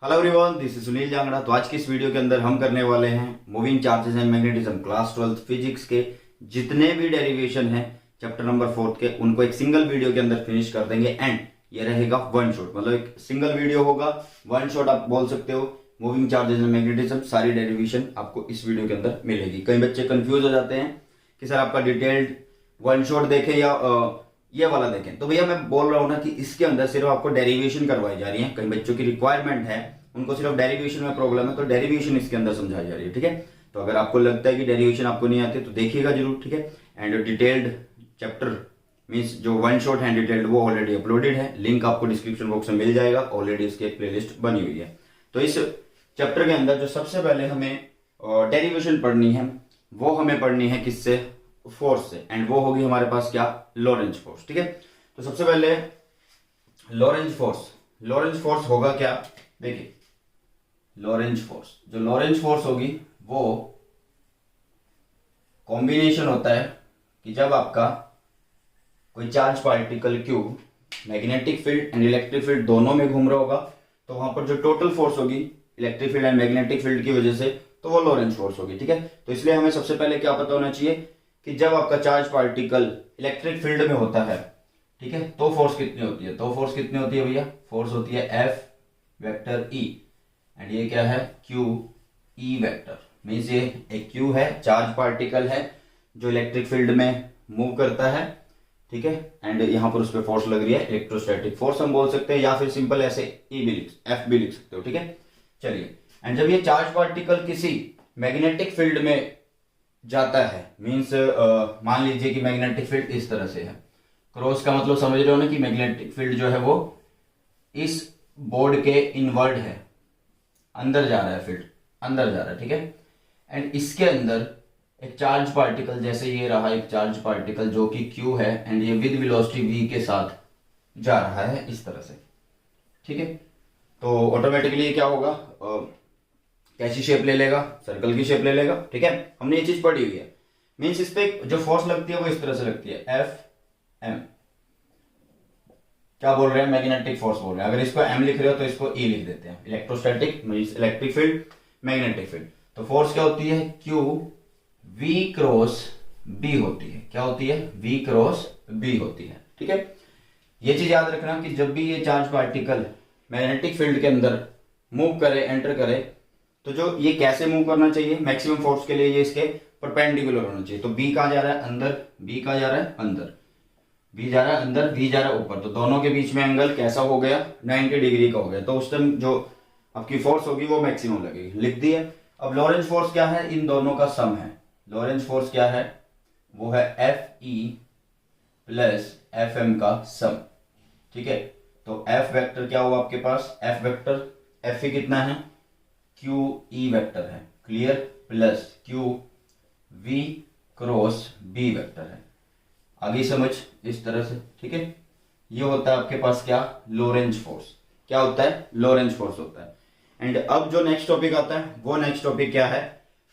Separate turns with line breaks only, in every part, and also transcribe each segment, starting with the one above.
Hello everyone, this is Sunil Jangra. तो आज की इस वीडियो के अंदर हम करने वाले हैं moving charges and magnetism class 12 physics के जितने भी डेरिवेशन हैं चैप्टर नंबर 4 के, उनको एक सिंगल वीडियो के अंदर फिनिश कर देंगे। एंड ये रहेगा वन शॉट, मतलब एक सिंगल वीडियो होगा, वन शॉट आप बोल सकते हो। मूविंग चार्जेस एंड मैग्नेटिज्म सारी डेरिवेशन आपको इस वीडियो के अंदर मिलेगी। कई बच्चे कंफ्यूज हो जाते हैं कि सर आपका डिटेल्ड वन शॉट देखें या ये वाला देखें। तो भैया मैं बोल रहा हूं ना कि इसके अंदर सिर्फ आपको डेरिवेशन करवाई जा रही है। कई बच्चों की रिक्वायरमेंट है, उनको सिर्फ डेरिवेशन में प्रॉब्लम है, तो डेरिवेशन इसके अंदर समझाई जा रही है। ठीक है, तो अगर आपको लगता है कि डेरिवेशन आपको नहीं आती तो देखिएगा जरूर। ठीक है, एंड डिटेल्ड चैप्टर मीन्स जो वन शॉट है डिटेल्ड वो ऑलरेडी अपलोडेड है, लिंक आपको डिस्क्रिप्शन बॉक्स में मिल जाएगा। ऑलरेडी इसकी एक प्लेलिस्ट बनी हुई है। तो इस चैप्टर के अंदर जो सबसे पहले हमें डेरिवेशन पढ़नी है वो हमें पढ़नी है किससे? फोर्स से। एंड वो होगी हमारे पास क्या? Lorentz force. ठीक है, तो सबसे पहले लॉरेंज फोर्स होगा क्या? देखिए लॉरेंज फोर्स, जो लॉरेंज फोर्स होगी वो कॉम्बिनेशन होता है कि जब आपका कोई charge particle cube magnetic field and electric field दोनों में घूम रहा होगा, तो वहां पर जो टोटल फोर्स होगी electric field and magnetic field की वजह से, तो वो लॉरेंज फोर्स होगी। ठीक है, तो इसलिए हमें सबसे पहले क्या पता होना चाहिए कि जब आपका चार्ज पार्टिकल इलेक्ट्रिक फील्ड में होता है, ठीक है, तो फोर्स कितनी होती है? तो फोर्स कितनी होती है भैया? फोर्स होती है एफ वेक्टर ई, एंड ये क्या है? Q E vector. मीन्स ये एक क्यू है, चार्ज पार्टिकल है जो इलेक्ट्रिक फील्ड में मूव करता है। ठीक है, एंड यहां पर उस पर फोर्स लग रही है, इलेक्ट्रोस्टैटिक फोर्स हम बोल सकते हैं, या फिर सिंपल ऐसे ई भी एफ भी लिख सकते हो। ठीक है, चलिए, एंड जब ये चार्ज पार्टिकल किसी मैग्नेटिक फील्ड में जाता है, मीन्स मान लीजिए कि मैग्नेटिक फील्ड इस तरह से है, क्रॉस का मतलब समझ रहे हो ना कि मैग्नेटिक फील्ड जो है वो इस बोर्ड के इनवर्ड है, अंदर जा रहा है, फील्ड अंदर जा रहा है। ठीक है, एंड इसके अंदर एक चार्ज पार्टिकल, जैसे ये रहा एक चार्ज पार्टिकल जो कि क्यू है, एंड ये विद वेलोसिटी v के साथ जा रहा है इस तरह से। ठीक है, तो ऑटोमेटिकली क्या होगा? कैसी शेप ले लेगा? सर्कल की शेप ले लेगा। ठीक है, हमने ये चीज पढ़ी हुई है। मीन्स इस पे जो फोर्स लगती है वो इस तरह से लगती है, एफ एम। क्या बोल रहे हैं? मैग्नेटिक फोर्स बोल रहे हैं। अगर इसको एम लिख रहे हो तो इसको ई लिख देते हैं, electrostatic means electric field, magnetic field. तो फोर्स क्या होती है? क्यू वी क्रॉस बी होती है। क्या होती है? वी क्रॉस बी होती है। ठीक है, ये चीज याद रखना कि जब भी ये चार्ज पार्टिकल मैग्नेटिक फील्ड के अंदर मूव करे, एंटर करे, तो जो ये कैसे मूव करना चाहिए? मैक्सिमम फोर्स के लिए ये इसके परपेंडिकुलर होना चाहिए। तो बी कहां जा रहा है? अंदर। बी कहां जा रहा है? अंदर। बी जा रहा है अंदर, बी जा रहा है ऊपर, तो दोनों के बीच में एंगल कैसा हो गया? 90 डिग्री का हो गया। तो उस टाइम जो आपकी फोर्स होगी वो मैक्सिमम लगेगी। लिख दी है। अब लॉरेंज फोर्स क्या है? इन दोनों का सम है। लॉरेंज फोर्स क्या है? वो है F E plus F M का सम। ठीक है, तो एफ वेक्टर क्या हुआ आपके पास? एफ वेक्टर, एफ ई कितना है? क्यू ई वेक्टर है, clear, plus Q V cross B vector है। आगे समझ इस तरह से। ठीक है, ये होता है आपके पास क्या? Lorentz force. क्या होता है? लॉरेंज फोर्स होता है। एंड अब जो नेक्स्ट टॉपिक आता है वो नेक्स्ट टॉपिक क्या है?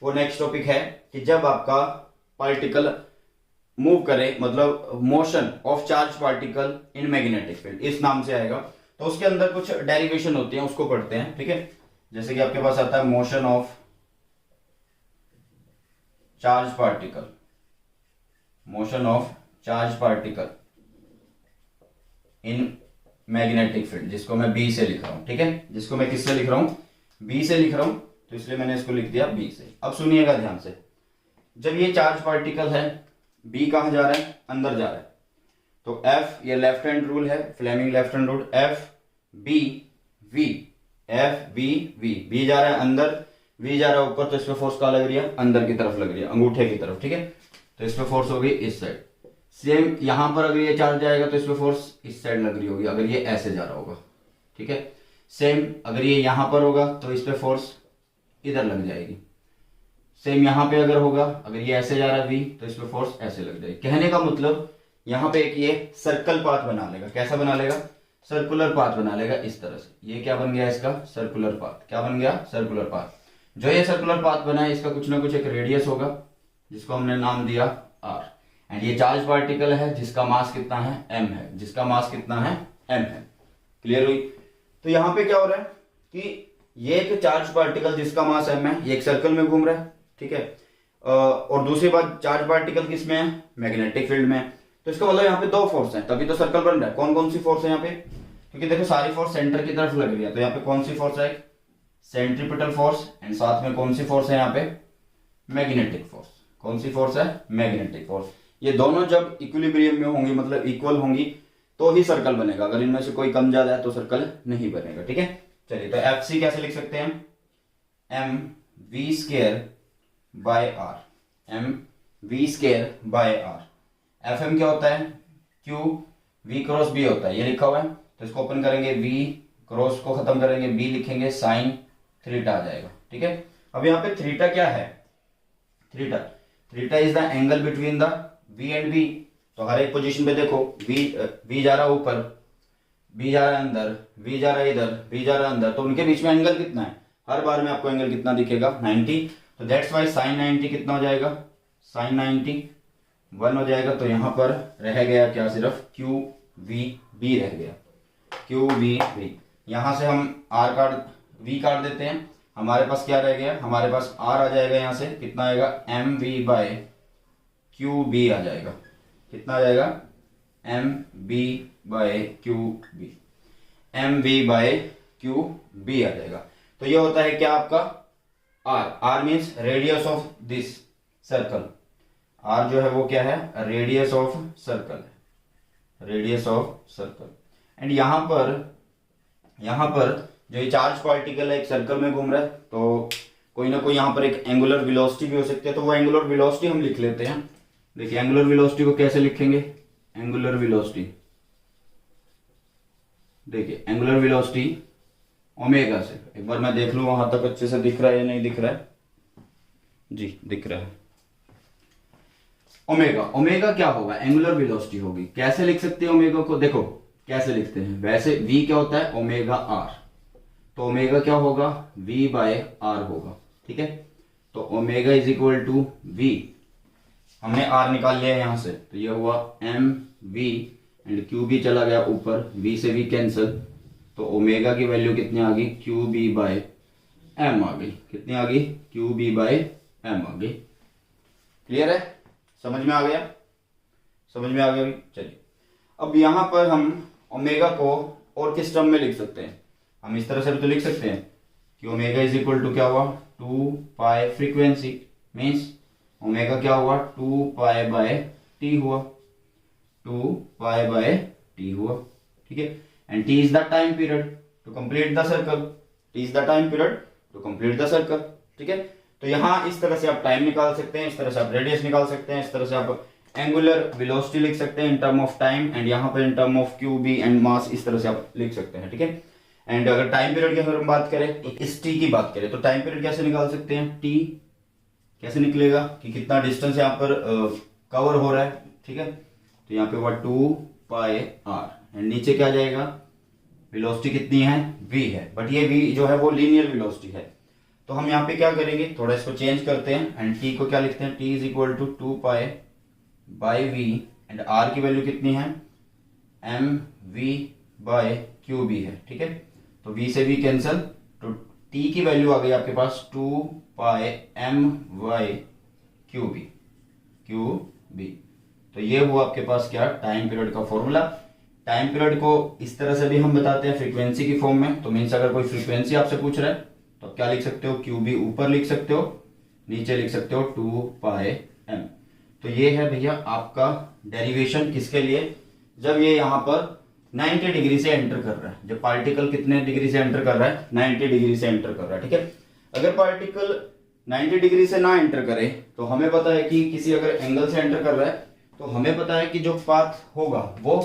वो नेक्स्ट टॉपिक है कि जब आपका पार्टिकल मूव करे, मतलब motion of charge particle in magnetic field, इस नाम से आएगा। तो उसके अंदर कुछ डेरिवेशन होती है, उसको पढ़ते हैं। ठीक है, जैसे कि आपके पास आता है motion of charge particle, motion of charge particle in magnetic field, जिसको मैं बी से लिख रहा हूं। ठीक है, जिसको मैं किससे लिख रहा हूं? बी से लिख रहा हूं, तो इसलिए मैंने इसको लिख दिया बी से। अब सुनिएगा ध्यान से, जब ये चार्ज पार्टिकल है, बी कहां जा रहा है? अंदर जा रहा है, तो एफ, ये लेफ्ट हैंड रूल है, Fleming left hand rule, F B V, F B V. B जा रहा है अंदर, वी जा रहा है ऊपर, तो इसमें फोर्स कहां लग रही है? अंदर की तरफ लग रही है, अंगूठे की तरफ। ठीक है, तो इसमें फोर्स होगी इस साइड। सेम यहां पर अगर ये चार्ज जाएगा तो इसमें फोर्स इस साइड लग रही होगी, अगर ये ऐसे जा रहा होगा। ठीक है, सेम अगर ये यहां पर होगा तो इस पे फोर्स इधर लग जाएगी। सेम यहां पे अगर होगा, अगर ये ऐसे जा रहा है वी, तो इसमें फोर्स ऐसे लग जाएगी। कहने का मतलब यहां पे एक ये सर्कल पाथ बना लेगा। कैसा बना लेगा? सर्कुलर पाथ बना लेगा इस तरह से। ये क्या बन गया इसका? Circular path. क्या बन गया? Circular path. जो ये सर्कुलर पाथ बना है इसका कुछ ना कुछ एक रेडियस होगा, जिसको हमने नाम दिया आर। एंड ये चार्ज पार्टिकल है जिसका मास कितना है? एम है। जिसका मास कितना है? एम है। क्लियर हुई? तो यहां पे क्या हो रहा है कि ये एक चार्ज पार्टिकल जिसका मास m है, ये एक सर्कल में घूम रहा है, ठीक है। और दूसरी बात, चार्ज पार्टिकल किस में है, मैग्नेटिक फील्ड में। तो इसका मतलब यहाँ पे दो फोर्स हैं, तभी तो सर्कल बन रहा है। कौन कौन सी फोर्स है यहाँ पे, क्योंकि देखो सारी फोर्स सेंटर की तरफ लग रही है, तो यहाँ पे कौन सी फोर्स है, सेंट्रीपिटल फोर्स, एंड साथ में कौन सी फोर्स है यहाँ पे, मैग्नेटिक फोर्स। कौन सी फोर्स है, मैग्नेटिक फोर्स। ये दोनों जब इक्विलिब्रियम में होंगी, मतलब इक्वल होंगी, तो ही सर्कल बनेगा। अगर इनमें से कोई कम ज्यादा है तो सर्कल नहीं बनेगा, ठीक है। चलिए, तो एफ सी कैसे लिख सकते हैं, M V square by R, M V square by R. F M क्या होता है, क्यू वी क्रॉस बी होता है, ये लिखा हुआ है। तो इसको ओपन करेंगे, वी क्रॉस को खत्म करेंगे, बी लिखेंगे, साइन थीटा आ जाएगा, ठीक है। अब यहाँ पे थीटा क्या है, theta, theta is the angle between the V and B. तो हर एक पोजीशन पे देखो, वी जा रहा ऊपर, बी जा रहा है अंदर, वी जा रहा है इधर, बी जा रहा है अंदर, तो उनके बीच में एंगल कितना है, हर बार में आपको एंगल कितना दिखेगा, 90। तो दैट्स वाई साइन 90 कितना हो जाएगा, साइन 90 1 हो जाएगा। तो यहां पर रह गया क्या, सिर्फ क्यू वी बी रह गया, क्यू वी बी। यहां से हम आर काट, वी काट देते हैं, हमारे पास क्या रह गया, हमारे पास आर आ जाएगा, यहां से कितना आएगा, M V by Q B आ जाएगा। कितना आ जाएगा, M B by Q B, M B by Q B आ जाएगा। तो ये होता है क्या आपका R, R means radius of this circle. R जो है वो क्या है, radius of circle, radius of circle. And यहां पर जो ये चार्ज पार्टिकल है एक सर्कल में घूम रहा है, तो कोई ना कोई यहां पर एक एंगुलर वेलोसिटी भी हो सकती है, तो वो एंगुलर वेलोसिटी हम लिख लेते हैं। देखिए एंगुलर वेलोसिटी को कैसे लिखेंगे, एंगुलर वेलोसिटी, देखिए एंगुलर वेलोसिटी ओमेगा से, एक बार मैं देख लूं वहां तक अच्छे से दिख रहा है या नहीं दिख रहा है, जी दिख रहा है। ओमेगा, ओमेगा क्या होगा, एंगुलर वेलोसिटी होगी। कैसे लिख सकते हैं ओमेगा को, देखो कैसे लिखते हैं, वैसे v क्या होता है, ओमेगा आर, तो ओमेगा क्या होगा, v बाय आर होगा, ठीक है। तो omega is equal to v, हमने r निकाल लिया यहां से, तो ये हुआ एम वी, एंड क्यू भी चला गया ऊपर, v से v कैंसिल, तो ओमेगा की वैल्यू कितनी आ गई, क्यू बी बाय एम आ गई। कितनी आ गई, क्यू बी बाय एम आ गई। क्लियर है, समझ में आ गया, समझ में आ गया। चलिए, अब यहां पर हम ओमेगा को और किस टर्म में लिख सकते हैं, हम इस तरह से भी तो लिख सकते हैं कि ओमेगा इज इक्वल टू क्या हुआ, 2 पाई फ्रीक्वेंसी, मीन्स ओमेगा क्या हुआ, 2 पाई बाय टी हुआ, 2 पाई बाय टी हुआ, ठीक है। And T is the time period to complete the circle, T is the time period to complete the circle, ठीक है। तो यहां इस तरह से आप टाइम निकाल सकते हैं, इस तरह से आप रेडियस निकाल सकते हैं, इस तरह से आप एंगुलर वेलोसिटी लिख सकते हैं in term of time, and यहाँ पर in term of Q B and mass, इस तरह से आप लिख सकते हैं, ठीक है। एंड अगर टाइम पीरियड की अगर हम बात करें, तो इस टी की बात करें, तो टाइम पीरियड कैसे निकाल सकते हैं, टी कैसे निकलेगा कि कितना डिस्टेंस यहाँ पर कवर हो रहा है, ठीक है। तो यहाँ पे हुआ 2 पाई आर, एंड नीचे क्या जाएगा, वेलोसिटी कितनी है, v है, बट ये v जो है वो लीनियर वेलोसिटी है। तो हम यहाँ पे क्या करेंगे, थोड़ा इसको चेंज करते हैं, एंड t को क्या लिखते हैं, t is equal to 2 pi by v, and r की वैल्यू कितनी है, M V by Q B है, ठीक है। तो v से v कैंसिल, तो t की वैल्यू आ गई आपके पास 2 pi M Y Q B. तो ये हुआ आपके पास क्या, टाइम पीरियड का फॉर्मूला। टाइम पीरियड को इस तरह से भी हम बताते हैं फ्रीक्वेंसी की फॉर्म में, तो मीन्स अगर कोई फ्रीक्वेंसी आपसे पूछ रहा है तो क्या लिख सकते हो, क्यू बी ऊपर लिख सकते हो, नीचे लिख सकते हो 2 पाई एम। तो ये है भैया आपका डेरिवेशन, किसके लिए, जब ये यहाँ पर 90 डिग्री से एंटर कर रहा है, जब पार्टिकल कितने डिग्री से एंटर कर रहा है, 90 डिग्री से एंटर कर रहा है, ठीक है। अगर पार्टिकल 90 डिग्री से ना एंटर करे, तो हमें पता है कि किसी अगर एंगल से एंटर कर रहा है, तो हमें पता है कि जो पाथ होगा वो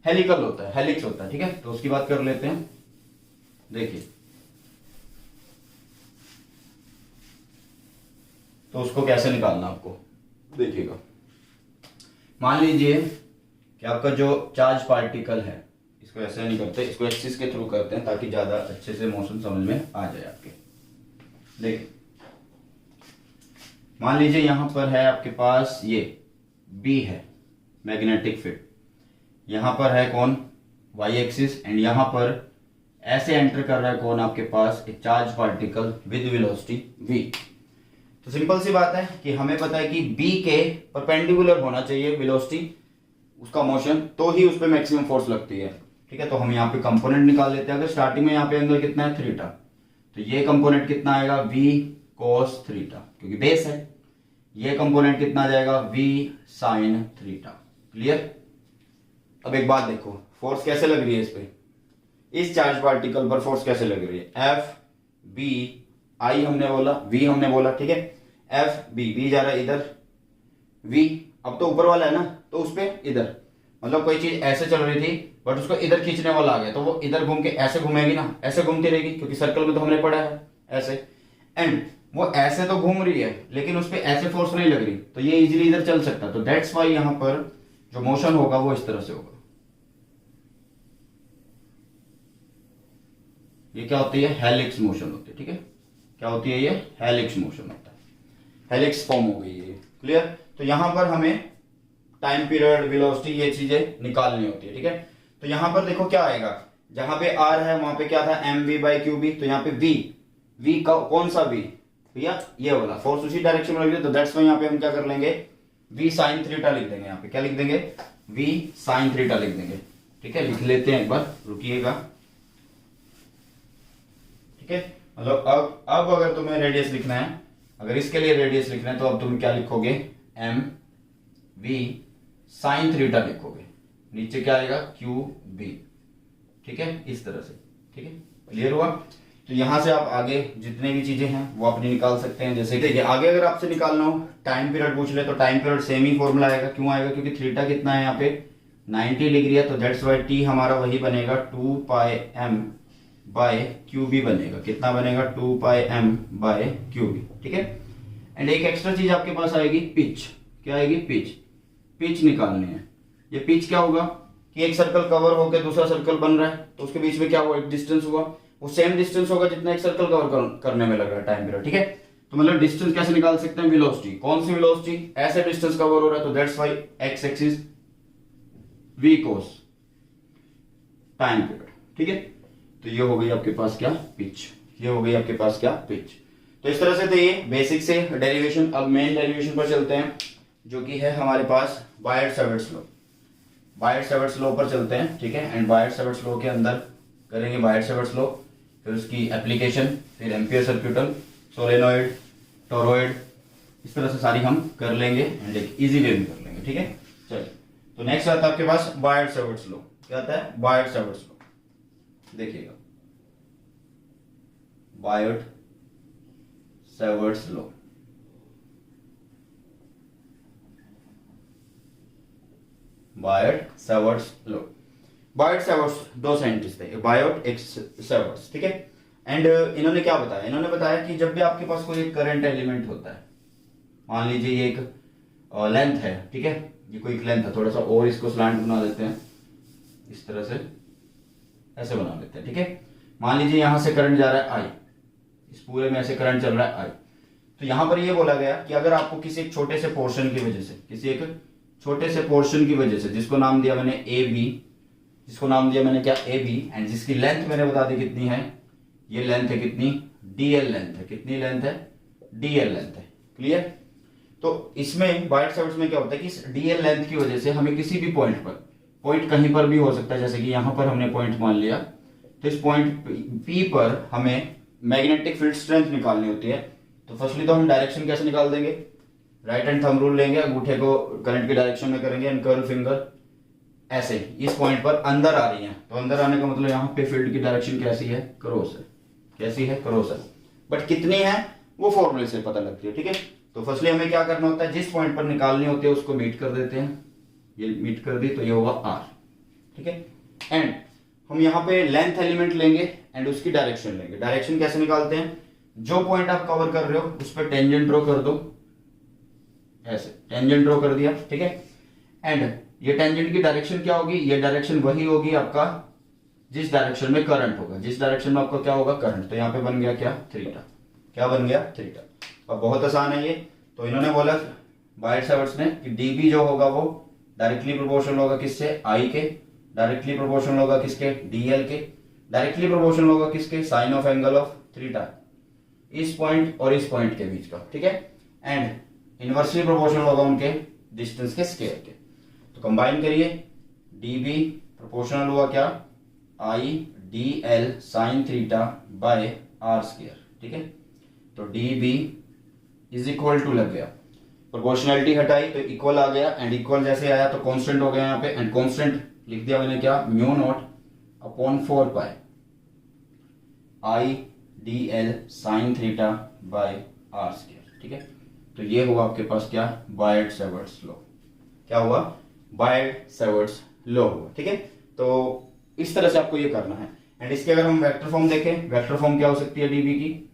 हेलिकल होता है, हेलिक्स होता है, ठीक है। तो उसकी बात कर लेते हैं, देखिए तो उसको कैसे निकालना आपको, देखिएगा। मान लीजिए कि आपका जो चार्ज पार्टिकल है, इसको ऐसे नहीं करते, इसको एक्सिस के थ्रू करते हैं ताकि ज्यादा अच्छे से मोशन समझ में आ जाए आपके। देखिए मान लीजिए यहां पर है आपके पास ये B है मैग्नेटिक फील्ड, यहां पर है कौन, y एक्सिस, एंड यहां पर ऐसे एंटर कर रहा है कौन आपके पास, एक charge particle with velocity v। तो सिंपल सी बात है कि हमें पता है कि b के परपेंडिकुलर होना चाहिए वेलोसिटी, उसका मोशन, तो ही उस पर मैक्सिमम फोर्स लगती है। ठीक है, तो हम यहाँ पे कंपोनेंट निकाल लेते हैं। अगर स्टार्टिंग में यहाँ पे एंगल कितना है थीटा, तो ये कंपोनेंट कितना आएगा v cos थीटा, क्योंकि बेस है। ये कंपोनेंट कितना आ जाएगा v sin थीटा। क्लियर। अब एक बात देखो, फोर्स कैसे लग रही है इस पे, इस चार्ज पार्टिकल पर फोर्स कैसे लग रही है, एफ बी आई हमने बोला, v हमने बोला, ठीक है, एफ बी जा रहा है इधर, v अब तो ऊपर वाला है ना, तो उस पे इधर, मतलब कोई चीज ऐसे चल रही थी बट उसको इधर खींचने वाला आ गया, तो वो इधर घूम के ऐसे घूमेगी ना, ऐसे घूमती रहेगी, क्योंकि सर्कल में तो हमने पढ़ा है ऐसे, एंड वो ऐसे तो घूम रही है लेकिन उस पे ऐसे फोर्स नहीं लग रही, तो ये इजीली इधर चल सकता। तो दैट्स वाई यहां पर जो मोशन होगा वो इस तरह से होगा। ये क्या होती है, हेलिक्स मोशन होती है। ठीक है, क्या होती है ये, हेलिक्स मोशन होता है, हेलिक्स फॉर्म हो गई ये। क्लियर। तो यहां पर हमें टाइम पीरियड, वेलोसिटी, ये चीजें निकालनी होती है। ठीक है, तो यहां पर देखो क्या आएगा, जहां पे आर है वहां पे क्या था, M V by Q B, तो यहाँ पे वी का कौन सा वी भैया, ये वाला फोर्स उसी डायरेक्शन में लग रही है, तो दैट्स वाई यहाँ पे हम क्या कर लेंगे, वी साइन थीटा लिख देंगे। यहाँ पे क्या लिख देंगे, वी साइन थीटा लिख देंगे। ठीक है, लिख लेते हैं एक बार, रुकिएगा। ठीक है, मतलब अब अगर तुम्हें रेडियस लिखना है, अगर इसके लिए रेडियस लिखना है, तो अब तुम क्या लिखोगे, एम वी साइन थीटा लिखोगे, नीचे क्या आएगा, क्यू बी। ठीक है, इस तरह से। ठीक है, क्लियर हुआ। तो यहां से आप आगे जितने भी चीजें हैं वो अपनी निकाल सकते हैं। जैसे देखिए, आगे अगर आपसे निकालना हो, टाइम पीरियड पूछ ले, तो टाइम पीरियड सेम ही फॉर्मूला आएगा। क्यों आएगा, क्योंकि थीटा कितना है यहाँ पे 90 डिग्री है, तो दैट्स वाई टी हमारा वही बनेगा 2 pi M bye Q B बनेगा। कितना बनेगा, 2 pi M bye Q B. ठीक है, एंड एक एक्स्ट्रा चीज आपके पास आएगी, पिच। क्या आएगी, पिच निकालनी है। ये पिच क्या होगा कि एक सर्कल कवर होकर दूसरा सर्कल बन रहा है, तो उसके बीच में क्या हुआ, एक डिस्टेंस हुआ, वो सेम डिस्टेंस होगा जितना एक सर्कल कवर करने में लग रहा है टाइम पीरियड। ठीक है, तो मतलब डिस्टेंस कैसे निकाल सकते हैं, वेलोसिटी। कौन सी वेलोसिटी, ऐसे डिस्टेंस कवर हो रहा है, तो that's Y x axis v cos time period. ठीक है, तो ये हो गई आपके पास क्या, पिच। ये हो गई आपके पास क्या, पिच। तो इस तरह से, तो ये बेसिक से डेरिवेशन। अब मेन डेरिवेशन पर चलते हैं, जो कि है हमारे पास बायट-सैवर्ट्स लॉ। बायट-सैवर्ट्स लॉ पर चलते हैं। ठीक है, एंड बायट-सैवर्ट्स लॉ के अंदर करेंगे बायट-सैवर्ट्स लॉ, फिर उसकी एप्लीकेशन, फिर एम्पियर सर्क्यूटल, सोलेनोइड, टोरॉइड, इस तरह से सारी हम कर लेंगे एंड एक इजी वे में कर लेंगे। ठीक है, चलिए। तो नेक्स्ट आता है आपके पास बायट-सैवर्ट्स लॉ। क्या आता है, बायट-सैवर्ट्स लॉ। देखिएगा, बायट-सैवर्ट्स लॉ। Biot Savart's law. बायट-सैवर्ट्स दो साइंटिस्ट थे, बायट, एक सैवर्ट्स। ठीक है, एंड इन्होंने क्या बताया, इन्होंने बताया कि जब भी आपके पास कोई एक करंट एलिमेंट होता है, मान लीजिए ये एक लेंथ है, ठीक है, ये कोई एक लेंथ है, थोड़ा सा और इसको स्लैंट बना देते हैं, इस तरह से ऐसे बना देते हैं। ठीक है, मान लीजिए यहां से करंट जा रहा है आई, इस पूरे में ऐसे करंट चल रहा है आई, तो यहां पर ये बोला गया कि अगर आपको किसी एक छोटे से पोर्शन की वजह से, किसी एक छोटे से पोर्शन की वजह से, जिसको नाम दिया मैंने ए बी, जिसको नाम दिया मैंने क्या, ए बी, एंड जिसकी लेंथ मैंने बता दी कितनी है, ये लेंथ है कितनी, डीएल लेंथ है। कितनी लेंथ है, डीएल लेंथ है। क्लियर। तो इसमें बायट-सैवर्ट्स में क्या होता है कि इस डीएल लेंथ की वजह से हमें किसी भी पॉइंट पर, पॉइंट कहीं पर भी हो सकता है, जैसे कि यहां पर हमने पॉइंट मान लिया, तो इस पॉइंट पी पर हमें मैग्नेटिक फील्ड स्ट्रेंथ निकालनी होती है। तो फर्स्टली तो हम डायरेक्शन कैसे निकाल देंगे, राइट हैंड थंब रूल लेंगे, अंगूठे को करंट की डायरेक्शन में करेंगे एंड कर्ल फिंगर ऐसे इस पॉइंट पर अंदर आ रही है, तो अंदर आने का मतलब यहाँ पे फील्ड की डायरेक्शन कैसी है, क्रॉस है। कैसी है, क्रॉस है। बट कितनी है वो फॉर्मूले से पता लगती है। ठीक है, तो फर्स्टली हमें क्या करना होता है, जिस पॉइंट पर निकालनी होती है उसको मीट कर देते हैं, ये मीट कर दी तो ये होगा आर। ठीक है, एंड हम यहाँ पे लेंथ एलिमेंट लेंगे एंड उसकी डायरेक्शन लेंगे। डायरेक्शन कैसे निकालते हैं, जो पॉइंट आप कवर कर रहे हो उस पर टेंजेंट ड्रॉ कर दो, ऐसे टेंजेंट ड्रॉ कर दिया। ठीक है, एंड ये टेंजेंट की डायरेक्शन क्या होगी, ये डायरेक्शन वही होगी आपका जिस डायरेक्शन में करंट होगा, जिस डायरेक्शन में आपका क्या होगा, करंट। तो यहाँ पे बन गया क्या, थीटा। क्या बन गया, थीटा। अब बहुत आसान है ये। तो इन्होंने बोला बायट-सैवर्ट्स ने कि डीबी जो होगा वो डायरेक्टली प्रोपोर्शनल होगा किससे, आई के, डायरेक्टली प्रोपोर्शनल होगा किसके, डीएल के, डायरेक्टली प्रोपोर्शनल होगा किसके, sine of angle of theta, इस पॉइंट और इस पॉइंट के बीच का, ठीक है। एंड इनवर्सली प्रोपोर्शनल होगा उनके डिस्टेंस के स्क्वायर के। तो कंबाइन करिए, dB प्रोपोर्शनल हुआ क्या, I D L sine theta by R square, ठीक है। तो dB इज इक्वल टू लग गया, प्रोपोर्शनलिटी हटाई तो इक्वल आ गया, एंड इक्वल जैसे आया तो कांस्टेंट हो गया यहाँ पे, एंड कांस्टेंट लिख दिया मैंने क्या, mu naught upon 4 pi I D L sine theta by R square, ठीक है। तो ये हुआ आपके पास क्या, बायट-सेवर्ट्स लॉ। क्या हुआ, बायट-सेवर्ट्स लॉ हुआ, ठीक है। तो इस तरह से आपको ये करना है। एंड इसके अगर हम वेक्टर फॉर्म देखें, वेक्टर फॉर्म क्या हो सकती है डीबी की,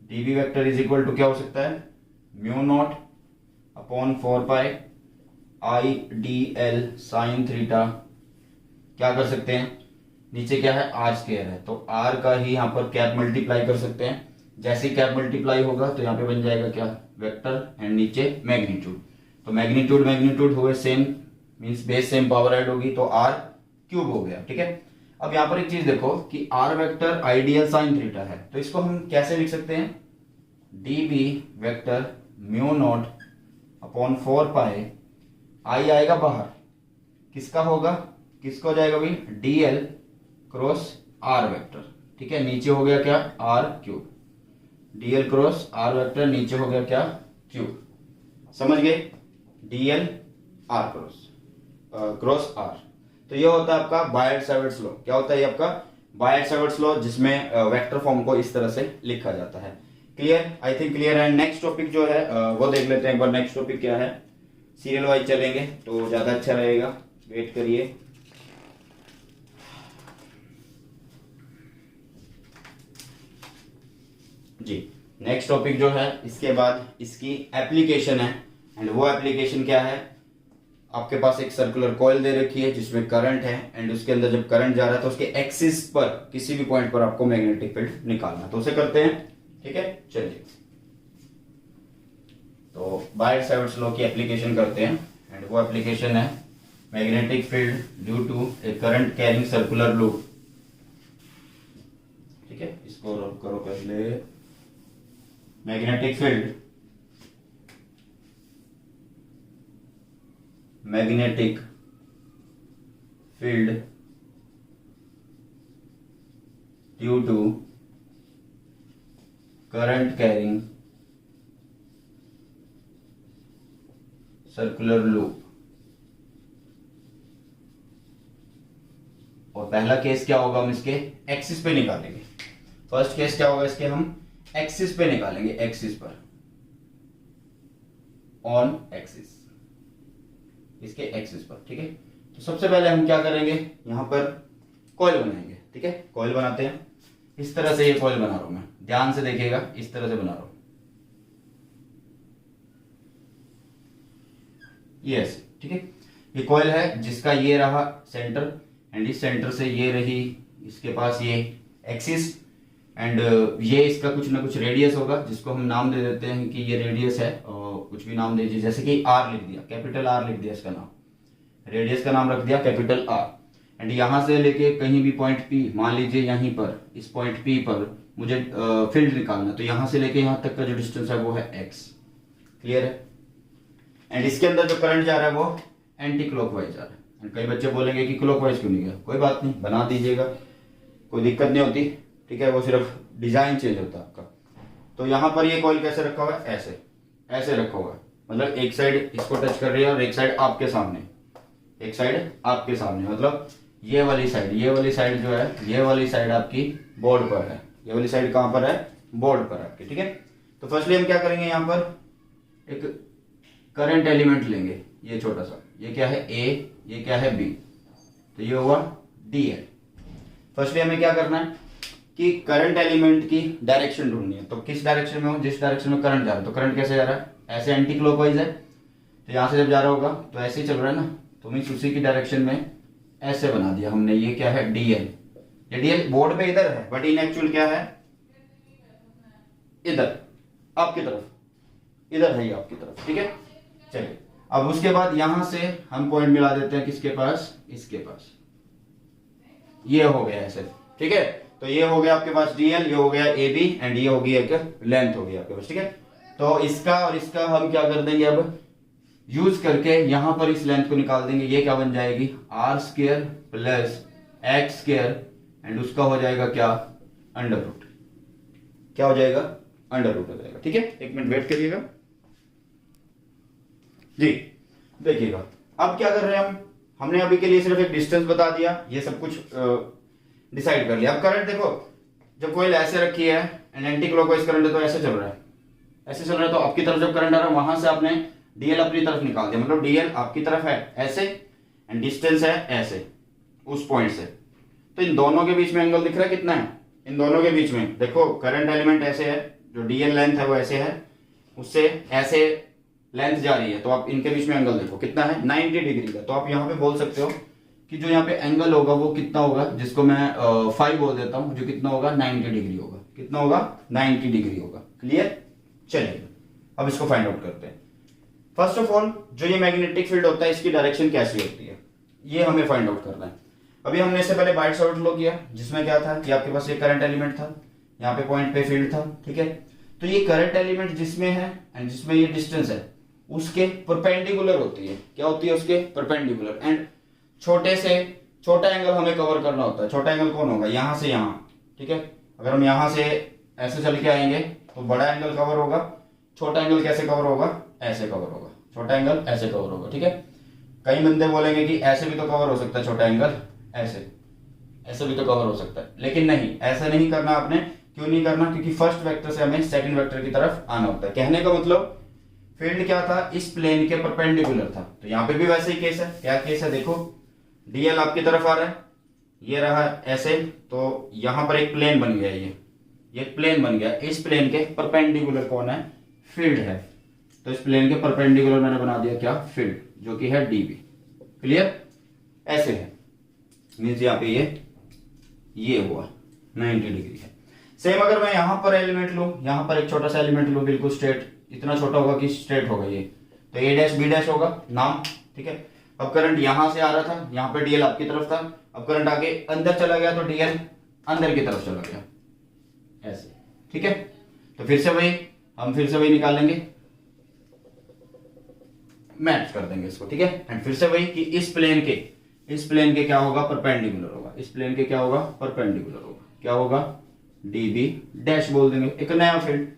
DB vector is equal to क्या हो सकता है, mu naught upon 4 pi I D L sine theta, क्या कर सकते हैं, नीचे क्या है आर स्क्वायर है, तो आर का ही यहाँ पर कैप मल्टीप्लाई कर सकते हैं। जैसे ही कैप मल्टीप्लाई होगा तो यहाँ पे बन जाएगा क्या, वेक्टर, एंड नीचे मैग्नीट्यूड। तो मैग्नीट्यूड मैग्नीट्यूड हुए same, means base same, power add होगी तो आर क्यूब हो गया, ठीक है। अब यहाँ पर एक चीज देखो कि R vector ideal sine theta है, तो इसको हम कैसे लिख सकते हैं, D B vector mu naught upon 4 pi, I आएगा बाहर, किसका होगा, किसका हो जाएगा भाई, D L cross R vector, ठीक है। नीचे हो गया क्या, R cube, DL cross R vector, नीचे हो गया क्या, क्यूब, समझ गए, डीएल आर क्रॉस आर। तो ये होता है आपका बायट-सेवर्ट्स लॉ। क्या होता है ये आपका बायट-सेवर्ट्स लॉ, जिसमें वेक्टर फॉर्म को इस तरह से लिखा जाता है। क्लियर, आई थिंक क्लियर है। नेक्स्ट टॉपिक जो है वो देख लेते हैं एक बार। नेक्स्ट टॉपिक क्या है, सीरियल वाइज चलेंगे तो ज्यादा अच्छा रहेगा, वेट करिए। जी, नेक्स्ट टॉपिक जो है इसके बाद इसकी एप्लीकेशन है, एंड वो एप्लीकेशन क्या है, आपके पास एक सर्कुलर कॉइल दे रखी है जिसमें करंट है, एंड उसके अंदर जब करंट जा रहा है तो उसके एक्सिस पर किसी भी पॉइंट पर आपको मैग्नेटिक फील्ड निकालना, तो उसे करते हैं, ठीक है। चलिए, तो बायट-सेवर्ट्स लॉ की एप्लीकेशन करते हैं, एंड वो एप्लीकेशन है magnetic field due to a current carrying circular loop, ठीक है। इसको रब करो पहले, magnetic field due to current carrying circular loop. और पहला केस क्या होगा, हम इसके एक्सिस पे निकालेंगे। फर्स्ट केस क्या होगा, इसके हम एक्सिस पे निकालेंगे, एक्सिस पर, ऑन एक्सिस, इसके एक्सिस पर, ठीक है। तो सबसे पहले हम क्या करेंगे, यहां पर कॉइल बनाएंगे, ठीक है। कॉइल बनाते हैं, इस तरह से ये कॉइल बना रहा हूं मैं, ध्यान से देखिएगा, इस तरह से बना रहा हूं, यस, ठीक है। ये कॉइल है जिसका ये रहा सेंटर, एंड इस सेंटर से ये रही इसके पास ये एक्सिस, एंड ये इसका कुछ ना कुछ रेडियस होगा जिसको हम नाम दे देते हैं कि ये रेडियस है, और कुछ भी नाम दीजिए, जैसे कि आर लिख दिया, कैपिटल आर लिख दिया, इसका नाम, रेडियस का नाम रख दिया कैपिटल आर। एंड यहां से लेके कहीं भी पॉइंट पी, मान लीजिए यहीं पर इस पॉइंट पी पर मुझे फील्ड निकालना, तो यहां से लेके यहां तक का जो डिस्टेंस है वो है एक्स, क्लियर है। एंड इसके अंदर जो करंट जा रहा है वो एंटी क्लॉकवाइज जा रहा है। एंड कई बच्चे बोलेंगे कि क्लॉकवाइज क्यों नहीं गया, कोई बात नहीं, बना दीजिएगा, कोई दिक्कत नहीं होती, ठीक है। वो सिर्फ डिजाइन चेंज होता है आपका। तो यहां पर ये कॉइल कैसे रखा हुआ है, ऐसे ऐसे रखा हुआ है, मतलब एक साइड इसको टच कर रही है और एक साइड आपके सामने, एक साइड आपके सामने, मतलब ये वाली साइड, ये वाली साइड जो है, ये वाली साइड आपकी बोर्ड पर है, ये वाली साइड कहां पर है, बोर्ड पर आपकी, ठीक है। तो फर्स्टली हम क्या करेंगे, यहां पर एक करंट एलिमेंट लेंगे, ये छोटा सा, ये क्या है ए, ये क्या है बी, तो ये हुआ डी एल। फर्स्टली हमें क्या करना है कि करंट एलिमेंट की डायरेक्शन ढूंढनी है, तो किस डायरेक्शन में हो, जिस डायरेक्शन में करंट जा रहा है, तो करंट कैसे जा रहा है, ऐसे एंटी क्लॉकवाइज है, तो यहां से जब जा रहा होगा तो ऐसे ही चल रहा है ना, तो मीन्स उसी की डायरेक्शन में ऐसे बना दिया हमने, ये क्या है डीएल, ये डीएल बोर्ड पे इधर है, बट इन एक्चुअल क्या है, इधर आपकी तरफ, इधर है ये आपकी तरफ, ठीक है। चलिए, अब उसके बाद यहां से हम पॉइंट मिला देते हैं किसके पास, इसके पास, ये हो गया ऐसे, ठीक है। तो ये हो गया आपके पास डीएल, ये हो गया AB एंड ये होगी एक लेंथ होगी आपके पास, ठीक है। तो इसका और इसका हम क्या कर देंगे, अब यूज करके यहां पर इस लेंथ को निकाल देंगे। ये क्या बन जाएगी, r square plus x square and उसका हो जाएगा क्या, अंडर रूट। क्या हो जाएगा, अंडर रूट हो जाएगा, ठीक है। एक मिनट वेट करिएगा जी। देखिएगा अब क्या कर रहे हैं हमने अभी के लिए सिर्फ एक डिस्टेंस बता दिया, ये सब कुछ डिसाइड कर लिया। अब करंट देखो, जब कोई ऐसे रखी है एंड एंटी क्लॉकवाइज करंट है तो ऐसे चल रहा है, ऐसे चल रहा है, तो आपकी तरफ जब करंट आ रहा है वहां से आपने डीएल अपनी तरफ निकाल दिया, मतलब डीएल आपकी तरफ है ऐसे एंड डिस्टेंस है ऐसे उस पॉइंट से। तो इन दोनों के बीच में एंगल दिख रहा है कितना है, इन दोनों के बीच में देखो करंट एलिमेंट ऐसे है, जो डीएल लेंथ है वो ऐसे है, उससे ऐसे लेंथ जा रही है, तो आप इनके बीच में एंगल देखो कितना है, 90 डिग्री का। तो आप यहाँ पे बोल सकते हो कि जो यहाँ पे एंगल होगा वो कितना होगा, जिसको मैं 5 बोल देता हूँ, जो कितना होगा 90 डिग्री होगा। कितना होगा, 90 डिग्री होगा। क्लियर, चलिए अब इसको फाइंड आउट करते हैं। फर्स्ट ऑफ ऑल जो ये मैग्नेटिक फील्ड होता है इसकी डायरेक्शन कैसी होती है ये हमें फाइंड आउट करना है। अभी हमने इससे पहले बाइट सॉर्ट लो किया, जिसमें क्या था कि आपके पास एक करंट एलिमेंट था, यहाँ पे पॉइंट पे फील्ड था, ठीक है। तो ये करंट एलिमेंट जिसमें है एंड जिसमें ये डिस्टेंस है उसके परपेंडिकुलर होती है। क्या होती है, उसके परपेंडिकुलर। एंड छोटे से छोटा एंगल हमें कवर करना होता है। छोटा एंगल कौन होगा, यहां से यहां, ठीक है। अगर हम यहां से ऐसे चल के आएंगे तो बड़ा एंगल कवर होगा, छोटा एंगल कैसे कवर होगा, ऐसे कवर होगा, छोटा एंगल ऐसे कवर होगा, ठीक है। कई बंदे बोलेंगे कि ऐसे भी तो कवर हो सकता है छोटा एंगल, ऐसे ऐसे भी तो कवर हो सकता है, लेकिन नहीं, ऐसा नहीं करना आपने। क्यों नहीं करना, क्योंकि फर्स्ट वेक्टर से हमें सेकंड वेक्टर की तरफ आना होता है। कहने का मतलब फील्ड क्या था, इस प्लेन के परपेंडिकुलर था। तो यहाँ पे भी वैसे ही केस है। क्या केस है, देखो डीएल आपकी तरफ आ रहा है, ये रहा ऐसे, तो यहां पर एक प्लेन बन गया, ये प्लेन बन गया। इस प्लेन के परपेंडिकुलर कौन है, फील्ड है। तो इस प्लेन के परपेंडिकुलर मैंने बना दिया क्या, फील्ड, जो कि है डीबी। क्लियर, ऐसे है, मीन्स यहाँ पे ये हुआ 90 डिग्री है। सेम अगर मैं यहां पर एलिमेंट लूं, यहां पर एक छोटा सा एलिमेंट लूं, बिल्कुल स्ट्रेट, इतना छोटा होगा कि स्ट्रेट होगा ये, तो ए डैश बी डैश होगा नाम, ठीक है। अब करंट यहां से आ रहा था, यहां पे डीएल आपकी तरफ था, अब करंट आगे अंदर चला गया तो डीएल अंदर की तरफ चला गया, ऐसे, ठीक है। तो फिर से वही निकालेंगे, मैच कर देंगे इसको, ठीक है। एंड फिर से वही कि इस प्लेन के क्या होगा, परपेंडिकुलर होगा, इस प्लेन के क्या होगा, परपेंडिकुलर होगा, क्या होगा, डीबी डैश बोल देंगे। एक नया फील्ड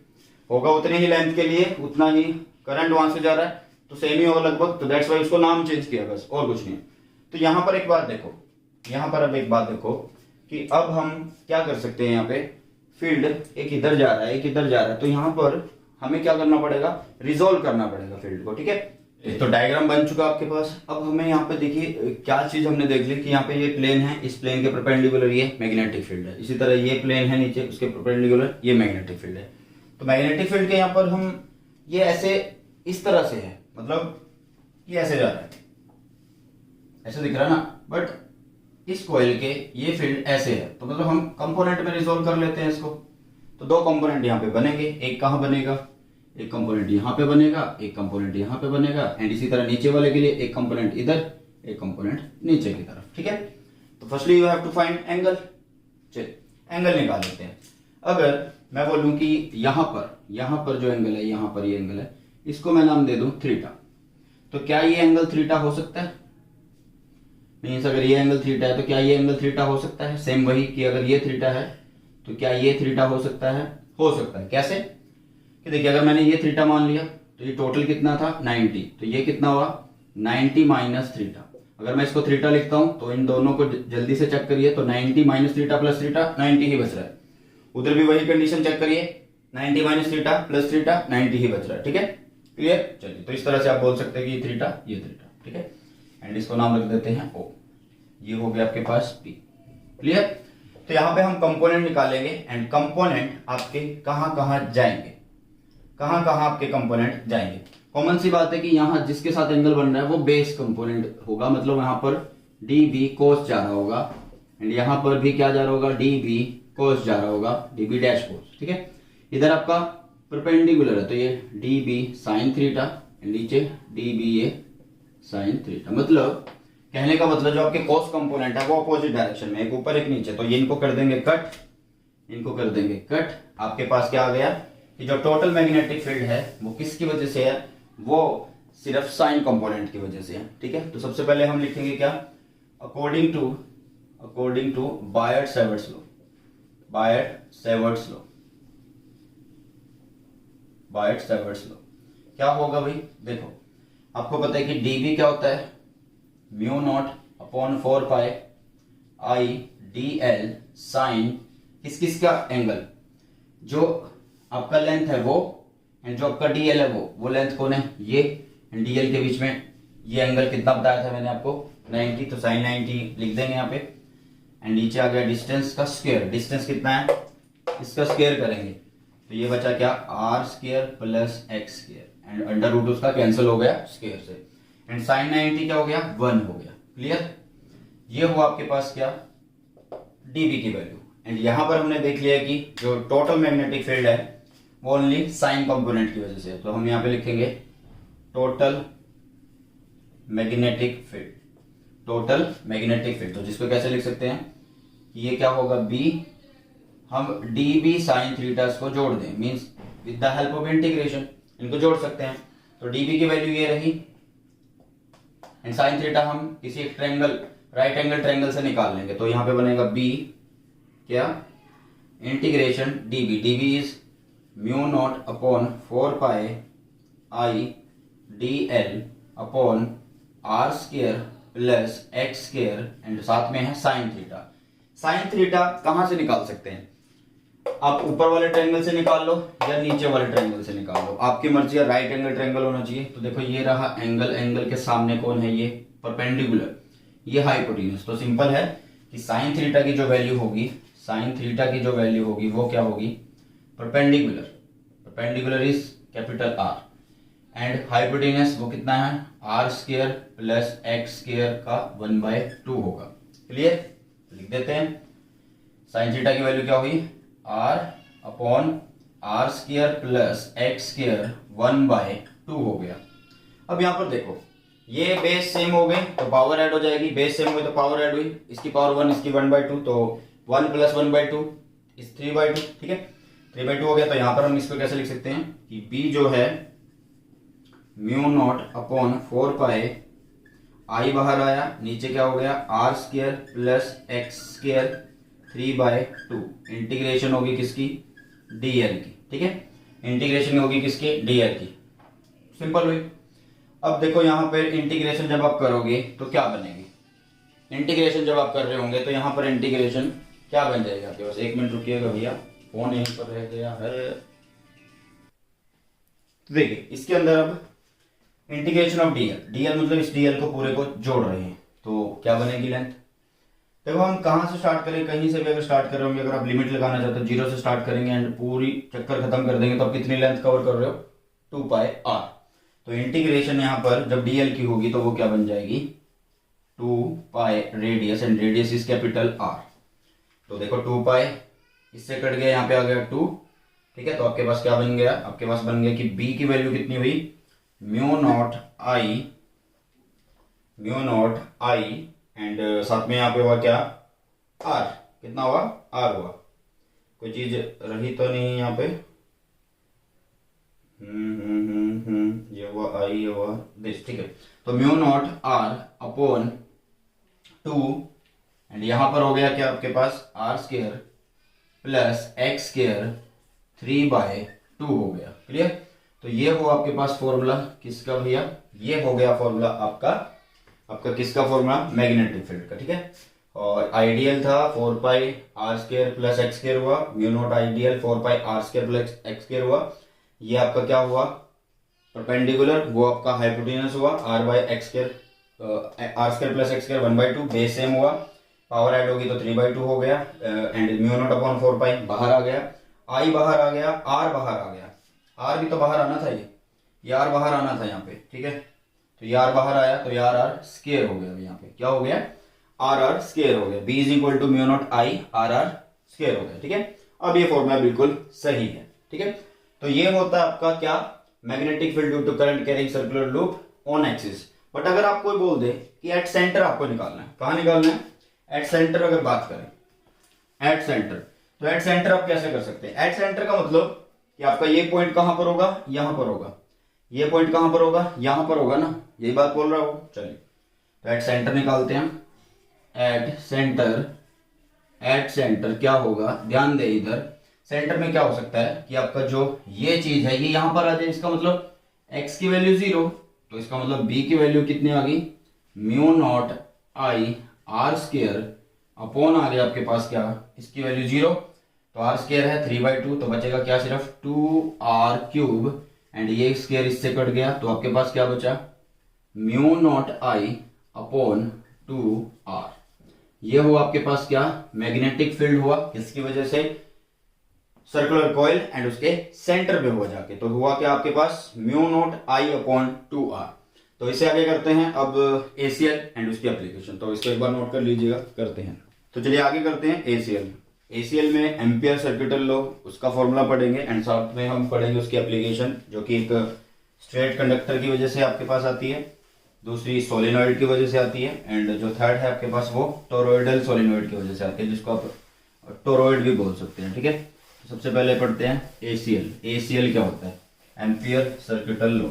होगा, उतनी ही लेंथ के लिए उतना ही करंट वहां से जा रहा है, तो सेम ही होगा लगभग, तो दैट्स वाई उसको नाम चेंज किया बस, और कुछ नहीं। तो यहां पर एक बात देखो, यहां पर अब एक बात देखो कि अब हम क्या कर सकते हैं, यहाँ पे फील्ड एक इधर जा रहा है, एक इधर जा रहा है, तो यहां पर हमें क्या करना पड़ेगा, रिजोल्व करना पड़ेगा फील्ड को, ठीक है। तो डायग्राम बन चुका आपके पास। अब हमें यहाँ पे देखिए क्या चीज हमने देख ली कि यहाँ पे ये प्लेन है, इस प्लेन के परपेंडिकुलर ये मैग्नेटिक फील्ड है, इसी तरह ये प्लेन है नीचे, उसके परपेंडिकुलर ये मैग्नेटिक फील्ड है। तो मैग्नेटिक फील्ड के यहाँ पर हम ये ऐसे इस तरह से है, मतलब ये ऐसे जा रहा है, ऐसे दिख रहा है ना, बट इस कॉइल के ये फील्ड ऐसे है, तो मतलब हम कंपोनेंट में रिजोल्व कर लेते हैं इसको। तो दो कंपोनेंट यहाँ पे बनेंगे, एक कहाँ बनेगा, एक कंपोनेंट यहाँ पे बनेगा, एक कंपोनेंट यहाँ पे बनेगा, एंड इसी तरह नीचे वाले के लिए एक कंपोनेंट इधर, एक कंपोनेंट नीचे की तरफ, ठीक है। तो firstly you have to find angle. चलिए एंगल निकाल लेते हैं। अगर मैं बोलूं कि यहां पर जो एंगल है, यहां पर ये एंगल है, इसको मैं नाम दे दूं थीटा, तो क्या ये एंगल थीटा हो सकता है, मीन्स अगर ये एंगल थीटा है तो क्या ये एंगल थीटा हो सकता है। सेम वही कि अगर ये थीटा है तो क्या ये थीटा हो सकता है, हो सकता है। कैसे कि देखिए अगर मैंने ये थीटा मान लिया तो ये टोटल कितना था 90, तो ये कितना हुआ 90 माइनस थीटा। अगर मैं इसको थीटा लिखता हूं तो इन दोनों को जल्दी से चेक करिए, तो 90 माइनस थीटा प्लस थीटा 90 ही बच रहा है। उधर भी वही कंडीशन चेक करिए, 90 माइनस थीटा प्लस थीटा 90 ही बच रहा है, ठीक है। क्लियर, चलिए तो इस तरह से आप बोल सकते हैं कि थीटा ये थीटा, ठीक है। एंड इसको नाम रख देते हैं ओ, ये हो गया आपके पास पी। क्लियर, तो यहां पे हम कंपोनेंट निकालेंगे एंड कंपोनेंट आपके कहां कहां जाएंगे, कहां कहां आपके कंपोनेंट जाएंगे। कॉमन सी बात है कि यहां जिसके साथ एंगल बन रहा है वो बेस कंपोनेंट होगा, मतलब यहां पर डी बी कोस जा रहा होगा, एंड यहां पर भी क्या जा रहा होगा, डी बी कोस जा रहा होगा, डी बी डैश कोस, ठीक है। इधर आपका परपेंडिकुलर है तो ये डी बी साइन थीटा, नीचे डी बी ए साइन थीटा। मतलब कहने का मतलब जो आपके कॉस कंपोनेंट है वो अपोजिट डायरेक्शन में, एक ऊपर एक नीचे, तो ये इनको कर देंगे कट, इनको कर देंगे कट। आपके पास क्या आ गया कि जो टोटल मैग्नेटिक फील्ड है वो किसकी वजह से है, वो सिर्फ साइन कंपोनेंट की वजह से है। ठीक है, तो सबसे पहले हम लिखेंगे क्या, according to Biot Savart's law, Biot Savart's law, Biot Savart's law क्या होगा भाई, देखो आपको पता है कि dB क्या होता है, mu naught upon 4 pi I D L sign किस किस का एंगल, जो आपका लेंथ है वो एंड जो आपका डीएल है वो लेंथ कौन है, ये डीएल के बीच में ये एंगल कितना बताया था मैंने आपको 90, तो साइन 90 लिख देंगे यहाँ पे। एंड नीचे आ गया डिस्टेंस का स्क्वायर, डिस्टेंस कितना है इसका स्क्वायर करेंगे तो ये बचा क्या R square plus X square and under root उसका कैंसिल हो गया स्क्वायर से, एंड साइन 90 क्या हो गया 1 हो गया। क्लियर, ये हुआ आपके पास क्या डीबी की वैल्यू। एंड यहां पर हमने देख लिया कि जो टोटल मैग्नेटिक फील्ड है वो ओनली साइन कंपोनेंट की वजह से है, तो हम यहां पे लिखेंगे total magnetic field, total magnetic field. तो जिसको कैसे लिख सकते हैं कि ये क्या होगा बी, हम डी बी साइन थीटा को जोड़ दें, means with the help of integration इनको जोड़ सकते हैं। तो डीबी की वैल्यू ये रही एंड साइन थीटा हम किसी एक ट्रायंगल राइट एंगल ट्रायंगल से निकाल लेंगे, तो यहां पे बनेगा बी क्या integration DB, DB is mu naught upon 4 pi I D L upon R square plus X square and साथ में है साइन थीटा। साइन थीटा कहां से निकाल सकते हैं, आप ऊपर वाले ट्रायंगल से निकाल लो या नीचे वाले ट्रायंगल से निकाल लो, आपकी मर्जी है, राइट एंगल ट्रायंगल होना चाहिए। तो देखो ये रहा एंगल, एंगल के सामने कौन है ये परपेंडिकुलर, ये हाइपोटेन्यूज। तो सिंपल है कि साइन थीटा की जो वैल्यू होगी, साइन थीटा की जो वैल्यू होगी वो क्या होगी perpendicular, perpendicular is capital R and hypotenuse वो कितना है R square plus X square का 1/2 होगा। क्लियर, लिख देते हैं साइन थीटा की वैल्यू क्या होगी R upon R square plus X square 1/2 हो गया। अब यहां पर देखो ये बेस सेम हो गए तो पावर ऐड हो जाएगी, बेस सेम हुई तो पावर ऐड हुई, इसकी पावर 1 इसकी 1/2, तो 1 + 1/2 इस 3/2। ठीक है, 3/2 हो गया। तो यहां पर हम इसको कैसे लिख सकते हैं कि b जो है mu naught upon 4 pi I बाहर आया, नीचे क्या हो गया R square plus X square 3/2, integration होगी किसकी डीएल की। ठीक है, इंटीग्रेशन होगी किसकी डीएल की, सिंपल हुई। अब देखो यहां पर इंटीग्रेशन जब आप करोगे तो क्या बनेगी, इंटीग्रेशन जब आप कर रहे होंगे तो यहां पर इंटीग्रेशन क्या बन जाएगा आपके पास, 1 मिनट रुकिएगा भैया फोन यहीं पर रह गया है। तो देखिए इसके अंदर अब इंटीग्रेशन ऑफ डीएल, डीएल मतलब इस डीएल को पूरे को जोड़ रहे हैं तो क्या बनेगी लेंथ। देखो हम कहां से स्टार्ट करें, कहीं से भी अगर स्टार्ट कर रहे होंगे, अगर आप लिमिट लगाना चाहते हो 0 से स्टार्ट करेंगे एंड पूरी चक्कर खत्म कर देंगे तो आप कितनी लेंथ कवर कर रहे हो 2 पाई आर। तो इंटीग्रेशन यहां पर जब डीएल की होगी तो वो क्या बन जाएगी 2 पाई radius and radius is capital are. तो देखो 2 पाई इससे कट गया, यहाँ पे आ गया 2। ठीक है, तो आपके पास क्या बन गया, आपके पास बन गया कि b की वैल्यू कितनी हुई म्यू नॉट आई एंड साथ में यहाँ पे हुआ क्या r, कितना हुआ r हुआ, कोई चीज रही तो नहीं यहाँ पे, ये हुआ आई, ये हुआ दिस। ठीक है, तो mu naught r upon 2 and यहां पर हो गया क्या आपके पास R square plus X square 3/2 हो गया। क्लियर, तो ये हो आपके पास फॉर्मूला किसका भैया, ये हो गया फॉर्मूला आपका किसका फॉर्मूला मैग्नेटिक फील्ड का। ठीक है, और आइडियल था 4 pi R square plus X square हुआ, mu naught ideal 4 pi R square plus X square हुआ, ये आपका क्या हुआ परपेंडिकुलर, वो आपका हाइपोटेन्यूज हुआ r/x square R square plus X square 1/2, base same हुआ, पावर ऐड होगी तो 3/2 हो गया and mu naught upon 4 pi बाहर आ गया, आई बाहर आ गया, आर बाहर आ गया, आर भी तो बाहर आना था, ये आर बाहर आना था यहाँ पे। ठीक है, तो ये आर बाहर आया तो ये आर स्क्वायर हो गया, यहाँ पे क्या हो गया आर स्क्वायर हो गया, b is equal to mu naught I R square हो गया। ठीक है, अब ये फॉर्मूला बिल्कुल सही है। ठीक है, तो ये होता है आपका क्या magnetic field due to current carrying circular loop on axis. But अगर आप कोई बोल दे कि एट सेंटर आपको निकालना है, कहाँ निकालना है, एट सेंटर अगर बात करें एट सेंटर, तो एट सेंटर आप कैसे कर सकते हैं, एट सेंटर का मतलब कि आपका ये पॉइंट कहां पर होगा, यहां पर होगा, ये पॉइंट कहां पर होगा, यहां पर होगा ना, यही बात बोल रहा हूं। चलिए तो एट सेंटर निकालते हैं, एट सेंटर, एट सेंटर क्या होगा, ध्यान दे इधर सेंटर में क्या हो सकता है कि आपका जो ये चीज है ये यहां पर आ जाए, इसका मतलब x की वैल्यू 0, तो इसका मतलब b की वैल्यू कितनी आ गई, mu naught I R square upon आ गया आपके पास क्या, इसकी वैल्यू 0, तो आर स्क्वायर है 3/2, तो बचेगा क्या, सिर्फ 2r³ एंड ये स्क्वायर इससे कट गया, तो आपके पास क्या बचा, mu naught I upon 2r। ये हुआ आपके पास क्या, मैग्नेटिक फील्ड हुआ, किसकी वजह से, सर्कुलर कॉइल एंड उसके सेंटर पे हुआ जाके, तो हुआ क्या आपके पास, mu naught I upon 2r। तो इसे आगे करते हैं अब ACL एंड उसकी एप्लीकेशन, तो इसको एक बार नोट कर लीजिएगा, करते हैं। तो चलिए आगे करते हैं ACL। ACL में एम्पियर सर्किटल लॉ, उसका फॉर्मूला पढ़ेंगे एंड साथ में हम पढ़ेंगे उसकी एप्लीकेशन, जो कि एक स्ट्रेट कंडक्टर की वजह से आपके पास आती है, दूसरी सोलेनॉइड की वजह से आती है, एंड जो थर्ड है आपके पास वो टोरॉइडल सोलेनॉइड की वजह से आती है, जिसको आप टोरॉइड भी बोल सकते हैं। ठीक है, तो सबसे पहले पढ़ते हैं ACL। ACL क्या होता है, एम्पियर सर्किटल लॉ।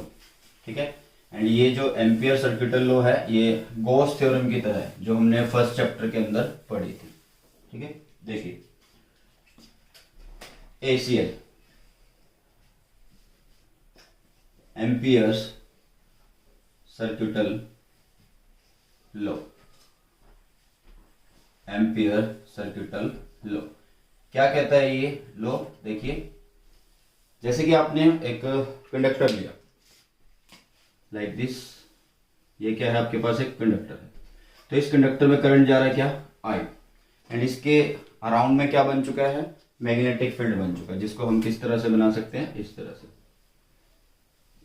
ठीक है, एंड ये जो एम्पियर सर्किटल लॉ है ये गॉस थ्योरम की तरह है, जो हमने फर्स्ट चैप्टर के अंदर पढ़ी थी। ठीक है, देखिए ACL, amperes circuital law, ampere circuital law क्या कहता है ये लॉ, देखिए जैसे कि आपने एक कंडक्टर लिया लाइक दिस, ये क्या है आपके पास, एक कंडक्टर है, तो इस कंडक्टर में करंट जा रहा है क्या, I, एंड इसके अराउंड में क्या बन चुका है, मैग्नेटिक फील्ड बन चुका है, जिसको हम किस तरह से बना सकते हैं, इस तरह से,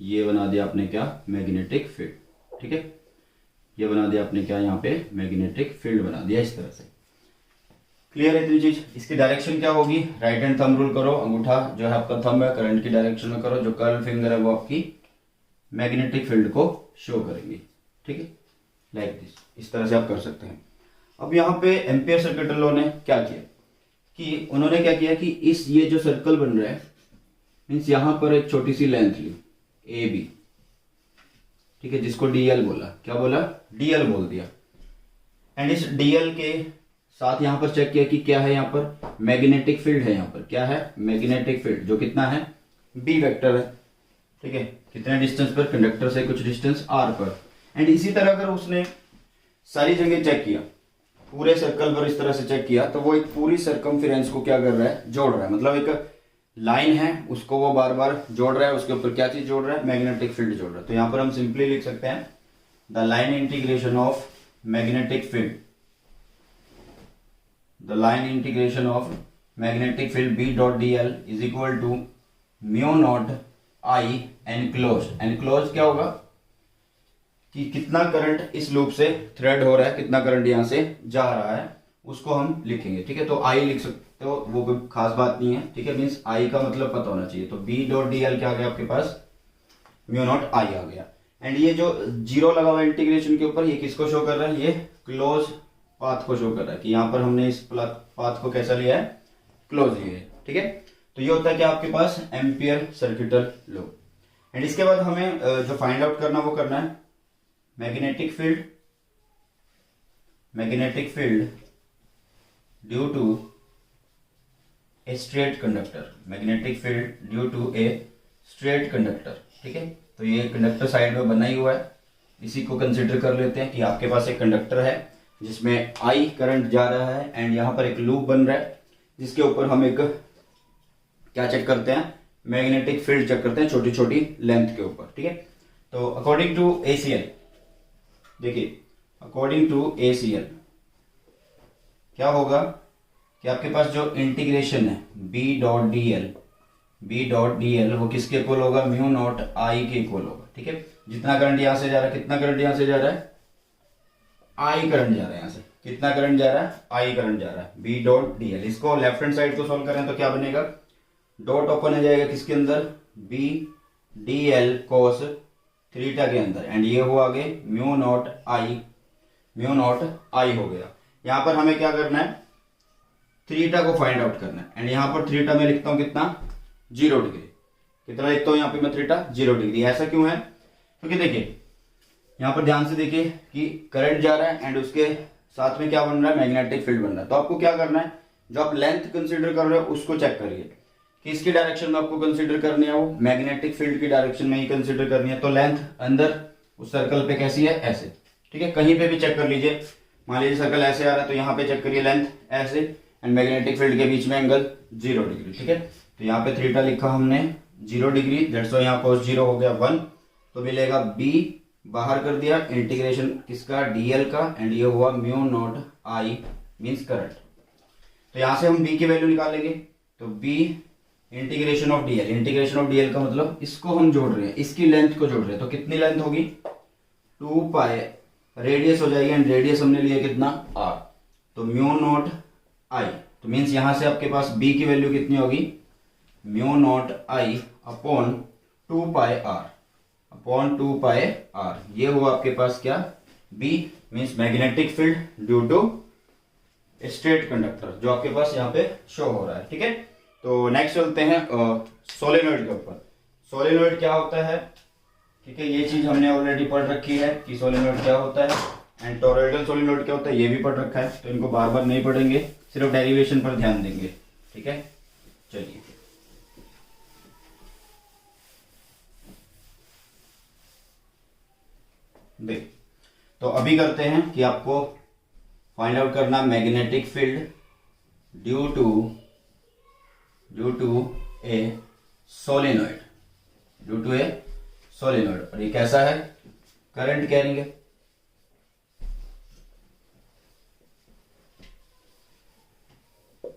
ये बना दिया आपने क्या, मैग्नेटिक फील्ड। ठीक है, ये बना दिया आपने क्या, यहाँ पे मैग्नेटिक फील्ड बना दिया इस तरह से। क्लियर है इतनी चीज। इसकी डायरेक्शन क्या होगी, राइट हैंड थंब रूल करो, अंगूठा जो है आपका थंब है करंट की डायरेक्शन में करो, जो कर्ल फिंगर है वो आपकी मैग्नेटिक फील्ड को शो करेंगे। ठीक है, लाइक दिस, इस तरह से आप कर सकते हैं। अब यहाँ पे एम्पियर सर्किटल लॉ ने क्या किया कि उन्होंने क्या किया कि इस ये जो सर्कल बन रहा है मीन्स यहाँ पर एक छोटी सी लेंथ ली AB, ठीक है, जिसको DL बोला, क्या बोला, DL बोल दिया, एंड इस DL के साथ यहां पर चेक किया कि क्या है, यहाँ पर मैग्नेटिक फील्ड है, यहाँ पर क्या है, मैग्नेटिक फील्ड, जो कितना है, B वेक्टर है। ठीक है, कितने डिस्टेंस पर, कंडक्टर से कुछ डिस्टेंस R पर, एंड इसी तरह अगर उसने सारी जगह चेक किया, पूरे सर्कल पर इस तरह से चेक किया, तो वो एक पूरी सर्कमफेरेंस को क्या कर रहा है, जोड़ रहा है, मतलब एक लाइन है उसको वो बार बार जोड़ रहा है, उसके ऊपर क्या चीज जोड़ रहा है, मैग्नेटिक फील्ड जोड़ रहा है। तो यहां पर हम सिंपली लिख सकते हैं the line integration of magnetic field, the line integration of magnetic field B dot DL is equal to mu naught I enclosed. Enclosed क्या होगा कि कितना करंट इस लूप से थ्रेड हो रहा है, कितना करंट यहां से जा रहा है, उसको हम लिखेंगे। ठीक है, तो I लिख सकते हो, वो कोई खास बात नहीं है। ठीक है, मीन्स I का मतलब पता होना चाहिए, तो B डॉट DL क्या आ गया आपके पास, म्यू नॉट I आ गया, एंड ये जो जीरो लगा हुआ इंटीग्रेशन के ऊपर, ये किसको शो कर रहा है, ये क्लोज पाथ को शो कर रहा है कि यहाँ पर हमने इस पाथ को कैसा लिया है, क्लोज लिया है। ठीक है, तो ये होता है कि आपके पास एम्पियर सर्किटल लॉ, एंड इसके बाद हमें जो फाइंड आउट करना वो करना है magnetic field, magnetic field due to a straight conductor, magnetic field due to a straight conductor. ठीक है, तो ये कंडक्टर साइड में बना ही हुआ है, इसी को कंसिडर कर लेते हैं कि आपके पास एक कंडक्टर है जिसमें I करंट जा रहा है, एंड यहाँ पर एक लूप बन रहा है जिसके ऊपर हम एक क्या चेक करते हैं, मैग्नेटिक फील्ड चेक करते हैं छोटी छोटी लेंथ के ऊपर। ठीक है, तो अकॉर्डिंग टू ACL, देखिए अकॉर्डिंग टू ACL क्या होगा कि आपके पास जो इंटीग्रेशन है B डॉट DL वो किसके इक्वल होगा, म्यू नॉट I के इक्वल होगा। ठीक है, जितना करंट यहां से जा रहा है, कितना करंट यहां से जा रहा है, I करंट जा रहा है, यहां से कितना करंट जा रहा है, I करंट जा रहा है, B डॉट DL। इसको लेफ्ट हैंड साइड को सॉल्व करें तो क्या बनेगा, डॉट ओपन हो जाएगा किसके अंदर, B DL cos थीटा के अंदर, एंड ये हुआ आगे म्यू नॉट आई हो गया। यहाँ पर हमें क्या करना है, थीटा को फाइंड आउट करना है, एंड यहाँ पर थीटा में लिखता हूँ कितना, 0 डिग्री। कितना लिखता हूँ यहाँ पे मैं थीटा, 0 डिग्री। ऐसा क्यों है, क्योंकि देखिए यहाँ पर ध्यान से देखिए कि करंट जा रहा है एंड उसके साथ में क्या बन रहा है, मैग्नेटिक फील्ड बन रहा है। तो आपको क्या करना है, जो आप लेंथ कंसीडर कर रहे हो उसको चेक करिए, किसकी डायरेक्शन में आपको कंसीडर करनी है, वो मैग्नेटिक फील्ड की डायरेक्शन में ही कंसीडर करनी है। तो लेंथ अंदर उस सर्कल पे कैसी है, ऐसे, ठीक है। कहीं पे भी चेक कर लीजिए, मान लीजिए सर्कल ऐसे आ रहा है तो यहाँ पे चेक करिए लेंथ ऐसे, एंड मैग्नेटिक फील्ड के बीच में एंगल 0 डिग्री, ठीक है। तो यहाँ पे थीटा लिखा हमने 0 डिग्री, दैट्स व्हाई यहाँ cos 0 हो गया 1, तो मिलेगा b, बाहर कर दिया, इंटीग्रेशन किसका, dl का, एंड ये हुआ म्यू नॉट आई मींस करंट। तो यहां से हम b की वैल्यू निकालेंगे, तो b इंटीग्रेशन ऑफ dl का मतलब इसको हम जोड़ रहे हैं, इसकी लेंथ को जोड़ रहे हैं, तो कितनी लेंथ होगी, 2 पाई, रेडियस हो जाएगी, एंड रेडियस हमने लिया कितना, r, तो म्यू नॉट आई, तो मींस यहां से आपके पास b की वैल्यू कितनी होगी, mu naught I upon 2 pi r, upon 2 pi r। ये हुआ आपके पास क्या, b means magnetic field due to straight conductor, जो आपके पास यहाँ पे शो हो रहा है, ठीक है। तो नेक्स्ट चलते हैं सोलेनॉइड के ऊपर। सोलेनॉइड क्या होता है, ठीक है, ये चीज हमने ऑलरेडी पढ़ रखी है कि सोलेनॉइड क्या होता है, एंड टॉरॉइडल सोलेनॉइड क्या होता है ये भी पढ़ रखा है, तो इनको बार बार नहीं पढ़ेंगे, सिर्फ डेरिवेशन पर ध्यान देंगे, ठीक है। चलिए देख, तो अभी करते हैं कि आपको फाइंड आउट करना magnetic field due to a solenoid, और ये कैसा है, करंट कैरिंग है,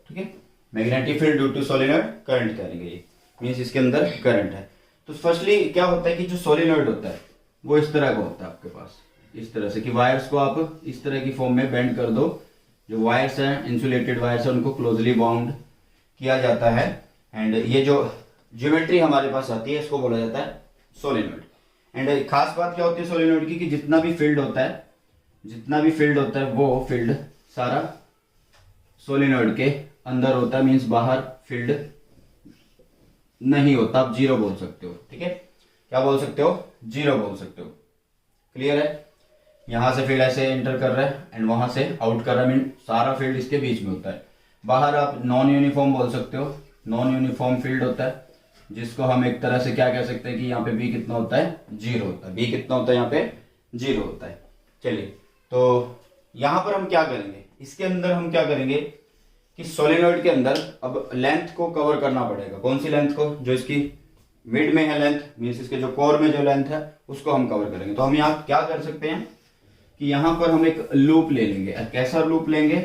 ठीक है। Magnetic field due to solenoid current carrying है, ये मींस इसके अंदर करंट है। तो फर्स्टली क्या होता है कि जो सोलेनॉइड होता है वो इस तरह का होता है आपके पास, इस तरह से कि वायर्स को आप इस तरह की फॉर्म में बेंड कर दो, जो वायर्स हैं इंसुलेटेड वायर्स हैं उनको क्लोजली बाउंड किया जाता है, एंड ये जो ज्योमेट्री हमारे पास आती है इसको बोला जाता है सोलेनॉइड। एंड खास बात क्या होती है सोलेनॉइड की, कि जितना भी फील्ड होता है वो फील्ड सारा सोलेनॉइड के अंदर होता है, मींस बाहर फील्ड नहीं होता, आप जीरो बोल सकते हो, ठीक है। क्या बोल सकते हो, जीरो बोल सकते हो, क्लियर है। यहां से फील्ड ऐसे एंटर कर रहा है एंड वहां से आउट कर रहा है, मीन सारा फील्ड इसके बीच में होता है। बाहर आप नॉन यूनिफॉर्म बोल सकते हो, नॉन यूनिफॉर्म फील्ड होता है, जिसको हम एक तरह से क्या कह सकते हैं कि यहाँ पे बी कितना होता है, जीरो होता है, बी कितना होता है यहाँ पे, जीरो होता है। चलिए, तो यहां पर हम क्या करेंगे, इसके अंदर हम क्या करेंगे कि सोलेनॉइड के अंदर अब लेंथ को कवर करना पड़ेगा। कौन सी लेंथ को, जो इसकी मिड में है लेंथ, मीन्स इसके जो कोर में जो लेंथ है उसको हम कवर करेंगे। तो हम यहाँ क्या कर सकते हैं कि यहाँ पर हम एक लूप ले लेंगे। कैसा लूप लेंगे,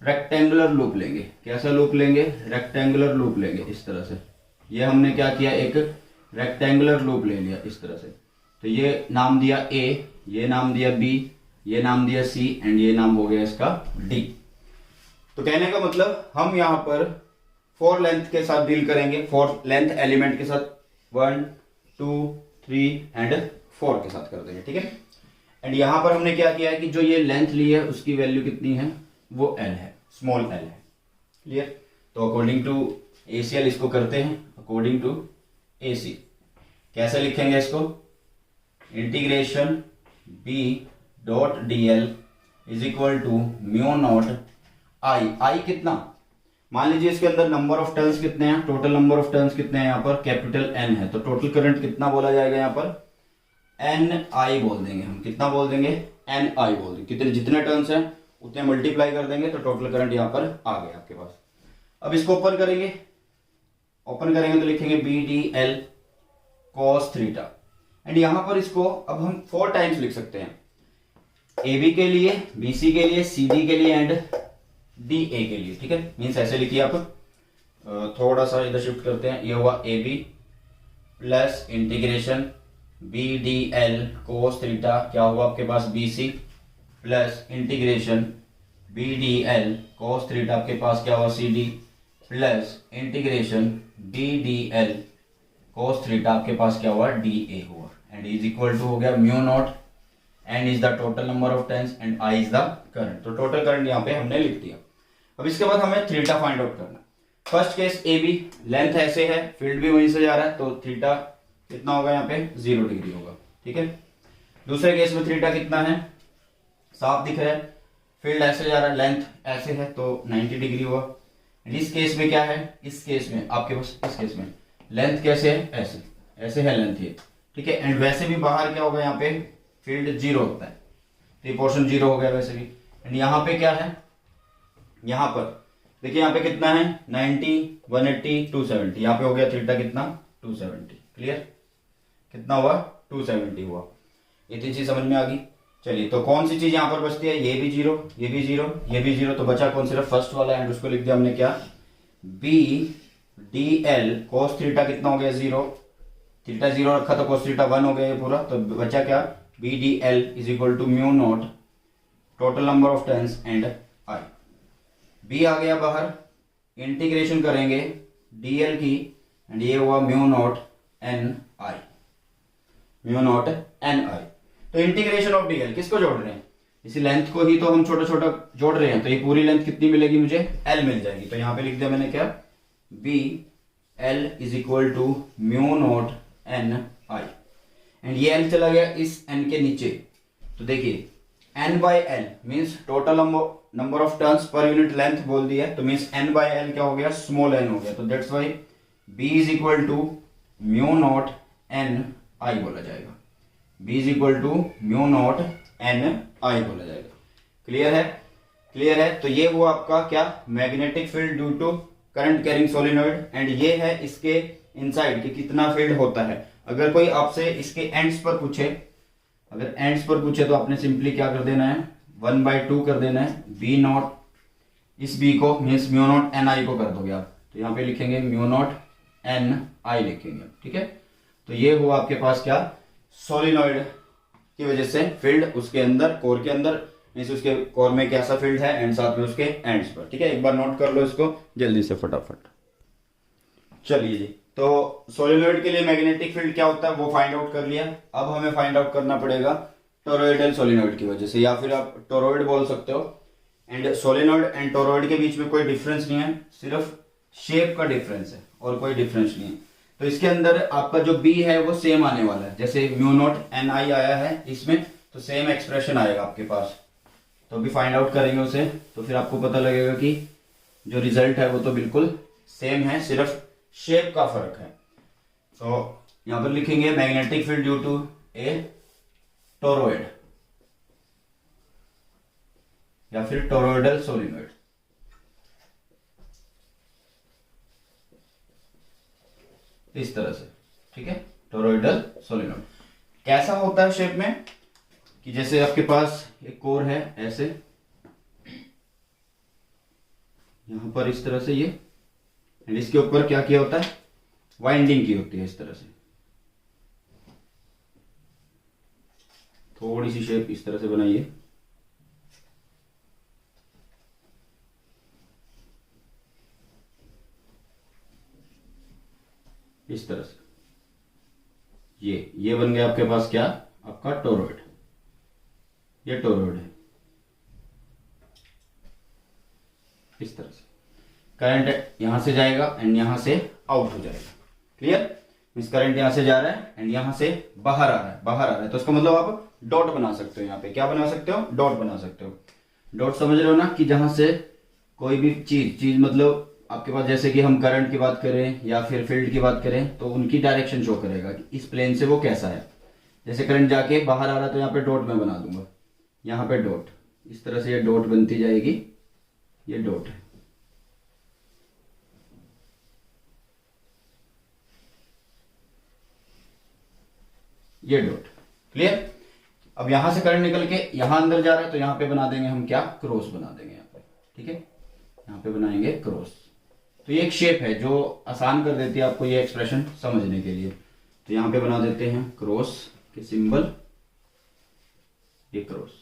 रेक्टेंगुलर लूप लेंगे। कैसा लूप लेंगे, रेक्टेंगुलर लूप लेंगे, इस तरह से। ये हमने क्या किया, एक रेक्टेंगुलर लूप ले लिया इस तरह से। तो ये नाम दिया ए, ये नाम दिया बी, ये नाम दिया सी, एंड ये नाम हो गया इसका डी। तो कहने का मतलब हम यहाँ पर 4 लेंथ के साथ डील करेंगे, 4 लेंथ एलिमेंट के साथ, 1 2 3 एंड 4 के साथ कर देंगे, ठीक है। एंड यहां पर हमने क्या किया है कि जो ये लेंथ ली है उसकी वैल्यू कितनी है, वो एल है, स्मॉल एल है, क्लियर। तो अकॉर्डिंग टू एसीएल इसको करते हैं, अकॉर्डिंग टू एसी कैसे लिखेंगे इसको, integration B dot D L is equal to mu naught I कितना, मान लीजिए इसके अंदर नंबर ऑफ टर्न्स कितने हैं, टोटल नंबर ऑफ टर्न्स कितने हैं यहाँ पर, कैपिटल एन है, तो टोटल करंट कितना बोला जाएगा यहाँ पर, एन आई बोल देंगे हम। कितना बोल देंगे, एन आई बोल देंगे। कितने, जितने टर्न्स हैं उतने मल्टीप्लाई कर देंगे तो टोटल करंट यहाँ पर आ गया आपके पास। अब इसको ओपन करेंगे, तो लिखेंगे B D L cos theta, and यहां पर इसको अब हम 4 टाइम्स लिख सकते हैं, ए बी के लिए, बी सी के लिए, सी डी के लिए, एंड डी ए के लिए, ठीक है। मीन्स ऐसे लिखिए आप, थोड़ा सा इधर शिफ्ट करते हैं, ये हुआ A B plus integration B D L cos theta, क्या हुआ आपके पास B C, plus integration B D L cos theta, आपके पास क्या हुआ C D, plus integration B D L cos theta आपके पास क्या हुआ, डी ए हुआ, एंड इज इक्वल टू हो गया mu naught, N is the total number of turns and I is the current. तो टोटल करंट यहाँ पे हमने लिख दिया। अब इसके बाद हमें थीटा फाइंड आउट करना है। First case A B, length ऐसे है, फील्ड भी वहीं से जा रहा है, तो थीटा कितना होगा यहाँ पे 0 डिग्री होगा, ठीक है। दूसरे केस में थीटा कितना है, साफ दिख रहा है, फील्ड ऐसे जा रहा है, लेंथ ऐसे है, तो 90 डिग्री हुआ। इस केस में क्या है, इस केस में आपके पास, इस केस में लेंथ कैसे है, ऐसे ऐसे है लेंथ ये, ठीक है। एंड वैसे भी बाहर क्या होगा, यहाँ पे फील्ड 0 होता है, तो ये पोर्शन 0 हो गया वैसे भी। एंड यहाँ पे क्या है, यहाँ पर देखिए यहाँ पे कितना है 90, 180, 270, यहाँ पे हो गया थीटा कितना 270, क्लियर, कितना हुआ 270 हुआ। इतनी चीज समझ में आ गई। चलिए, तो कौन सी चीज यहाँ पर बचती है, ये भी 0, ये भी 0, ये भी 0, तो बचा कौन, सिर्फ फर्स्ट वाला, एंड उसको लिख दिया हमने क्या, B D L cos theta कितना हो गया 0, थीटा 0 रखा तो कोस थीटा 1 हो गया ये पूरा, तो बचा क्या, B D L is equal to mu naught total number of turns and I. B आ गया बाहर, इंटीग्रेशन करेंगे डीएल की, एंड ये हुआ mu naught N I, mu naught N I. तो इंटीग्रेशन ऑफ डीएल किसको जोड़ रहे हैं, इसी लेंथ को ही तो हम छोटा छोटा जोड़ रहे हैं, तो ये पूरी लेंथ कितनी मिलेगी मुझे, एल मिल जाएगी। तो यहां पे लिख दिया मैंने क्या, B L is equal to mu naught N I, and ये एल चला गया इस एन के नीचे, तो देखिए N by L means total number of turns per unit length बोल दिया, तो मीन्स एन बाई एल क्या हो गया, स्मॉल एन हो गया, तो that's why B is equal to mu naught N I बोला जाएगा, B is equal to mu naught N I बोला जाएगा। क्लियर है, क्लियर है। तो ये हुआ आपका क्या, magnetic field due to current carrying solenoid, and ये है इसके इनसाइड कि कितना फील्ड होता है। अगर कोई आपसे इसके एंड्स पर पूछे, अगर एंड्स पर पूछे तो आपने सिंपली क्या कर देना है, 1/2 कर देना है, बी नॉट, इस बी को मीन्स म्यू नॉट एन आई को कर दोगे आप, तो यहाँ पे लिखेंगे म्यू नॉट एन आई लिखेंगे, ठीक है। तो ये हुआ आपके पास क्या, सोलिनॉइड की वजह से फील्ड उसके अंदर, कोर के अंदर, मीन्स उसके कोर में कैसा फील्ड है, एंड साथ में उसके एंड्स पर, ठीक है। एक बार नोट कर लो इसको जल्दी से फटाफट। चलिए जी, तो सोलिनॉइड के लिए मैग्नेटिक फील्ड क्या होता है वो फाइंड आउट कर लिया। अब हमें फाइंड आउट करना पड़ेगा टोरॉइडल सोलिनॉइड की वजह से, या फिर आप टोरॉइड बोल सकते हो। एंड सोलिनॉइड एंड टोरॉइड के बीच में कोई डिफरेंस नहीं है, सिर्फ शेप का डिफरेंस है और कोई डिफरेंस नहीं है। तो इसके अंदर आपका जो बी है वो सेम आने वाला है, जैसे म्यू नॉट एन आई आया है इसमें, तो सेम एक्सप्रेशन आएगा आपके पास। तो अभी फाइंड आउट करेंगे उसे, तो फिर आपको पता लगेगा कि जो रिजल्ट है वो तो बिल्कुल सेम है, सिर्फ शेप का फर्क है। तो यहां पर लिखेंगे magnetic field due to a toroid या फिर टोरॉइडल सोलिनॉइड, इस तरह से, ठीक है। टोरॉइडल सोलिनॉइड कैसा होता है शेप में, कि जैसे आपके पास एक कोर है ऐसे, यहां पर इस तरह से ये, एंड इसके ऊपर क्या किया होता है, वाइंडिंग की होती है इस तरह से, थोड़ी सी शेप इस तरह से बनाइए, इस तरह से, ये बन गया आपके पास क्या, आपका टोरॉइड, ये टोरॉइड है, इस तरह से। करंट यहां से जाएगा एंड यहां से आउट हो जाएगा, क्लियर। मींस करंट यहां से जा रहा है एंड यहां से बाहर आ रहा है, बाहर आ रहा है, तो इसका मतलब आप डॉट बना सकते हो, यहाँ पे क्या बना सकते हो, डॉट बना सकते हो। डॉट समझ रहे हो ना, कि जहां से कोई भी चीज मतलब आपके पास, जैसे कि हम करंट की बात करें या फिर फील्ड की बात करें, तो उनकी डायरेक्शन शो करेगा कि इस प्लेन से वो कैसा है। जैसे करंट जाके बाहर आ रहा है तो यहाँ पे डॉट मैं बना दूंगा, यहाँ पे डॉट, इस तरह से ये डॉट बनती जाएगी, ये डॉट है, ये डॉट, क्लियर। अब यहां से करंट निकल के यहां अंदर जा रहा है, तो यहां पे बना देंगे हम क्या, क्रॉस बना देंगे यहाँ पे, ठीक है, यहाँ पे बनाएंगे क्रॉस। तो ये एक शेप है जो आसान कर देती है आपको ये एक्सप्रेशन समझने के लिए। तो यहां पे बना देते हैं क्रॉस के सिंबल, ये क्रॉस,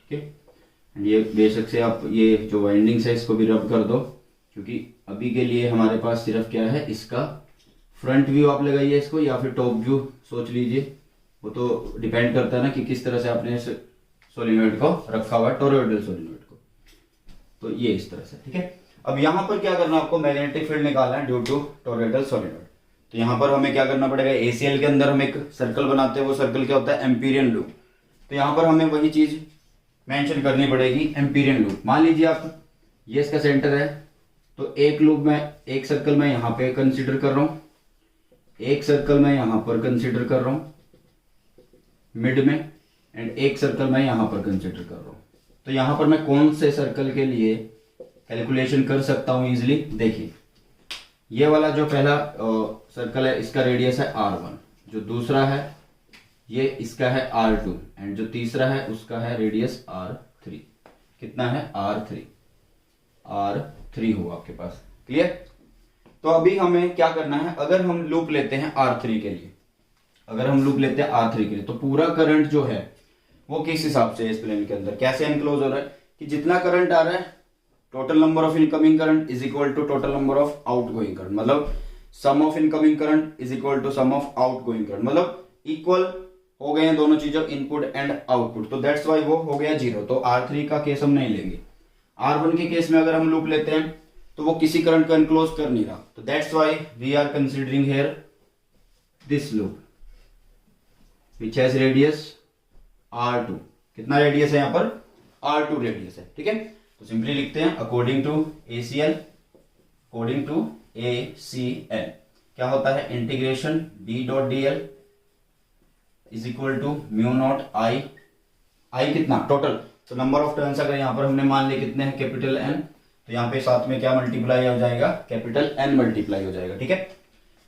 ठीक है। एंड ये बेशक से आप ये जो वाइंडिंग्स है इसको भी रब कर दो, क्योंकि अभी के लिए हमारे पास सिर्फ क्या है, इसका फ्रंट व्यू आप लगाइए इसको या फिर टॉप व्यू सोच लीजिए, वो तो डिपेंड करता है ना कि किस तरह से आपने इस सोलिनॉइड को रखा हुआ है, टोरॉइडल सोलिनॉइड को। तो ये इस तरह से, ठीक है। अब यहाँ पर क्या करना, आपको मैग्नेटिक फील्ड निकालना है ड्यू टू टोरॉइडल सोलिनॉइड। तो यहाँ पर हमें क्या करना पड़ेगा, ACL के अंदर हम एक सर्कल बनाते हैं, वो सर्कल क्या होता है, एम्पीरियन लूप। तो यहाँ पर हमें वही चीज मेंशन करनी पड़ेगी, एम्पीरियन लूप। मान लीजिए आप ये इसका सेंटर है, तो एक लूप में एक सर्कल मैं यहाँ पे कंसीडर कर रहा हूँ, एक सर्कल मैं यहाँ पर कंसीडर कर रहा हूँ मिड में, एंड एक सर्कल मैं यहाँ पर कंसीडर कर रहा हूँ। तो यहाँ पर मैं कौन से सर्कल के लिए कैलकुलेशन कर सकता हूँ इजिली, देखिए ये वाला जो पहला सर्कल है इसका रेडियस है R1, जो दूसरा है ये इसका है R2, एंड जो तीसरा है उसका है रेडियस R3। कितना है, R3 हुआ आपके पास, क्लियर। तो अभी हमें क्या करना है, अगर हम लूप लेते हैं R3 के लिए, अगर हम लूप लेते हैं R3 के लिए, तो पूरा करंट जो है वो किस हिसाब से इस प्लेन के अंदर कैसे एनक्लोज हो रहा है, कि जितना करंट आ रहा है total number of incoming current is equal to total number of outgoing current, मतलब sum of incoming current is equal to sum of outgoing current, मतलब इक्वल हो गए हैं दोनों चीजों, इनपुट एंड आउटपुट। तो दैट्स वाई वो हो गया 0। तो R3 का केस हम नहीं लेंगे। R1 के केस में अगर हम लूप लेते हैं तो वो किसी करंट को एनक्लोज कर नहीं रहा, तो that's why we are considering here this loop which has radius R2। कितना रेडियस है यहाँ पर, R2 रेडियस है, ठीक है। तो सिंपली लिखते हैं अकॉर्डिंग टू ACL, क्या होता है, integration D.dl is equal to mu naught I कितना टोटल, तो नंबर ऑफ टर्न्स अगर यहाँ पर हमने मान लिया कितने हैं, कैपिटल N, तो यहाँ पे साथ में क्या मल्टीप्लाई हो जाएगा, कैपिटल N मल्टीप्लाई हो जाएगा, ठीक है।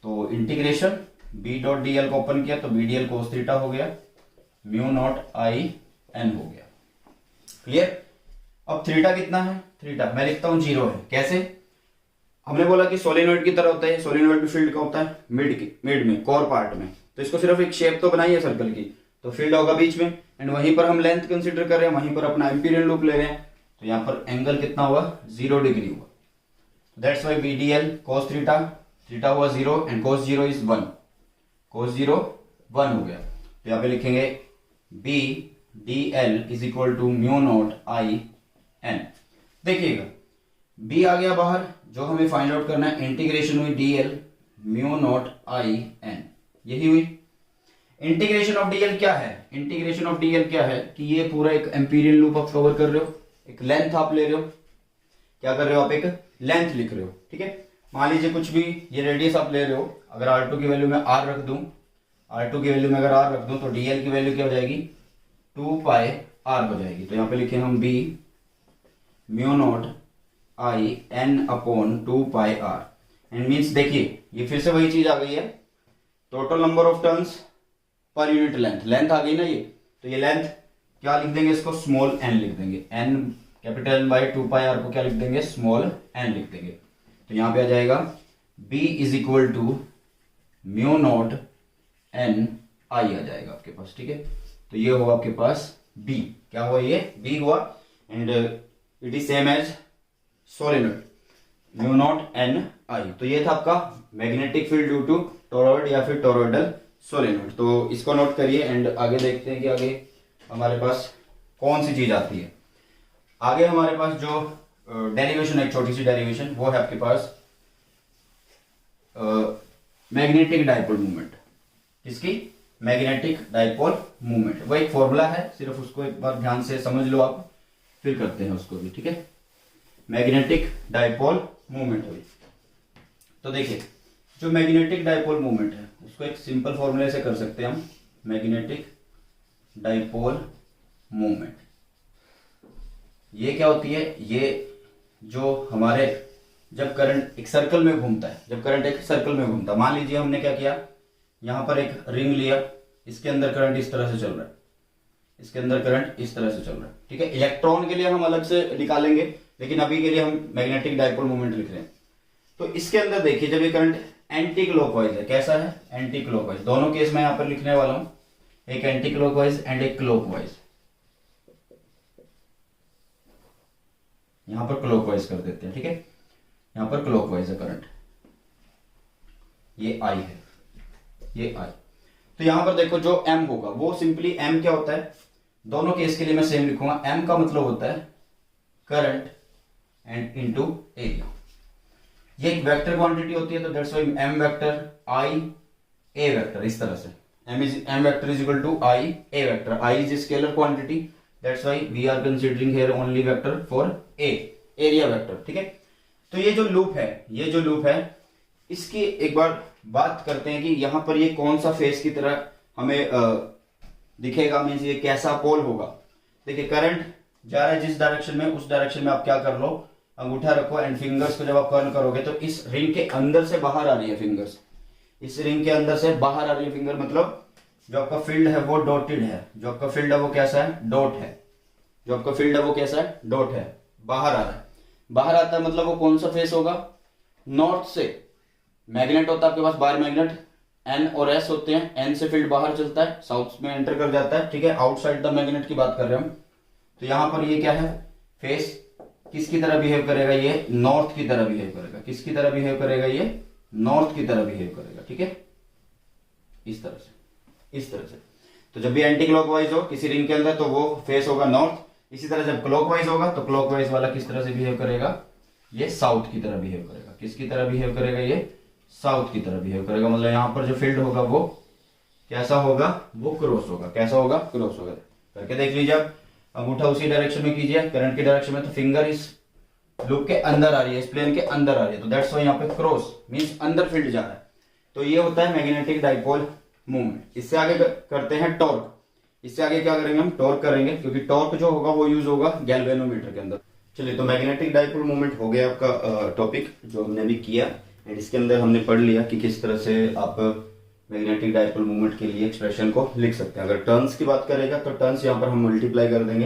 तो इंटीग्रेशन B.dl को ओपन किया तो BDL cos थीटा हो गया, म्यू नॉट आई N हो गया, क्लियर। अब थीटा कितना है, थीटा मैं लिखता हूं 0 है। कैसे, हमने बोला कि सोलिनॉइड की तरह होता है, सोलिनॉइड भी फील्ड का होता है मिड में, कोर पार्ट में। तो इसको सिर्फ एक शेप तो बनाई है सर्कल की, तो फील्ड होगा बीच में, एंड वहीं पर हम लेंथ कंसीडर कर रहे हैं, वहीं पर अपना एम्पीरियन लूप ले रहे हैं। तो यहाँ पर एंगल कितना हुआ, 0 डिग्री हुआ। That's why BDL cos theta हुआ 0 एंड cos 0 इज 1, cos 0 1 हो गया। तो यहाँ पे लिखेंगे BDL is equal to mu naught I N। देखिएगा B आ गया बाहर, जो हमें फाइंड आउट करना है इंटीग्रेशन हुई DL mu naught I N, यही हुई। इंटीग्रेशन ऑफ DL क्या है, इंटीग्रेशन ऑफ DL क्या है कि ये पूरा एक एम्पीरियन लूप आप कवर कर रहे हो, एक लेंथ आप ले रहे हो, क्या कर रहे हो आप, एक लेंथ लिख रहे हो, ठीक है। मान लीजिए कुछ भी ये रेडियस आप ले रहे हो, अगर R2 की वैल्यू में R रख दूं, R2 की वैल्यू में अगर R रख दूं तो DL की वैल्यू क्या हो जाएगी, 2 पाई R हो जाएगी। तो यहाँ पे लिखे हम B mu naught I N upon 2 pi R, and means देखिए ये फिर से वही चीज आ गई है, total number of turns per unit length आ गई ना ये, तो ये लेंथ क्या लिख देंगे, इसको स्मॉल n लिख देंगे, n capital N by 2 pi R को क्या लिख देंगे, स्मॉल n लिख देंगे। तो यहाँ पे आ जाएगा B is equal to mu naught N I आ जाएगा आपके पास, ठीक है। तो ये हुआ आपके पास B, क्या हुआ, ये B हुआ, and it is same as solenoid mu naught N I। तो ये था आपका magnetic field due to toroid या फिर टोरॉइडल सोलिनॉइड। तो इसको नोट करिए, एंड आगे देखते हैं कि आगे हमारे पास कौन सी चीज आती है। आगे हमारे पास जो डेरिवेशन है, एक छोटी सी डेरिवेशन, वो है आपके पास मैग्नेटिक डाइपोल मूवमेंट। किसकी, मैग्नेटिक डाइपोल मूवमेंट। वो एक फॉर्मूला है, सिर्फ उसको एक बार ध्यान से समझ लो आप, फिर करते हैं उसको भी, ठीक है। मैग्नेटिक डाइपोल मूवमेंट हुई, तो देखिए जो मैग्नेटिक डाइपोल मूवमेंट है उसको एक सिंपल फॉर्मूले से कर सकते हैं हम, मैग्नेटिक डाइपोल मूवमेंट। ये क्या होती है, ये जो हमारे जब करंट एक सर्कल में घूमता है, जब करंट एक सर्कल में घूमता है, मान लीजिए हमने क्या किया, यहां पर एक रिंग लिया, इसके अंदर करंट इस तरह से चल रहा है, इसके अंदर करंट इस तरह से चल रहा है, ठीक है। इलेक्ट्रॉन के लिए हम अलग से निकालेंगे, लेकिन अभी के लिए हम मैग्नेटिक डाइपोल मूवमेंट लिख रहे हैं। तो इसके अंदर देखिए जब ये करंट एंटी क्लॉकवाइज है, कैसा है, एंटी क्लॉकवाइज, दोनों केस मैं यहां पर लिखने वाला हूं, एक एंटी क्लॉकवाइज एंड एक क्लॉकवाइज। यहाँ पर क्लॉकवाइज कर देते हैं, ठीक है, यहाँ पर क्लॉकवाइज है करंट, ये आई है, ये आई। तो यहां पर देखो जो एम होगा वो सिंपली एम क्या होता है, दोनों केस के लिए मैं सेम लिखूंगा, एम का मतलब होता है करंट एंड इनटू एरिया। ये एक वेक्टर क्वांटिटी होती है, तो that's why M vector I A vector, इस तरह से M vector is equal to I A vector. I is scalar quantity, that's why we are considering here only vector for A, area vector, ठीक है। तो ये जो loop है, ये जो लूप है, इसकी एक बार बात करते हैं कि यहां पर ये कौन सा फेस की तरह हमें दिखेगा, मीन्स ये कैसा पोल होगा। देखिए करंट जा रहा है जिस डायरेक्शन में, उस डायरेक्शन में आप क्या कर लो, अंगूठा रखो एंड फिंगर्स को जब आप कर्ल करोगे तो इस रिंग के अंदर से बाहर आ रही है फिंगर्स, इस रिंग के अंदर से बाहर आ रही है फिंगर, मतलब जो आपका फील्ड है वो डॉटेड है, जो आपका फील्ड है वो कैसा है, डॉट है, जो आपका फील्ड है वो कैसा है, डॉट है, बाहर आ रहा है। बाहर आता है मतलब वो कौन सा फेस होगा, नॉर्थ से। मैग्नेट होता है आपके पास, बाहर मैग्नेट एन और एस होते हैं, एन से फील्ड बाहर चलता है, साउथ में एंटर कर जाता है, ठीक है, आउटसाइड द मैग्नेट की बात कर रहे हैं हम। तो यहां पर ये क्या है, फेस किसकी तरह बिहेव करेगा, ये नॉर्थ की तरह बिहेव करेगा, किसकी तरह बिहेव करेगा, ये नॉर्थ की तरह बिहेव करेगा, ठीक है, इस तरह से, इस तरह से। तो जब भी एंटी क्लॉकवाइज हो किसी रिंग के अंदर तो वो फेस होगा नॉर्थ, इसी तरह जब क्लॉकवाइज होगा तो क्लॉकवाइज वाला किस तरह से बिहेव करेगा, ये साउथ की तरह बिहेव करेगा, किसकी तरह बिहेव करेगा, ये साउथ की तरह बिहेव करेगा। मतलब यहां पर जो फील्ड होगा वो कैसा होगा, वो क्रॉस होगा, कैसा होगा, क्रॉस होगा। करके देख लीजिए आप, अंगूठा उसी डायरेक्शन में कीजिए, करंट की डायरेक्शन में, तो फिंगर इस लूप के अंदर आ रही है, इस प्लेन के अंदर आ रही है, तो दैट्स व्हाई यहाँ पे क्रॉस मींस अंदर फील्ड जा रहा है। तो ये होता है मैग्नेटिक डाइपोल मूवमेंट। इससे आगे करते हैं टॉर्क, इससे आगे क्या करेंगे हम, टॉर्क करेंगे, क्योंकि टॉर्क जो होगा वो यूज होगा गैल्वेनोमीटर के अंदर। चलिए, तो मैग्नेटिक डाइपोल मूवमेंट हो गया आपका टॉपिक जो हमने भी किया, एंड इसके अंदर हमने पढ़ लिया कि किस तरह से आप मैग्नेटिक डाइपोल मूवमेंट के लिए एक्सप्रेशन को लिख सकते हैं। अगर टर्न्स की बात करेगा तो टर्न्स यहाँ पर हम मल्टीप्लाई कर देंगे,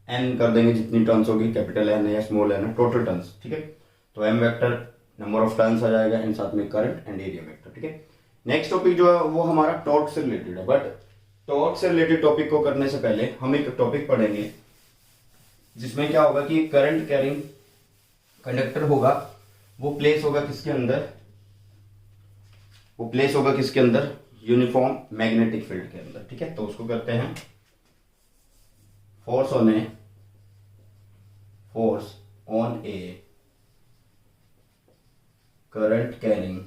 एन कर देंगे, जितनी टर्न्स होगी, कैपिटल एन है या स्मॉल एन है, टोटल टर्न्स, ठीक है। तो M vector number of turns आ जाएगा एंड साथ में करंट एंड एरिया वेक्टर, ठीक है। नेक्स्ट टॉपिक जो है वो हमारा टॉर्क से रिलेटेड है, बट टॉर्क से रिलेटेड टॉपिक को करने से पहले हम एक टॉपिक पढ़ेंगे जिसमें क्या होगा कि करंट कैरिंग कंडक्टर होगा, वो प्लेस होगा किसके अंदर, वो प्लेस होगा किसके अंदर, यूनिफॉर्म मैग्नेटिक फील्ड के अंदर, ठीक है। तो उसको करते हैं force on a current carrying,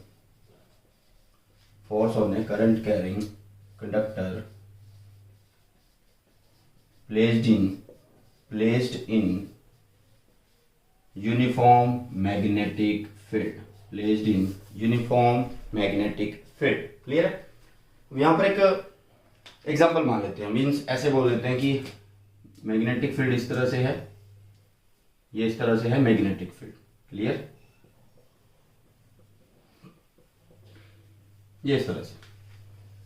force on a current carrying conductor placed in uniform magnetic field, placed in uniform magnetic field, clear है। यहां पर एक एग्जांपल मान लेते हैं, मींस ऐसे बोल देते हैं कि मैग्नेटिक फील्ड इस तरह से है, ये इस तरह से है मैग्नेटिक फील्ड, क्लियर, ये इस तरह से,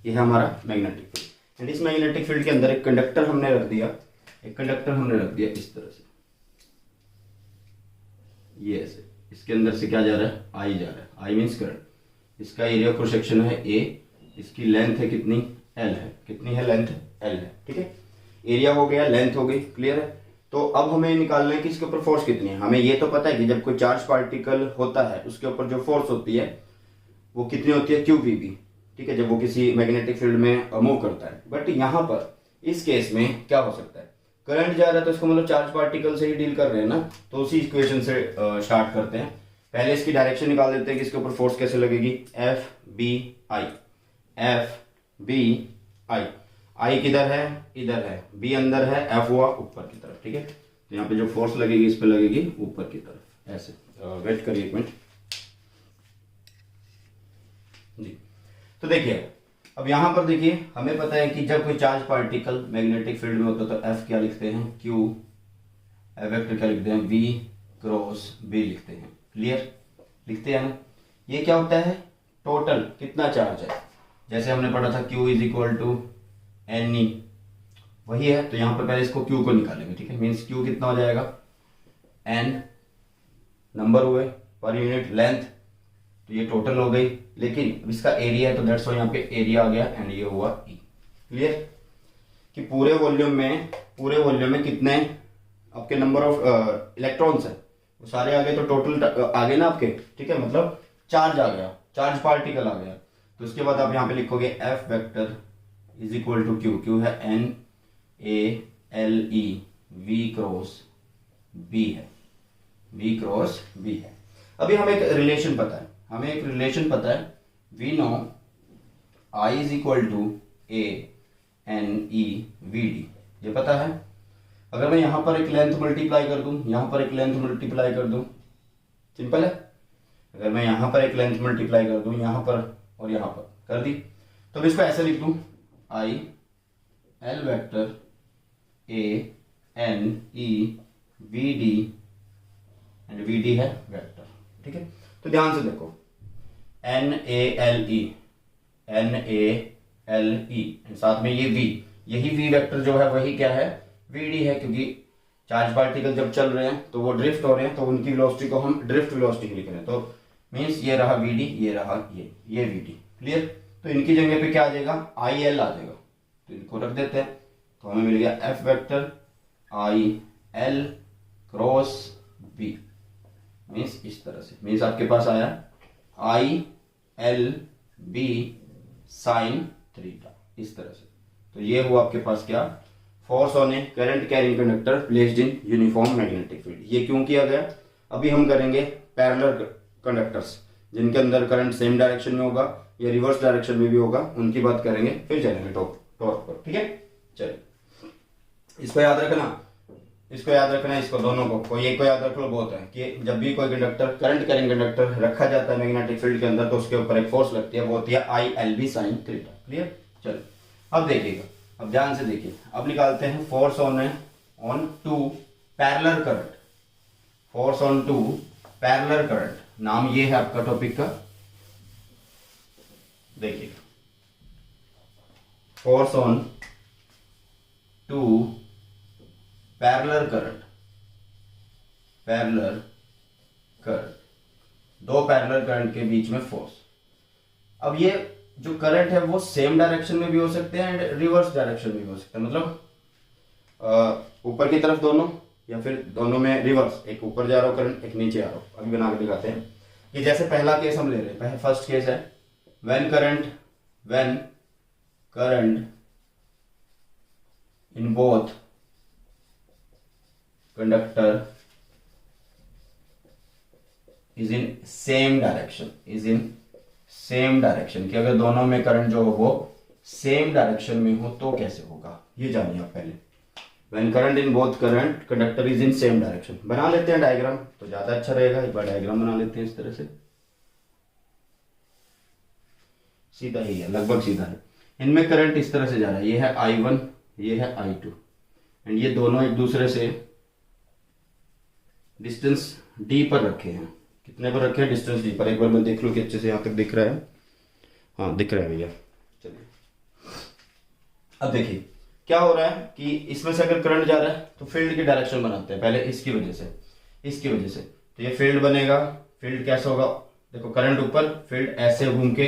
ये है हमारा मैग्नेटिक फील्ड। एंड इस मैग्नेटिक फील्ड के अंदर एक कंडक्टर हमने रख दिया, एक कंडक्टर हमने रख दिया इस तरह से, ये ऐसे, इसके अंदर से क्या जा रहा है, आई जा रहा है, आई मीन्स करंट। इसका एरिया क्रॉस सेक्शन है ए, इसकी लेंथ है कितनी, एल है, कितनी है लेंथ, एल है, ठीक है। एरिया हो गया, लेंथ हो गई, क्लियर है। तो अब हमें निकालना है कि इसके ऊपर फोर्स कितनी है। हमें ये तो पता है कि जब कोई चार्ज पार्टिकल होता है उसके ऊपर जो फोर्स होती है वो कितनी होती है, QPB, ठीक है, जब वो किसी मैग्नेटिक फील्ड में मूव करता है। बट यहाँ पर इस केस में क्या हो सकता है, करंट जा रहा है तो इसको मतलब चार्ज पार्टिकल से ही डील कर रहे हैं ना, तो उसी इक्वेशन से स्टार्ट करते हैं। पहले इसकी डायरेक्शन निकाल देते हैं कि इसके ऊपर फोर्स कैसे लगेगी, FBI, आई किधर है, इधर है, B अंदर है, F हुआ ऊपर की तरफ, ठीक है। तो यहाँ पे जो फोर्स लगेगी इस पे लगेगी ऊपर की तरफ, ऐसे। वेट करिए एक मिनट जी। तो देखिए, अब यहां पर देखिए, हमें पता है कि जब कोई चार्ज पार्टिकल मैग्नेटिक फील्ड में होता है तो F क्या लिखते हैं, Q, F वेक्टर क्या लिखते हैं, V क्रॉस B लिखते हैं, क्लियर, लिखते हैं ना। ये क्या होता है, टोटल कितना चार्ज है, जैसे हमने पढ़ा था Q is equal to NE, वही है। तो यहां पर पहले इसको Q को निकालेंगे, ठीक है, मीन्स Q कितना हो जाएगा, N नंबर हुए पर यूनिट लेंथ, तो ये टोटल हो गई, लेकिन इसका एरिया है तो दैट्स व्हाई यहाँ पे एरिया आ गया एंड ये हुआ E, क्लियर, कि पूरे वॉल्यूम में कितने आपके नंबर ऑफ इलेक्ट्रॉन्स है। वो सारे आ गए तो टोटल आ गए ना आपके, ठीक है, मतलब चार्ज आ गया, चार्ज पार्टिकल आ गया। तो उसके बाद आप यहाँ पे लिखोगे F vector is equal to Q, Q है N A L E V cross B है, वी क्रॉस बी है। अभी हमें एक रिलेशन पता है, हमें एक रिलेशन पता है, we know I is equal to A N E V D, ये पता है। अगर मैं यहां पर एक लेंथ मल्टीप्लाई कर दूं, यहां पर एक लेंथ मल्टीप्लाई कर दूं, सिंपल है। अगर मैं यहां पर एक लेंथ मल्टीप्लाई कर दूं, यहां पर और यहां पर कर दी, तो मैं इसको ऐसे लिख दूं, I L vector A N E V D and V D है वेक्टर, ठीक है। तो ध्यान से देखो, N A L E, N A L E, साथ में ये वी, यही वी वेक्टर जो है वही क्या है, वी डी है, क्योंकि चार्ज पार्टिकल जब चल रहे हैं तो वो ड्रिफ्ट हो रहे हैं, तो उनकी वेलोसिटी को हम ड्रिफ्ट वेलोसिटी लिख रहे हैं। तो मींस ये रहा वी डी, ये रहा ये वी डी, क्लियर। तो इनकी जगह पे क्या आ जाएगा, आई एल आ जाएगा, तो इनको रख देते हैं। तो हमें मिल गया F vector I L cross B, means इस तरह से, मीन्स आपके पास आया I L B sine theta, इस तरह से। तो ये हुआ आपके पास क्या, force on a current carrying conductor placed in uniform magnetic field. ये क्यों किया गया, अभी हम करेंगे पैरेलल कंडक्टर्स जिनके अंदर करंट सेम डायरेक्शन में होगा या रिवर्स डायरेक्शन में भी होगा, उनकी बात करेंगे, फिर चलेंगे टॉप पर, ठीक है। चलिए इसको याद रखना, इसको याद रखना, इसको दोनों को, कोई एक को याद रख लो बहुत है, कि जब भी कोई कंडक्टर करंट कैरिंग कंडक्टर रखा जाता है मैग्नेटिक फील्ड के अंदर, तो उसके ऊपर एक फोर्स लगती है, वो होती है I L B sine theta, clear. चलो अब देखिएगा, अब ध्यान से देखिए, अब निकालते हैं force on two parallel current, force on two parallel current, नाम ये है आपका टॉपिक का। देखिए force on two parallel current, parallel current, दो पैरेलल करंट के बीच में फोर्स। अब ये जो करंट है वो सेम डायरेक्शन में भी हो सकते हैं एंड रिवर्स डायरेक्शन में भी हो सकते हैं, मतलब ऊपर की तरफ दोनों, या फिर दोनों में रिवर्स, एक ऊपर जा रहा हो करंट, एक नीचे आ रहा हो। अभी बना के दिखाते हैं कि जैसे पहला केस हम ले रहे हैं, फर्स्ट केस है when current in both conductor is in same direction, is in same direction, कि अगर दोनों में करंट जो हो वो सेम डायरेक्शन में हो तो कैसे होगा, ये जानिए आप पहले। When current in both current conductor is in same direction, बना लेते हैं डायग्राम तो ज्यादा अच्छा रहेगा। एक बार डायग्राम बना लेते हैं इस तरह से, सीधा ही है, लगभग सीधा है। इनमें करंट इस तरह से जा रहा है, ये है I1, ये है I2, एंड ये दोनों एक दूसरे से डिस्टेंस d पर रखे हैं। कितने पर रखे हैं, डिस्टेंस d पर। एक बार मैं देख लूं कि अच्छे से यहाँ तक दिख रहा है, हाँ दिख रहा है भैया। चलिए अब देखिए क्या हो रहा है कि इसमें से अगर करंट जा रहा है तो फील्ड की डायरेक्शन बनाते हैं पहले, इसकी वजह से, इसकी वजह से। तो ये फील्ड बनेगा, फील्ड कैसे होगा, देखो करंट ऊपर, फील्ड ऐसे घूम के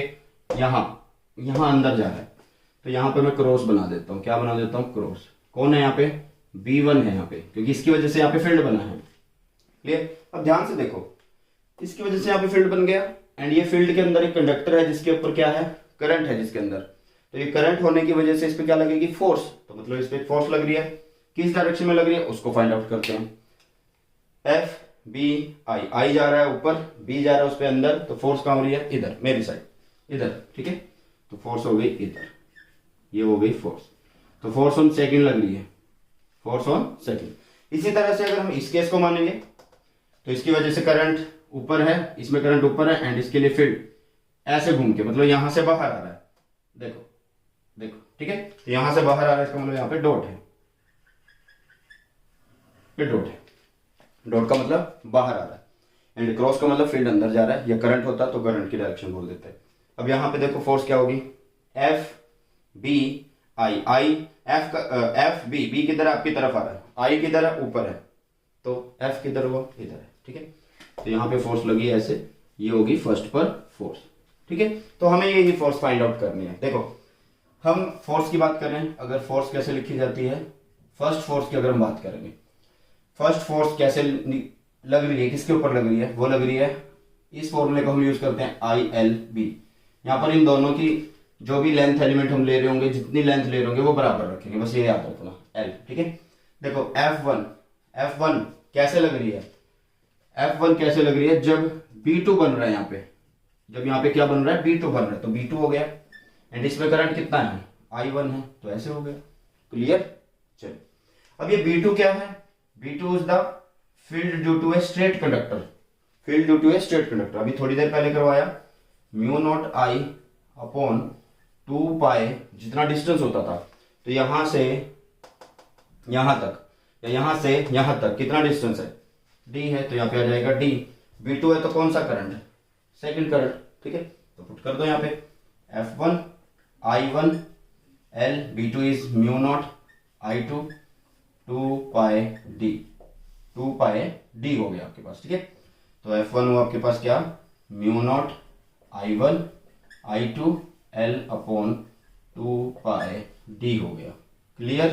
यहाँ अंदर जा रहा है, तो यहाँ पे मैं क्रॉस बना देता हूँ। क्या बना देता हूँ, क्रॉस। कौन है यहाँ पे, B1 है यहाँ पे, क्योंकि इसकी वजह से यहाँ पे फील्ड बना है, क्लियर। अब ध्यान से देखो, इसकी वजह से यहाँ पे फील्ड बन गया, एंड ये फील्ड के अंदर एक कंडक्टर है जिसके ऊपर क्या है, करंट है जिसके अंदर। तो ये करंट होने की वजह से इस पे क्या लगेगी, फोर्स। तो मतलब इस पे फोर्स लग रही है, किस डायरेक्शन में लग रही है उसको फाइंड आउट करते हैं। एफ बी आई जा रहा है ऊपर, बी जा रहा है उस पे अंदर, तो फोर्स कहाँ हो रही है, इधर मेरी साइड, इधर, ठीक है। तो फोर्स हो गई इधर, ये हो गई फोर्स। तो फोर्स ऑन सेकंड लग रही है, फोर्स ऑन सेकंड। इसी तरह से अगर हम इस केस को मानेंगे तो इसकी वजह से करंट ऊपर है, इसमें करंट ऊपर है, एंड इसके लिए फील्ड ऐसे घूम के, मतलब यहां से बाहर आ रहा है, देखो देखो, ठीक है। तो यहां से बाहर आ रहा है, इसका मतलब यहाँ पे डॉट है, ये डॉट है, डॉट का मतलब बाहर आ रहा है, एंड क्रॉस का मतलब फील्ड अंदर जा रहा है। या करंट होता तो करंट की डायरेक्शन बोल देते हैं। अब यहाँ पे देखो फोर्स क्या होगी, F B I F B किधर आपकी तरफ आ रहा है, आई किधर है, ऊपर है, तो एफ किधर हुआ, इधर है, ठीक है। तो यहाँ पे फोर्स लगी ऐसे, ये होगी फर्स्ट पर फोर्स, ठीक है। तो हमें ये फोर्स फाइंड आउट करनी है। देखो हम फोर्स की बात करें, अगर फोर्स कैसे लिखी जाती है, फर्स्ट फोर्स की अगर हम बात करेंगे, फर्स्ट फोर्स कैसे लग रही है, किसके ऊपर लग रही है, वो लग रही है, इस फॉर्मूले को हम यूज करते हैं आई एल बी। यहाँ पर इन दोनों की जो भी लेंथ एलिमेंट हम ले रहे होंगे, जितनी लेंथ ले रहे होंगे वो बराबर रखेंगे, बस ये याद रखना एल। ठीक है, देखो F1 कैसे लग रही है, F1 कैसे लग रही है, जब B2 बन रहा है यहाँ पे, जब यहाँ पे क्या बन रहा है, B2 बन रहा है, तो B2 हो गया, एंड इसमें करंट कितना है, I1 है, तो ऐसे हो गया। क्लियर। चलो अब ये B2 क्या है, B2 is the field due to a straight conductor, field due to a straight conductor. अभी थोड़ी देर पहले करवाया, mu naught I upon 2 pi, जितना डिस्टेंस होता था, तो यहां से यहां तक या यहां से यहां तक कितना डिस्टेंस है, डी है, तो यहां पे आ जाएगा डी। B2 है तो कौन सा करंट, सेकंड करंट। ठीक है, तो पुट कर दो यहाँ पे F1 I1 L, B2 is mu not I2 2 pi D, 2 pi D हो गया आपके पास। ठीक है, तो F1 हुआ आपके पास क्या, mu not I1 I2 L upon 2 pi D हो गया। क्लियर,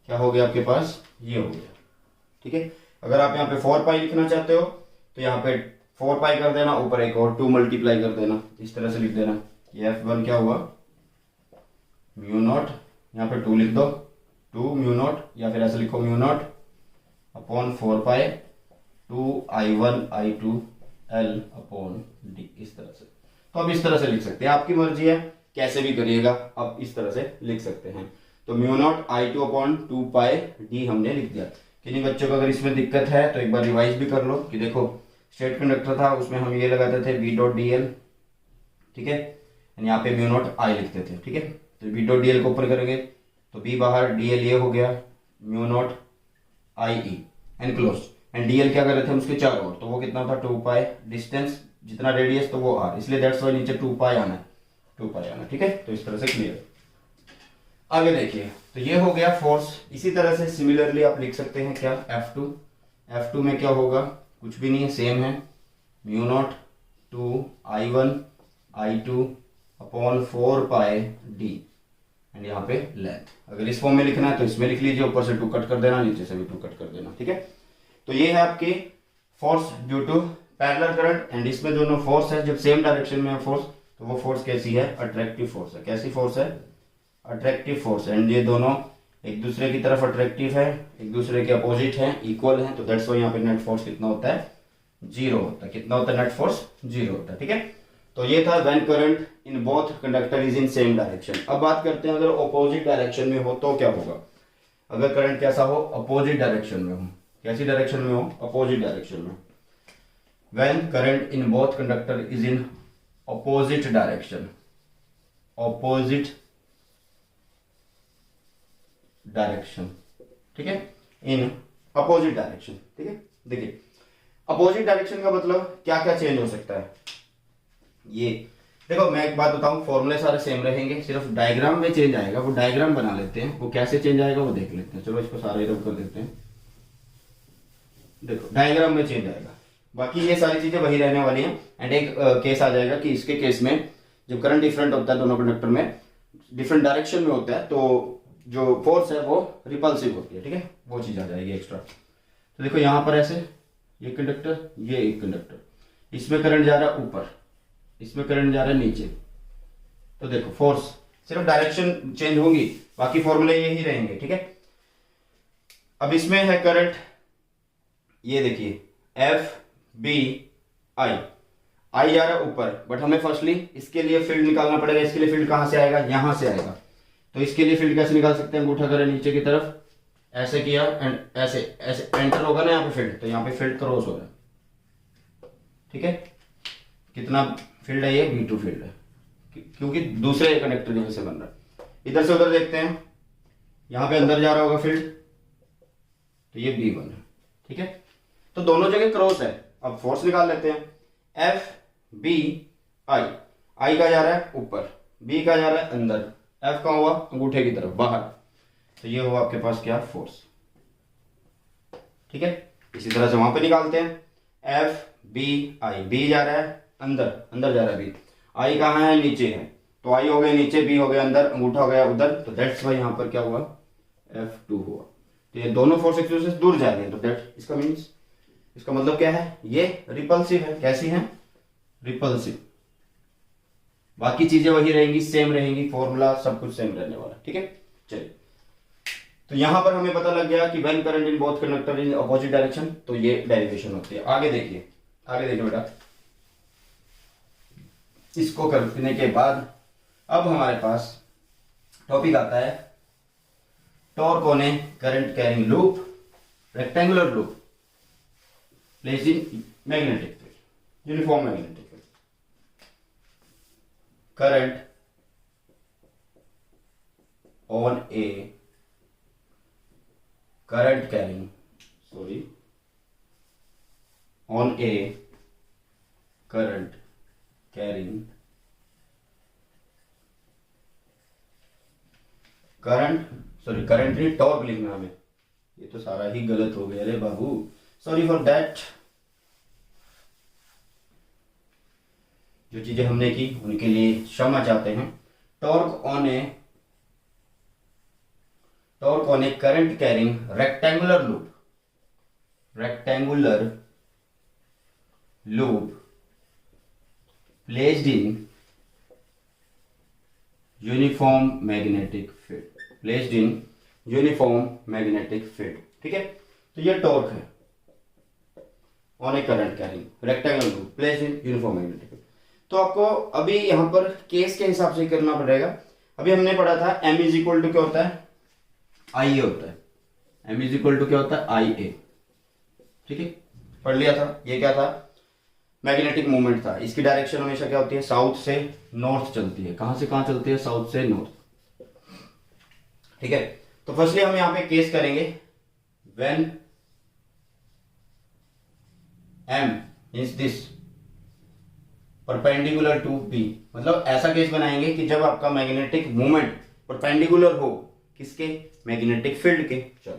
क्या हो गया आपके पास, ये हो गया। ठीक है, अगर आप यहाँ पे 4 पाई लिखना चाहते हो तो यहाँ पे 4 पाई कर देना, ऊपर एक और 2 मल्टीप्लाई कर देना, इस तरह से लिख देना। ये F1 क्या हुआ, म्यू नॉट, यहाँ पे 2 लिख दो, 2 म्यू नॉट, या फिर ऐसे लिखो म्यू नॉट अपॉन 4 पाई 2 I1 I2 L upon D, इस तरह से। तो अब इस तरह से लिख सकते हैं, आपकी मर्जी है कैसे भी करिएगा, आप इस तरह से लिख सकते हैं। तो mu not I2 upon 2 pi D हमने लिख दिया। किन्हीं बच्चों को अगर इसमें दिक्कत है तो एक बार रिवाइज भी कर लो कि देखो स्ट्रेट कंडक्टर था, उसमें हम ये लगाते थे बी डॉट डी एल। ठीक है, यहाँ पे म्यू नॉट आई लिखते थे। ठीक है, तो बी डॉट डी एल को ऊपर करेंगे तो बी बाहर, डी एल ये हो गया, mu naught I E enclose, and D L क्या कर रहे थे हम उसके चारों ओर, तो वो कितना था 2 पाई, डिस्टेंस जितना रेडियस तो वो आर, इसलिए दैट्स वाई नीचे 2 पाई आना है, 2 पाई आना। ठीक है, तो इस तरह से क्लियर। आगे देखिए, तो ये हो गया फोर्स। इसी तरह से सिमिलरली आप लिख सकते हैं क्या, F2 में क्या होगा, कुछ भी नहीं है, सेम है, mu not 2 I1 I2 upon 4 pi D, and यहाँ पे लेंथ। अगर इस फॉर्म में लिखना है तो इसमें लिख लीजिए, ऊपर से 2 कट कर देना, नीचे से भी 2 कट कर देना। ठीक है, तो ये है आपकी force due to parallel current, and इसमें दोनों फोर्स है, जब सेम डायरेक्शन में है फोर्स, तो वो फोर्स कैसी है, अट्रैक्टिव फोर्स है। कैसी फोर्स है, अट्रैक्टिव फोर्स, एंड ये दोनों एक दूसरे की तरफ अट्रैक्टिव है, एक दूसरे के अपोजिट है, इक्वल है, तो दैट्स व्हाई यहाँ पे नेट फोर्स कितना होता है, 0 होता है। कितना होता है, नेट फोर्स 0 होता है। ठीक है, तो ये था when current in both conductor is in same direction. अब बात करते हैं अगर अपोजिट डायरेक्शन में हो तो क्या होगा। अगर करंट कैसा हो, अपोजिट डायरेक्शन में हो, कैसी डायरेक्शन में हो, अपोजिट डायरेक्शन में। When current in both conductor is in opposite direction, opposite direction. ठीक है, इन अपोजिट डायरेक्शन। ठीक है, देखिए अपोजिट डायरेक्शन का मतलब क्या क्या चेंज हो सकता है। ये देखो, मैं एक बात बताऊं, फॉर्मूले सारे सेम रहेंगे, सिर्फ डायग्राम में चेंज आएगा। वो डायग्राम बना लेते हैं, वो कैसे चेंज आएगा वो देख लेते हैं। चलो इसको सारा इधर कर देते हैं। देखो डायग्राम में चेंज आएगा, बाकी ये सारी चीजें वही रहने वाली हैं। एंड एक केस आ जाएगा कि इसके केस में जब करंट डिफरेंट होता है, दोनों कंडक्टर में डिफरेंट डायरेक्शन में होता है, तो जो फोर्स है वो रिपल्सिव होती है। ठीक है, वो चीज आ जाएगी एक्स्ट्रा। तो देखो यहाँ पर ऐसे, ये कंडक्टर, ये एक कंडक्टर, इसमें करंट जा रहा है ऊपर, इसमें करंट जा रहा है नीचे, तो देखो फोर्स सिर्फ डायरेक्शन चेंज होगी, बाकी फॉर्मूले यही रहेंगे। ठीक है, अब इसमें है करंट, ये देखिए एफ बी आई, आई जा रहा है ऊपर, बट हमें फर्स्टली इसके लिए फील्ड निकालना पड़ेगा। इसके लिए फील्ड कहां से आएगा, यहां से आएगा। तो इसके लिए फील्ड कैसे निकाल सकते हैं, अंगूठा करें नीचे की तरफ, ऐसे किया, एंड ऐसे ऐसे एंटर होगा ना यहाँ पे फील्ड, तो यहाँ पे फील्ड क्रॉस हो रहा है। ठीक है, कितना फील्ड है, ये B2 फील्ड है, क्योंकि दूसरे कंडक्टर यहां से बन रहा है। इधर से उधर देखते हैं, यहाँ पे अंदर जा रहा होगा फील्ड, तो ये B1 है। ठीक है, तो दोनों जगह क्रॉस है। अब फोर्स निकाल लेते हैं, एफ बी आई, आई का जा रहा है ऊपर, बी का जा रहा है अंदर, एफ का हुआ अंगूठे की तरफ बाहर, तो ये हुआ आपके पास क्या, फोर्स। ठीक है, इसी तरह से वहां पे निकालते हैं, एफ बी आई, बी जा रहा है अंदर, अंदर जा रहा है बी, आई कहाँ है, नीचे है, तो आई हो गया नीचे, बी हो गया अंदर, अंगूठा हो गया उधर, तो दैट्स वाई यहाँ पर क्या हुआ, F2 हुआ। तो ये दोनों फोर्स एक दूसरे से दूर जा रहे हैं, तो दैट इसका मीन्स इसका मतलब क्या है, ये रिपल्सिव है। कैसी है, रिपल्सिव। बाकी चीजें वही रहेंगी, सेम रहेंगी, फॉर्मूला सब कुछ सेम रहने वाला। ठीक है, चलिए। तो यहां पर हमें पता लग गया कि when current in both conductor in opposite direction, तो ये डेरिवेशन होती है। आगे देखिए, आगे देखिए बेटा, इसको करने के बाद अब हमारे पास टॉपिक आता है torque on a current carrying loop, rectangular loop placed in magnetic field, uniform magnetic field. Current on A current carrying on a current carrying currently torque लिखना हमें, ये तो सारा ही गलत हो गया रे बाबू, सॉरी फॉर दैट। जो चीजें हमने की उनके लिए क्षमा चाहते हैं। Torque on a current carrying rectangular loop placed in uniform magnetic field, ठीक है। तो ये टॉर्क है on a current carrying rectangular loop placed in uniform magnetic field. तो आपको अभी यहां पर केस के हिसाब से करना पड़ेगा। अभी हमने पढ़ा था m इज इक्वल टू क्या होता है, IA होता है। m इज इक्वल टू क्या होता है, IA, ठीक है, पढ़ लिया था। ये क्या था, मैग्नेटिक मूवमेंट था। इसकी डायरेक्शन हमेशा क्या होती है, साउथ से नॉर्थ चलती है। कहां से कहां चलती है, साउथ से नॉर्थ, ठीक है। तो फर्स्टली हम यहां पे केस करेंगे when m is this perpendicular to B, मतलब ऐसा केस बनाएंगे कि जब आपका मैग्नेटिक मूवमेंट परपेंडिकुलर हो किसके, मैग्नेटिक फील्ड के। चलो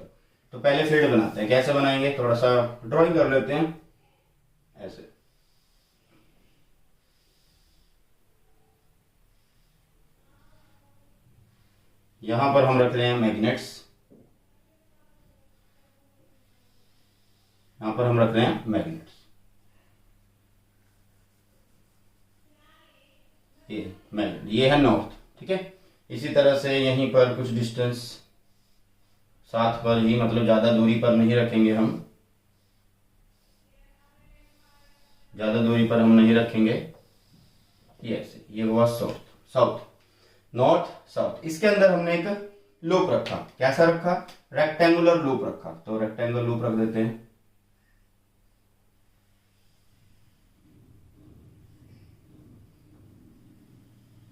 तो पहले फील्ड बनाते हैं। कैसे बनाएंगे, थोड़ा सा ड्राइंग कर लेते हैं। ऐसे यहां पर हम रख रहे हैं मैग्नेट्स, यहां पर हम रख रहे हैं मैग्नेट्स, ये मैग्नेट, ये है नॉर्थ, ठीक है। इसी तरह से यहीं पर कुछ डिस्टेंस साथ पर ही, मतलब ज्यादा दूरी पर नहीं रखेंगे हम, ज्यादा दूरी पर हम नहीं रखेंगे। ये ऐसे, ये हुआ साउथ, नॉर्थ साउथ। इसके अंदर हमने एक लूप रखा। कैसा रखा, रेक्टेंगुलर लूप रखा। तो रेक्टेंगुलर लूप रख देते हैं।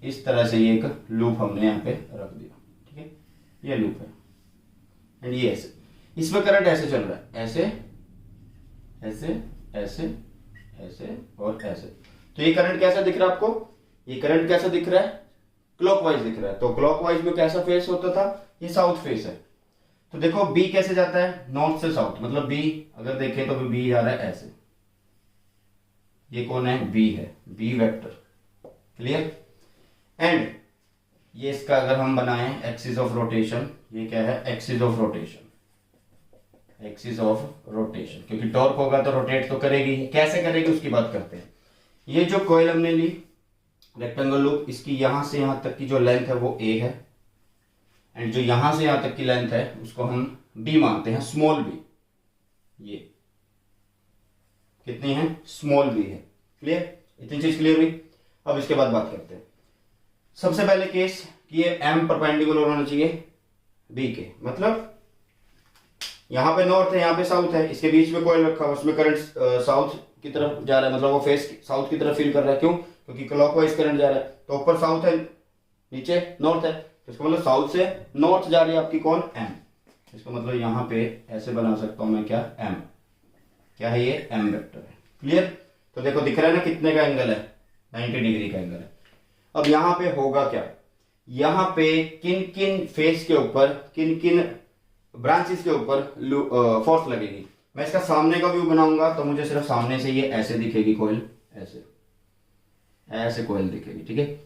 इस तरह से ये एक लूप हमने यहाँ पे रख दिया, ठीक है। ये लूप है एंड ये ऐसे, इसमें करंट ऐसे चल रहा है, ऐसे ऐसे ऐसे ऐसे और ऐसे। तो ये करंट कैसा दिख रहा है आपको, ये करंट कैसा दिख रहा है, क्लॉकवाइज दिख रहा है। तो क्लॉकवाइज में कैसा फेस होता था, ये साउथ फेस है। तो देखो बी कैसे जाता है, नॉर्थ से साउथ, मतलब बी अगर देखें तो बी जा रहा है ऐसे। ये कौन है, बी है, बी वेक्टर, क्लियर। एंड ये इसका अगर हम बनाएं एक्सिस ऑफ रोटेशन, ये क्या है, axis of rotation, axis of rotation, क्योंकि टॉर्क होगा तो रोटेट तो करेगी। कैसे करेगी उसकी बात करते हैं। ये जो कॉइल हमने ली रेक्टेंगल लूप, इसकी यहां से यहां तक की जो लेंथ है वो a है, एंड जो यहां से यहां तक की लेंथ है उसको हम b मानते हैं, स्मॉल b। ये कितनी है, स्मॉल b है, क्लियर। इतनी चीज क्लियर हुई। अब इसके बाद बात करते हैं। सबसे पहले केस कि ये m परपेंडिकुलर होना चाहिए b के, मतलब यहां पे नॉर्थ है, यहां पे साउथ है, इसके बीच में कॉइल रखा, उसमें करंट साउथ की तरफ जा रहा है, मतलब वो फेस साउथ की तरफ फील कर रहा है। क्यों, क्योंकि क्लॉकवाइज करंट जा रहा है। तो ऊपर साउथ है, नीचे नॉर्थ है, तो इसका मतलब साउथ से नॉर्थ जा रही है आपकी कौन, m। इसका मतलब यहां पे ऐसे बना सकता हूं मैं, क्या, m, क्या है ये, m वेक्टर है, क्लियर। तो देखो दिख रहा है ना कितने का एंगल है, 90 डिग्री का एंगल है। अब यहां पे होगा क्या, यहां पे किन किन फेस के ऊपर, किन किन ब्रांचेस के ऊपर फोर्स लगेगी। मैं इसका सामने का व्यू बनाऊंगा तो मुझे सिर्फ सामने से ये ऐसे दिखेगी कॉइल, ऐसे ऐसे कॉइल दिखेगी, ठीक है,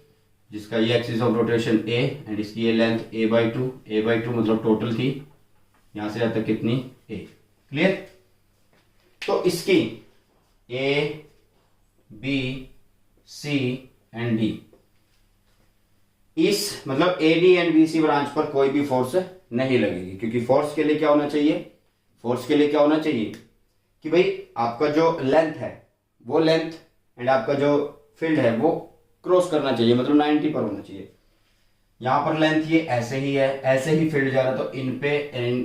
जिसका ये axis of rotation a and इसकी ये लेंथ a/2 मतलब टोटल थी यहां से यहां तक कितनी, a, क्लियर। तो इसकी A B C and D, इस मतलब A D and B C branch पर कोई भी फोर्स नहीं लगेगी, क्योंकि फोर्स के लिए क्या होना चाहिए, फोर्स के लिए क्या होना चाहिए कि भाई आपका जो लेंथ है वो लेंथ एंड आपका जो फील्ड है वो क्रॉस करना चाहिए, मतलब 90 पर होना चाहिए। यहां पर लेंथ ये ऐसे ही है, ऐसे ही फील्ड जा रहा, तो इन पे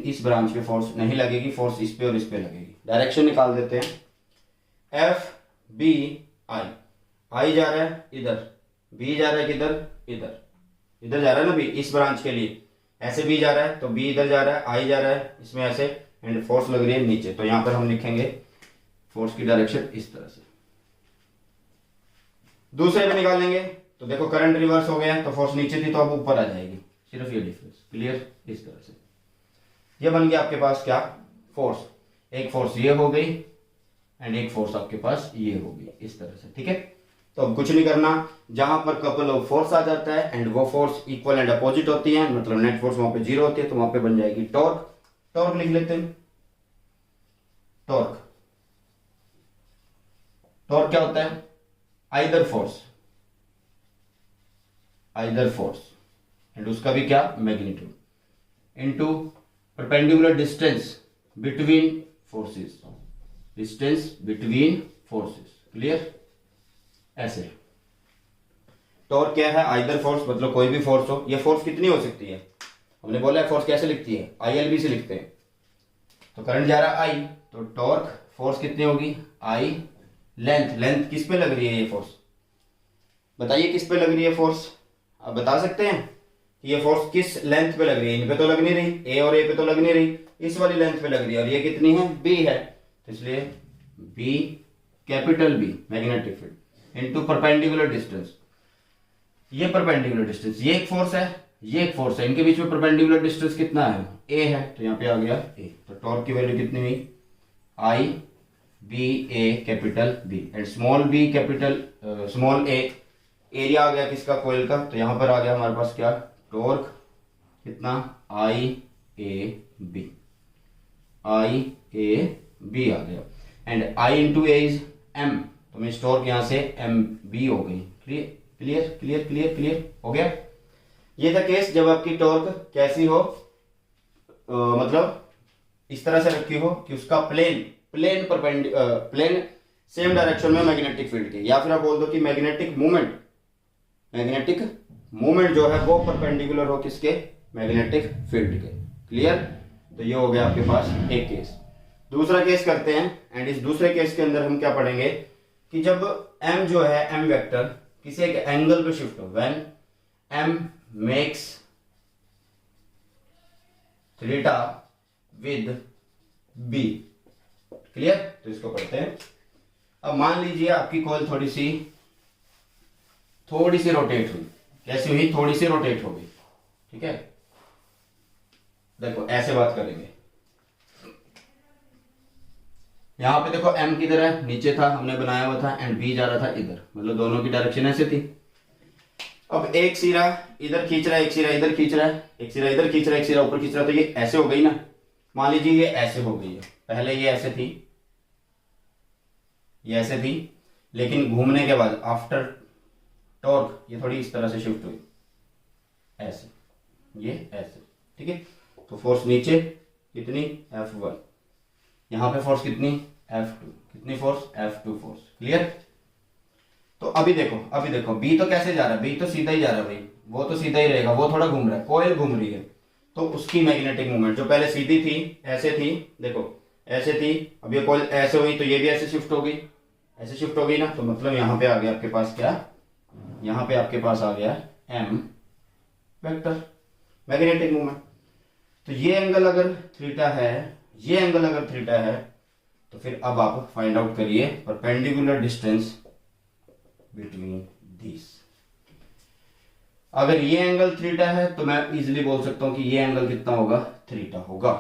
इस ब्रांच पे फोर्स नहीं लगेगी, फोर्स इस पे और इस पे लगेगी। डायरेक्शन निकाल देते हैं, एफ बी आई, आई जा रहा है इधर, बी जा रहा है किधर, इधर, इधर जा रहा है ना बी, इस ब्रांच के लिए ऐसे बी जा रहा है, तो बी इधर जा रहा है, आई जा रहा है इसमें ऐसे, एंड फोर्स लग रही है नीचे। तो यहां पर हम लिखेंगे फोर्स की डायरेक्शन इस तरह से। दूसरे पे निकालेंगे तो देखो करंट रिवर्स हो गया, तो फोर्स नीचे थी तो अब ऊपर आ जाएगी, सिर्फ ये डिफरेंस। क्लियर, इस तरह से ये बन गया आपके पास क्या, फोर्स। एक फोर्स ये हो गई एंड एक फोर्स आपके पास ये हो गई, इस तरह से। ठीक है, तो अब कुछ नहीं करना, जहां पर कपल ऑफ फोर्स आ जाता है एंड वो फोर्स इक्वल एंड अपोजिट होती है, मतलब नेट फोर्स वहां पे 0 होती है, तो वहां पे बन जाएगी टॉर्क। टॉर्क लिख लेते हैं, टॉर्क। टॉर्क क्या होता है, either force, either force and उसका भी क्या, magnitude, into perpendicular distance between forces, distance between forces. Clear, ऐसे। टॉर्क क्या है, आइदर फोर्स, मतलब कोई भी फोर्स हो। ये फोर्स कितनी हो सकती है, हमने बोला है फोर्स कैसे लिखती है, आई एल बी से लिखते हैं। तो करंट जा रहा आई, तो टॉर्क फोर्स कितनी होगी, आई, लेंथ, लेंथ किस पे लग रही है ये फोर्स, बताइए किस पे लग रही है फोर्स, आप बता सकते हैं कि ये फोर्स किस लेंथ पे लग रही है। इन पे तो लग नहीं रही, ए और ए पे तो लग नहीं रही, इस वाली लेंथ पे लग रही है, और ये कितनी है, बी है, तो इसलिए B, capital B, magnetic field, into perpendicular distance. ये परपेंडिकुलर डिस्टेंस, ये एक फोर्स है, ये एक फोर्स है, इनके बीच में परपेंडिकुलर डिस्टेंस कितना है, ए है, तो यहाँ पे आ गया ए। तो टॉर्क की वैल्यू कितनी हुई, I B A capital B, and small B capital small A, area आ गया किसका, कोयल का, तो यहां पर आ गया हमारे पास क्या, टॉर्क कितना, आई A B, I A B आ गया, and I into A is M, तो मीन टॉर्क यहां से एम बी हो गई। Clear clear clear clear clear हो गया। ये था केस जब आपकी टॉर्क कैसी हो, मतलब इस तरह से रखी हो कि उसका प्लेन प्लेन सेम डायरेक्शन में मैग्नेटिक फील्ड के, या फिर आप बोल दो कि मैग्नेटिक मूवमेंट जो है वो परपेंडिकुलर हो किसके, मैग्नेटिक फील्ड के। क्लियर, तो ये हो गया आपके पास एक केस। दूसरा केस करते हैं, एंड इस दूसरे केस के अंदर हम क्या पढ़ेंगे कि जब m जो है, m वेक्टर किसी एक एंगल पे शिफ्ट हो, when m makes theta with b। Clear, तो इसको पढ़ते हैं। अब मान लीजिए आपकी कॉइल थोड़ी सी रोटेट हुई, कैसी हुई, थोड़ी सी रोटेट हो गई। ठीक है, देखो ऐसे बात करेंगे, यहां पे देखो m किधर है, नीचे था, हमने बनाया हुआ था, एंड b जा रहा था इधर, मतलब दोनों की डायरेक्शन ऐसे थी। अब एक सिरा इधर खींच रहा है, एक सिरा इधर खींच रहा है, एक सिरा इधर खींच रहा है, एक सिरा ऊपर खींच रहा है, तो ये ऐसे हो गई ना। मान लीजिए ये ऐसे हो गई है, पहले ये ऐसे थी, ये ऐसे थी, लेकिन घूमने के बाद आफ्टर टॉर्क ये थोड़ी इस तरह से शिफ्ट हुई, ऐसे, ये ऐसे। ठीक है, तो फोर्स नीचे कितनी, F1, यहां पे फोर्स कितनी, F2, कितनी फोर्स, F2 फोर्स। क्लियर, तो अभी देखो बी तो कैसे जा रहा है, बी तो सीधा ही जा रहा है भाई, वो तो सीधा ही रहेगा, वो थोड़ा घूम रहा है, कोयल घूम रही है, तो उसकी मैग्नेटिक मूवमेंट जो पहले सीधी थी, ऐसे थी, देखो ऐसे थी, अब ये कोयल ऐसे हुई, तो ये भी ऐसे शिफ्ट हो गई, ऐसे शिफ्ट हो गई ना, तो मतलब यहाँ पे आ गया आपके पास क्या, यहाँ पे आपके पास आ गया m वेक्टर, मैग्नेटिक मूवमेंट। तो ये एंगल अगर थीटा है, ये एंगल अगर थीटा है, तो फिर अब आप फाइंड आउट करिए परपेंडिकुलर डिस्टेंस बिटवीन दिस। अगर ये एंगल थीटा है तो मैं इजीली बोल सकता हूं कि ये एंगल कितना होगा, थीटा होगा।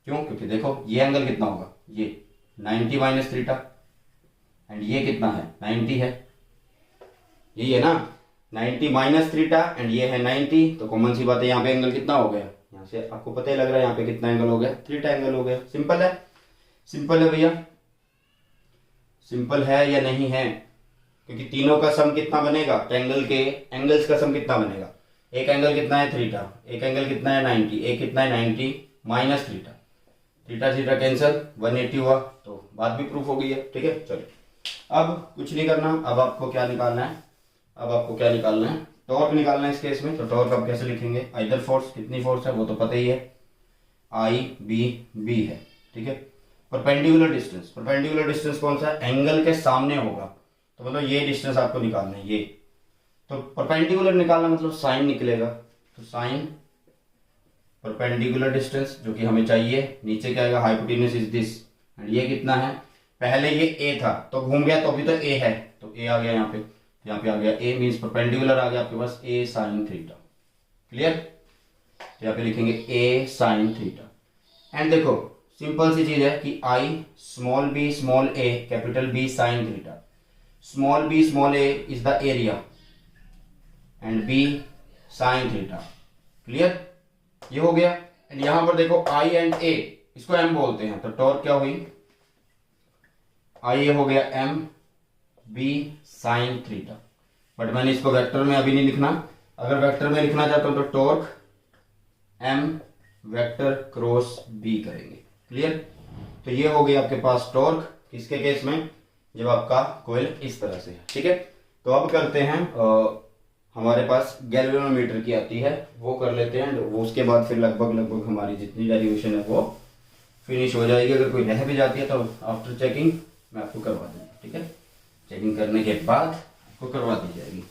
क्यों, क्योंकि देखो ये एंगल कितना होगा, ये 90 माइनस थीटा, एंड ये कितना है, 90 है, यही है ना, 90 माइनस थीटा, एंड ये है 90, तो कॉमन सी बात है, यहाँ पे एंगल कितना हो गया, यहाँ से आपको पता ही लग रहा है यहाँ पे कितना एंगल हो गया, थीटा एंगल हो गया। सिंपल है, सिंपल है भैया। सिंपल है या नहीं है, क्योंकि तीनों का सम कितना बनेगा, ट्रायंगल के एंगल्स का सम कितना बनेगा, एक एंगल कितना है थीटा, एक एंगल कितना है 90, एक कितना है 90 minus theta, theta theta cancel 180 हुआ, तो बात भी प्रूफ हो गई है। ठीक है, चलो अब कुछ नहीं करना, अब आपको क्या निकालना है, अब आपको क्या निकालना है, टॉर्क निकालना है इस केस में। तो टॉर्क आप कैसे लिखेंगे, आइदर फोर्स, कितनी फोर्स है वो तो पता ही है, आई बी बी है। ठीक है, परपेंडिकुलर डिस्टेंस, परपेंडिकुलर डिस्टेंस कौन सा है, एंगल के सामने होगा, तो मतलब ये डिस्टेंस आपको निकालना है ये, तो परपेंडिकुलर निकालना मतलब साइन निकलेगा, तो साइन परपेंडिकुलर डिस्टेंस जो कि हमें चाहिए, नीचे क्या आएगा, हाइपोटेन्यूस इज दिस, एंड ये कितना है, पहले ये ए था तो घूम गया तो अभी तो ए है, तो ए आ गया यहाँ पे, यहाँ पे आ गया ए, मीन्स परपेंडिकुलर आ गया आपके पास ए साइन थीटा। क्लियर, तो यहाँ पे लिखेंगे ए साइन थीटा। एंड देखो सिंपल सी चीज है कि I small a capital B sine theta, small a is the area and B sine theta. Clear, ये हो गया। एंड यहां पर देखो आई एंड ए, इसको एम बोलते हैं, तो टॉर्क क्या हुई, आई ए हो गया M B sine theta, but मैंने इसको वेक्टर में अभी नहीं लिखना, अगर वेक्टर में लिखना चाहता हूं तो torque M vector cross B करेंगे। क्लियर, तो ये हो गया आपके पास टॉर्क, किसके केस में, जब आपका कोयल इस तरह से है। ठीक है, तो अब करते हैं हमारे पास गैल्वेनोमीटर की आती है, वो कर लेते हैं, वो उसके बाद फिर लगभग हमारी जितनी डेरिवेशन है वो फिनिश हो जाएगी। अगर कोई रह भी जाती है तो आफ्टर चेकिंग मैं आपको करवा दूंगा। ठीक है, चेकिंग करने के बाद आपको करवा दी जाएगी।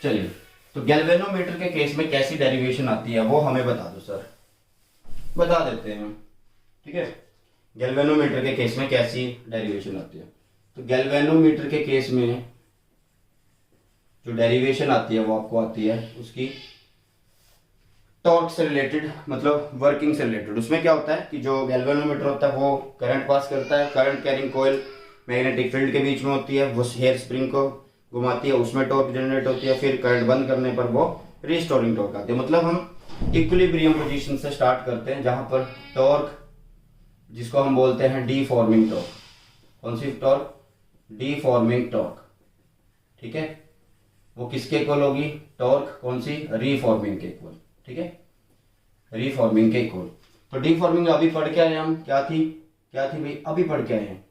चलिए, तो गैल्वेनोमीटर के केस में कैसी डेरिवेशन आती है वो हमें बता दो सर, बता देते हैं। ठीक है, गैल्वेनोमीटर के केस में कैसी डेरिवेशन आती है, तो गैल्वेनोमीटर के केस में जो डेरिवेशन आती है वो आपको आती है उसकी टॉर्क से रिलेटेड, मतलब वर्किंग से रिलेटेड। उसमें क्या होता है कि जो गैल्वेनोमीटर होता है वो करंट पास करता है, करंट कैरिंग कोयल मैग्नेटिक फील्ड के बीच में होती है, वो हेयर स्प्रिंग को घुमाती है, उसमें टॉर्क जनरेट होती है, फिर करंट बंद करने पर वो रिस्टोरिंग टॉर्क आती है। मतलब हम इक्विलिब्रियम पोजीशन से स्टार्ट करते हैं जहां पर टॉर्क, जिसको हम बोलते हैं डीफॉर्मिंग टॉर्क, कौन सी टॉर्क, डीफॉर्मिंग टॉर्क। ठीक है, वो किसके इक्वल होगी, टॉर्क कौन सी, रीफॉर्मिंग के इक्वल। ठीक है, रीफॉर्मिंग के इक्वल। तो डीफॉर्मिंग अभी पढ़ के आए हम, क्या थी भाई, अभी पढ़ के आए हैं,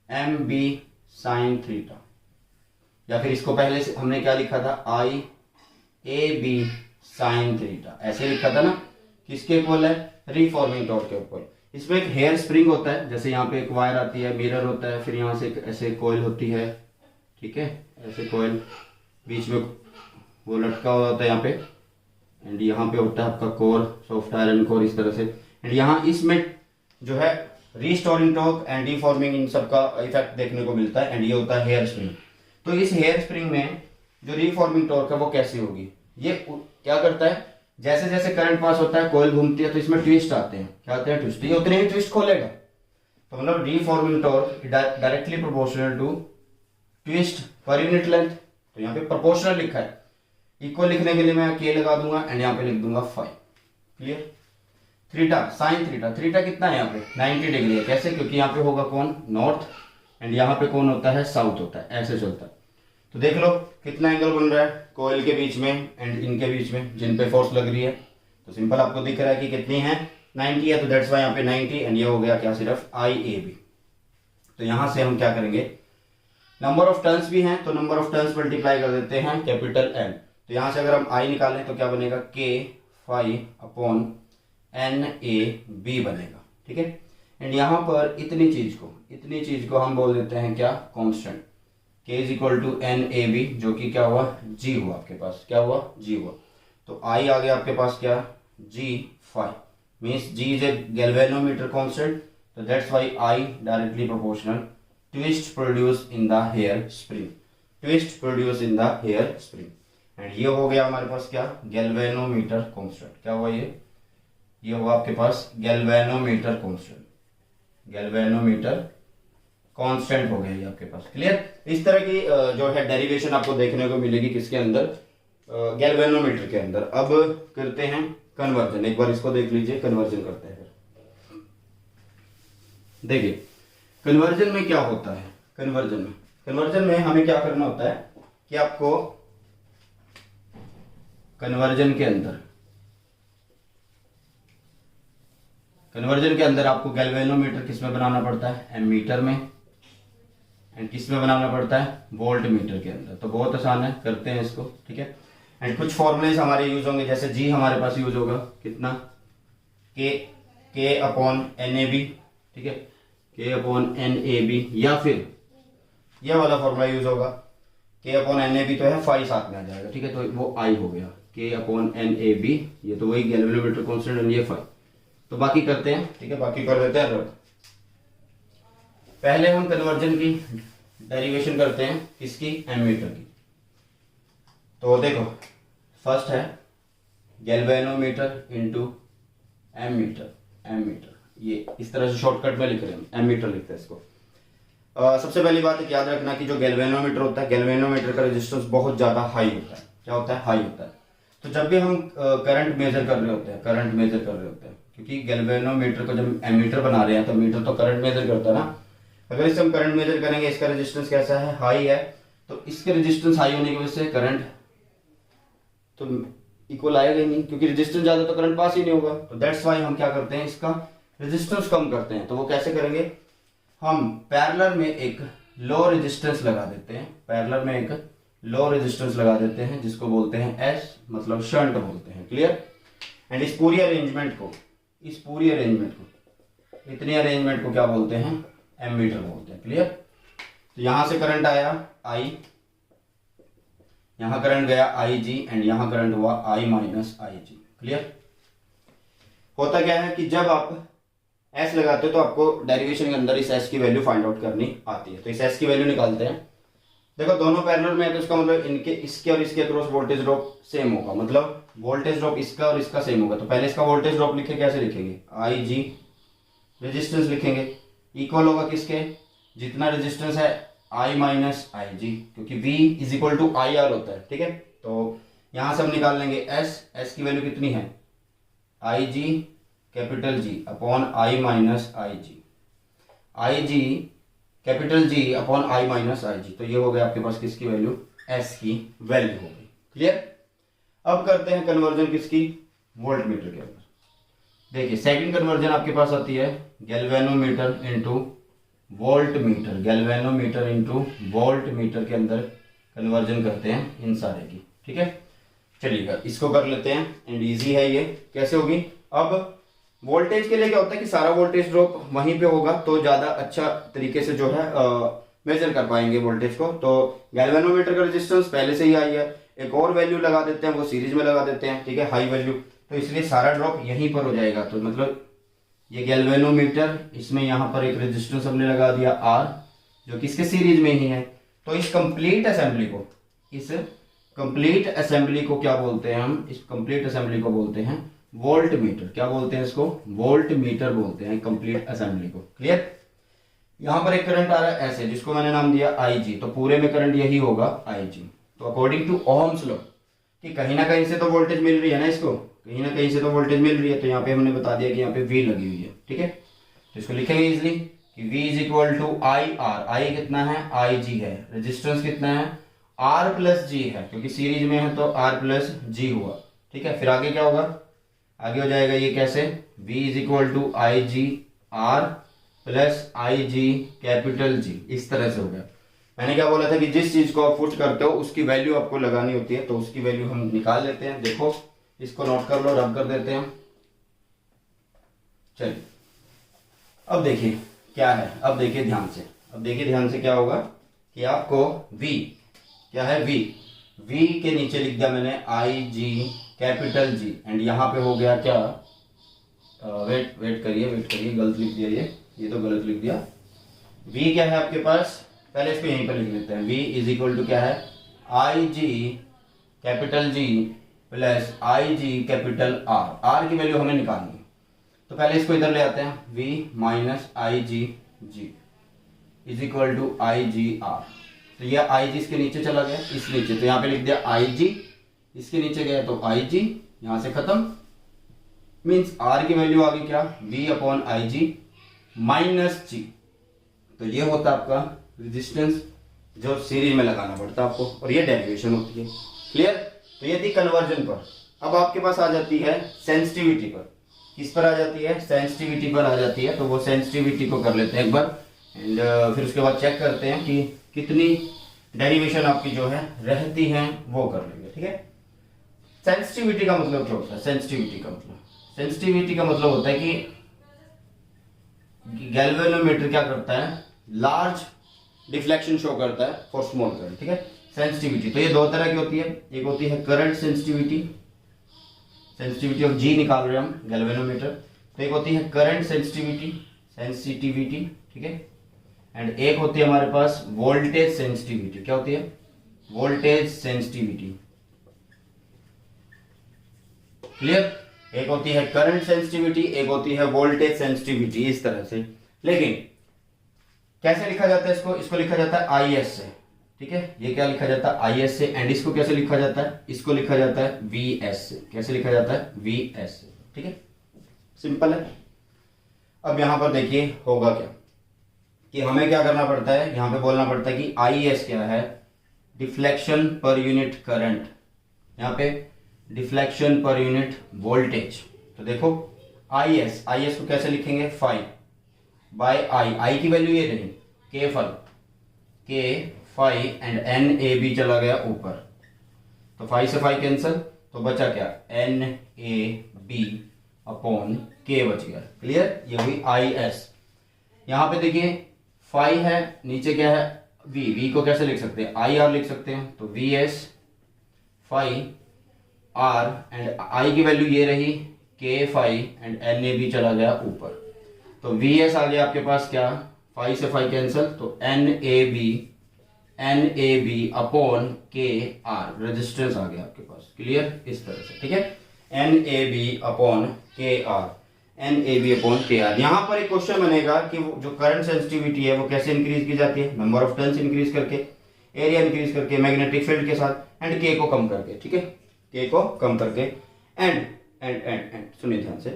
एम बी साइन थीटा, या फिर इसको पहले से हमने क्या लिखा था, आई ए बी साइन थीटा, ऐसे लिखा था ना, किसके इक्वल है, रीफॉर्मिंग टॉर्क के इक्वल। इसमें एक हेयर स्प्रिंग होता है, जैसे यहाँ पे एक वायर आती है, मिरर होता है, फिर यहाँ से ऐसे कोयल होती है। ठीक है, ऐसे कोयल, बीच में वो लटका हुआ होता है यहाँ पे, एंड यहाँ पे होता है आपका कोर, सॉफ्ट आयरन कोर, इस तरह से। एंड यहाँ इसमें जो है रीस्टोरिंग टॉर्क एंड डीफॉर्मिंग, इन सब का इफेक्ट देखने को मिलता है, एंड ये होता है हेयर स्प्रिंग। तो इस हेयर स्प्रिंग में जो रीफॉर्मिंग टॉर्क है वो कैसी होगी, ये क्या करता है, जैसे जैसे करंट पास होता है कोयल घूमती है तो इसमें ट्विस्ट आते हैं, क्या आते हैं, ट्विस्ट, ये उतने ही ट्विस्ट खोलेगा। तो मतलब reforming torque directly proportional to twist per unit length. तो यहाँ पे प्रोपोर्शनल लिखा है, इक्वल लिखने के लिए मैं के लगा दूंगा एंड यहाँ पे लिख दूंगा 5। Clear, theta sine theta, theta कितना है यहाँ पे 90 डिग्री है, कैसे, क्योंकि यहाँ पे होगा कौन, नॉर्थ, एंड यहाँ पे कौन होता है, साउथ होता है, ऐसे चलता है। तो देख लो कितना एंगल बन रहा है कोयल के बीच में एंड इनके बीच में, जिन पे फोर्स लग रही है। तो सिंपल आपको दिख रहा है कि कितनी है, 90 है, तो दैट्स वाई यहाँ पे 90, एंड ये हो गया क्या, सिर्फ आई ए बी। तो यहां से हम क्या करेंगे, नंबर ऑफ टर्न्स भी हैं तो नंबर ऑफ टर्न्स मल्टीप्लाई कर देते हैं कैपिटल एन। तो यहां से अगर हम आई निकालें तो क्या बनेगा, के 5 अपॉन एन ए बी बनेगा। ठीक है, एंड यहां पर इतनी चीज को हम बोल देते हैं क्या, constant, K is equal to N A B, जो कि क्या हुआ, जी हुआ आपके पास, क्या हुआ, जी हुआ। तो आई आ गया आपके पास क्या, G 5, means G is a galvanometer constant, तो that's why I directly proportional twist produce in the hair spring, twist produce in the hair spring. And ये हो गया हमारे पास क्या, गैल्वेनोमीटर कांस्टेंट, क्या हुआ ये हुआ आपके पास गैल्वेनोमीटर कांस्टेंट, गैल्वेनोमीटर कांस्टेंट हो गया ये आपके पास। क्लियर, इस तरह की जो है डेरिवेशन आपको देखने को मिलेगी किसके अंदर, गैल्वेनोमीटर के अंदर। अब करते हैं कन्वर्जन, एक बार इसको देख लीजिए, कन्वर्जन करते हैं। देखिए कन्वर्जन में क्या होता है, कन्वर्जन में हमें क्या करना होता है कि आपको कन्वर्जन के अंदर आपको गैल्वेनोमीटर किस में बनाना पड़ता है, एमीटर में, एंड किस में बनाना पड़ता है, वोल्ट मीटर के अंदर। तो बहुत आसान है, करते हैं इसको, ठीक है। एंड कुछ फॉर्मूलेज हमारे यूज होंगे, जैसे जी हमारे पास यूज होगा कितना, के अपॉन NAB, ठीक है, के अपॉन NAB, या फिर यह वाला फॉर्मूला यूज होगा, के अपॉन NAB तो है, फाई साथ में आ जाएगा, ठीक है, तो वो आई हो गया, के अपॉन NAB, ये तो वही गैल्वेनोमीटर कांस्टेंट, और ये फाई। तो बाकी करते हैं, ठीक है, बाकी कर देते हैं। पहले हम कन्वर्जन की डेरिवेशन करते हैं, किसकी, एमीटर की। तो देखो, फर्स्ट है गैल्वेनोमीटर इंटू एमीटर, ये इस तरह से शॉर्टकट में लिख रहे हैं, एमीटर लिखते हैं इसको। सबसे पहली बात है याद रखना कि जो गैल्वेनोमीटर होता है, गैल्वेनोमीटर का रेजिस्टेंस बहुत ज्यादा हाई होता है। क्या होता है, हाई होता है। तो जब भी हम करंट मेजर कर रहे होते हैं, क्योंकि गैल्वेनोमीटर को जब एमीटर बना रहे हैं तो मीटर तो करंट मेजर करता है ना। अगर इससे हम करंट मेजर करेंगे, इसका रेजिस्टेंस कैसा है, हाई है, तो इसके रेजिस्टेंस हाई होने की वजह से करंट तो इक्वल आएगा ही नहीं, क्योंकि रेजिस्टेंस ज्यादा तो करंट पास ही नहीं होगा। तो दैट्स वाई हम क्या करते हैं, इसका रेजिस्टेंस कम करते हैं। तो वो कैसे करेंगे, हम पैरेलल में एक लो रेजिस्टेंस लगा देते हैं, जिसको बोलते हैं एस, मतलब शंट बोलते हैं। क्लियर। एंड इस पूरी अरेंजमेंट को इतनी अरेंजमेंट को क्या बोलते हैं, एमीटर बोलते हैं। क्लियर। तो यहां से करंट आया आई, यहां करंट गया आई जी, एंड यहां करंट हुआ आई माइनस आई जी। क्लियर। होता क्या है कि जब आप एस लगाते हो तो आपको डेरिवेशन के अंदर इस एस की वैल्यू फाइंड आउट करनी आती है। तो इस एस की वैल्यू निकालते हैं। देखो दोनों पैरेलल में है, तो इसका मतलब इनके इसके और इसके अक्रॉस वोल्टेज ड्रॉप सेम होगा, मतलब वोल्टेज ड्रॉप इसका और इसका सेम होगा। तो पहले इसका वोल्टेज ड्रॉप लिखे, कैसे लिखेंगे, आई जी, रेजिस्टेंस लिखेंगे, इक्वल होगा किसके, जितना रेजिस्टेंस है आई माइनस आई जी, क्योंकि V is equal to I R होता है। ठीक है। तो यहां से हम निकाल लेंगे एस की वैल्यू कितनी है, I G capital G upon I minus I G, I G capital G upon I minus I G. तो ये हो गया आपके पास किसकी वैल्यू, एस की वैल्यू हो गई। क्लियर। अब करते हैं कन्वर्जन किसकी, वोल्ट मीटर के अंदर। देखिए सेकंड कन्वर्जन आपके पास आती है galvanometer into volt meter, galvanometer into volt meter के अंदर कन्वर्जन करते हैं इन सारे की। ठीक है, चलिएगा इसको कर लेते हैं एंड इजी है ये। कैसे होगी, अब वोल्टेज के लिए क्या होता है कि सारा वोल्टेज ड्रॉप वहीं पे होगा, तो ज्यादा अच्छा तरीके से जो है मेजर कर पाएंगे वोल्टेज को। तो गैल्वेनोमीटर का रेजिस्टेंस पहले से ही आई है, एक और वैल्यू लगा देते हैं, वो सीरीज में लगा देते हैं। ठीक है, हाई वैल्यू, तो इसलिए सारा ड्रॉप यहीं पर हो जाएगा। तो मतलब ये गैल्वेनोमीटर, इसमें यहाँ पर एक रेजिस्टेंस हमने लगा दिया आर, जो कि इसके सीरीज में ही है। तो इस कंप्लीट असेंबली को क्या बोलते हैं हम, इस कंप्लीट असेंबली को बोलते हैं वोल्ट मीटर। क्या बोलते हैं इसको, वोल्ट मीटर बोलते हैं कंप्लीट असेंबली को। क्लियर। यहां पर एक करंट आ रहा है ऐसे, जिसको मैंने नाम दिया आई जी, तो पूरे में करंट यही होगा आई जी। तो अकॉर्डिंग टू ओहम्स लॉ कि कहीं ना कहीं से तो वोल्टेज मिल रही है ना, इसको कहीं ना कहीं से तो वोल्टेज मिल रही है। तो यहाँ पे हमने बता दिया कि यहाँ पे V लगी हुई है। ठीक है, तो इसको लिखेंगे इजिली कि V is equal to I R. I कितना है, आई जी है, रेजिस्टेंस कितना है, आर प्लस जी है, क्योंकि सीरीज में है तो आर प्लस जी हुआ। ठीक है, फिर आगे क्या होगा, आगे हो जाएगा ये कैसे, V is equal to I G R plus I G capital G, इस तरह से हो गया। मैंने क्या बोला था कि जिस चीज को आप पुट करते हो उसकी वैल्यू आपको लगानी होती है, तो उसकी वैल्यू हम निकाल लेते हैं। देखो इसको नोट कर लो, रब कर देते हैं। चलिए अब देखिए क्या है, अब देखिए ध्यान से क्या होगा कि आपको V क्या है, V के नीचे लिख दिया मैंने आई जी कैपिटल जी, एंड यहां पे हो गया क्या, वेट करिए गलत लिख दिया, ये तो गलत लिख दिया। V क्या है आपके पास, पहले इसको यहीं पर लिख लेते हैं। V इज इक्वल टू क्या है, I G capital G plus I G capital R. R की वैल्यू हमें निकालनी है, तो पहले इसको इधर ले आते हैं। V minus I G G is equal to I G R. तो ये आई जी इसके नीचे चला गया, इस नीचे, तो यहाँ पे लिख दिया आई जी, इसके नीचे गया तो आई जी, यहां से खत्म। मीन्स आर की वैल्यू आ गई क्या, V upon I G minus G. तो ये होता है आपका रेजिस्टेंस जो सीरीज में लगाना पड़ता है आपको, और ये डेरिवेशन होती है। क्लियर? तो ये थी कन्वर्जन पर। अब आपके पास आ जाती है सेंसिटिविटी पर। किस पर आ जाती है? सेंसिटिविटी पर आ जाती है। तो वो सेंसिटिविटी को कर लेते हैं एक बार, एंड फिर उसके बाद चेक करते हैं कि कितनी डेरिवेशन आपकी जो है रहती है, वो कर लेंगे। ठीक है? सेंसिटिविटी का मतलब क्या होता है? सेंसिटिविटी का मतलब होता है कि गैल्वेनोमीटर क्या करता है? लार्ज डिफ्लेक्शन शो करता है फॉर स्मॉल करंट। ठीक है? सेंसिटिविटी तो ये दो तरह की होती है। एक होती है करंट सेंसिटिविटी ऑफ जी निकाल रहे हैं हम गैल्वेनोमीटर। तो एक होती है करंट सेंसिटिविटी। ठीक है? एंड एक होती है हमारे पास वोल्टेज सेंसिटिविटी। क्या होती है? Voltage sensitivity. क्लियर? एक होती है करंट सेंसिटिविटी, एक होती है वोल्टेज सेंसिटिविटी, इस तरह से। लेकिन कैसे लिखा जाता है इसको? इसको लिखा जाता है आईएस से। ठीक है? ये क्या लिखा जाता है? आईएस से। एंड इसको कैसे लिखा जाता है? इसको लिखा जाता है वीएस से। कैसे लिखा जाता है? वीएस से। ठीक है? सिंपल है। अब यहां पर देखिए होगा क्या कि हमें क्या करना पड़ता है, यहां पे बोलना पड़ता है कि आईएस क्या है? Deflection per unit current. यहां पे डिफ्लेक्शन पर यूनिट वोल्टेज। तो देखो आईएस को कैसे लिखेंगे? फाई बाय आई की वैल्यू ये रही K phi and N A B चला गया ऊपर, तो फाई से फाई कैंसिल, तो बचा क्या? एन ए बी अपॉन के बच गया। क्लियर? ये हुई आई एस। यहां पे देखिए फाई है, नीचे क्या है? वी को कैसे लिख सकते हैं? आई आर लिख सकते हैं। तो V S phi R and I की वैल्यू ये रही K phi and N A B चला गया ऊपर, तो वी एस आ गया आपके पास क्या? फाई से फाई कैंसिल, तो एन ए बी अपॉन के आर, रेजिस्टेंस आ गया आपके पास। क्लियर? इस तरह से। ठीक है? एन ए बी अपॉन के आर, यहां पर एक क्वेश्चन बनेगा कि जो करंट सेंसिटिविटी है वो कैसे इंक्रीज की जाती है? नंबर ऑफ टर्न्स इंक्रीज करके, एरिया इंक्रीज करके, मैग्नेटिक फील्ड के साथ, एंड के को कम करके। ठीक है? के को कम करके। एंड सुनिए ध्यान से,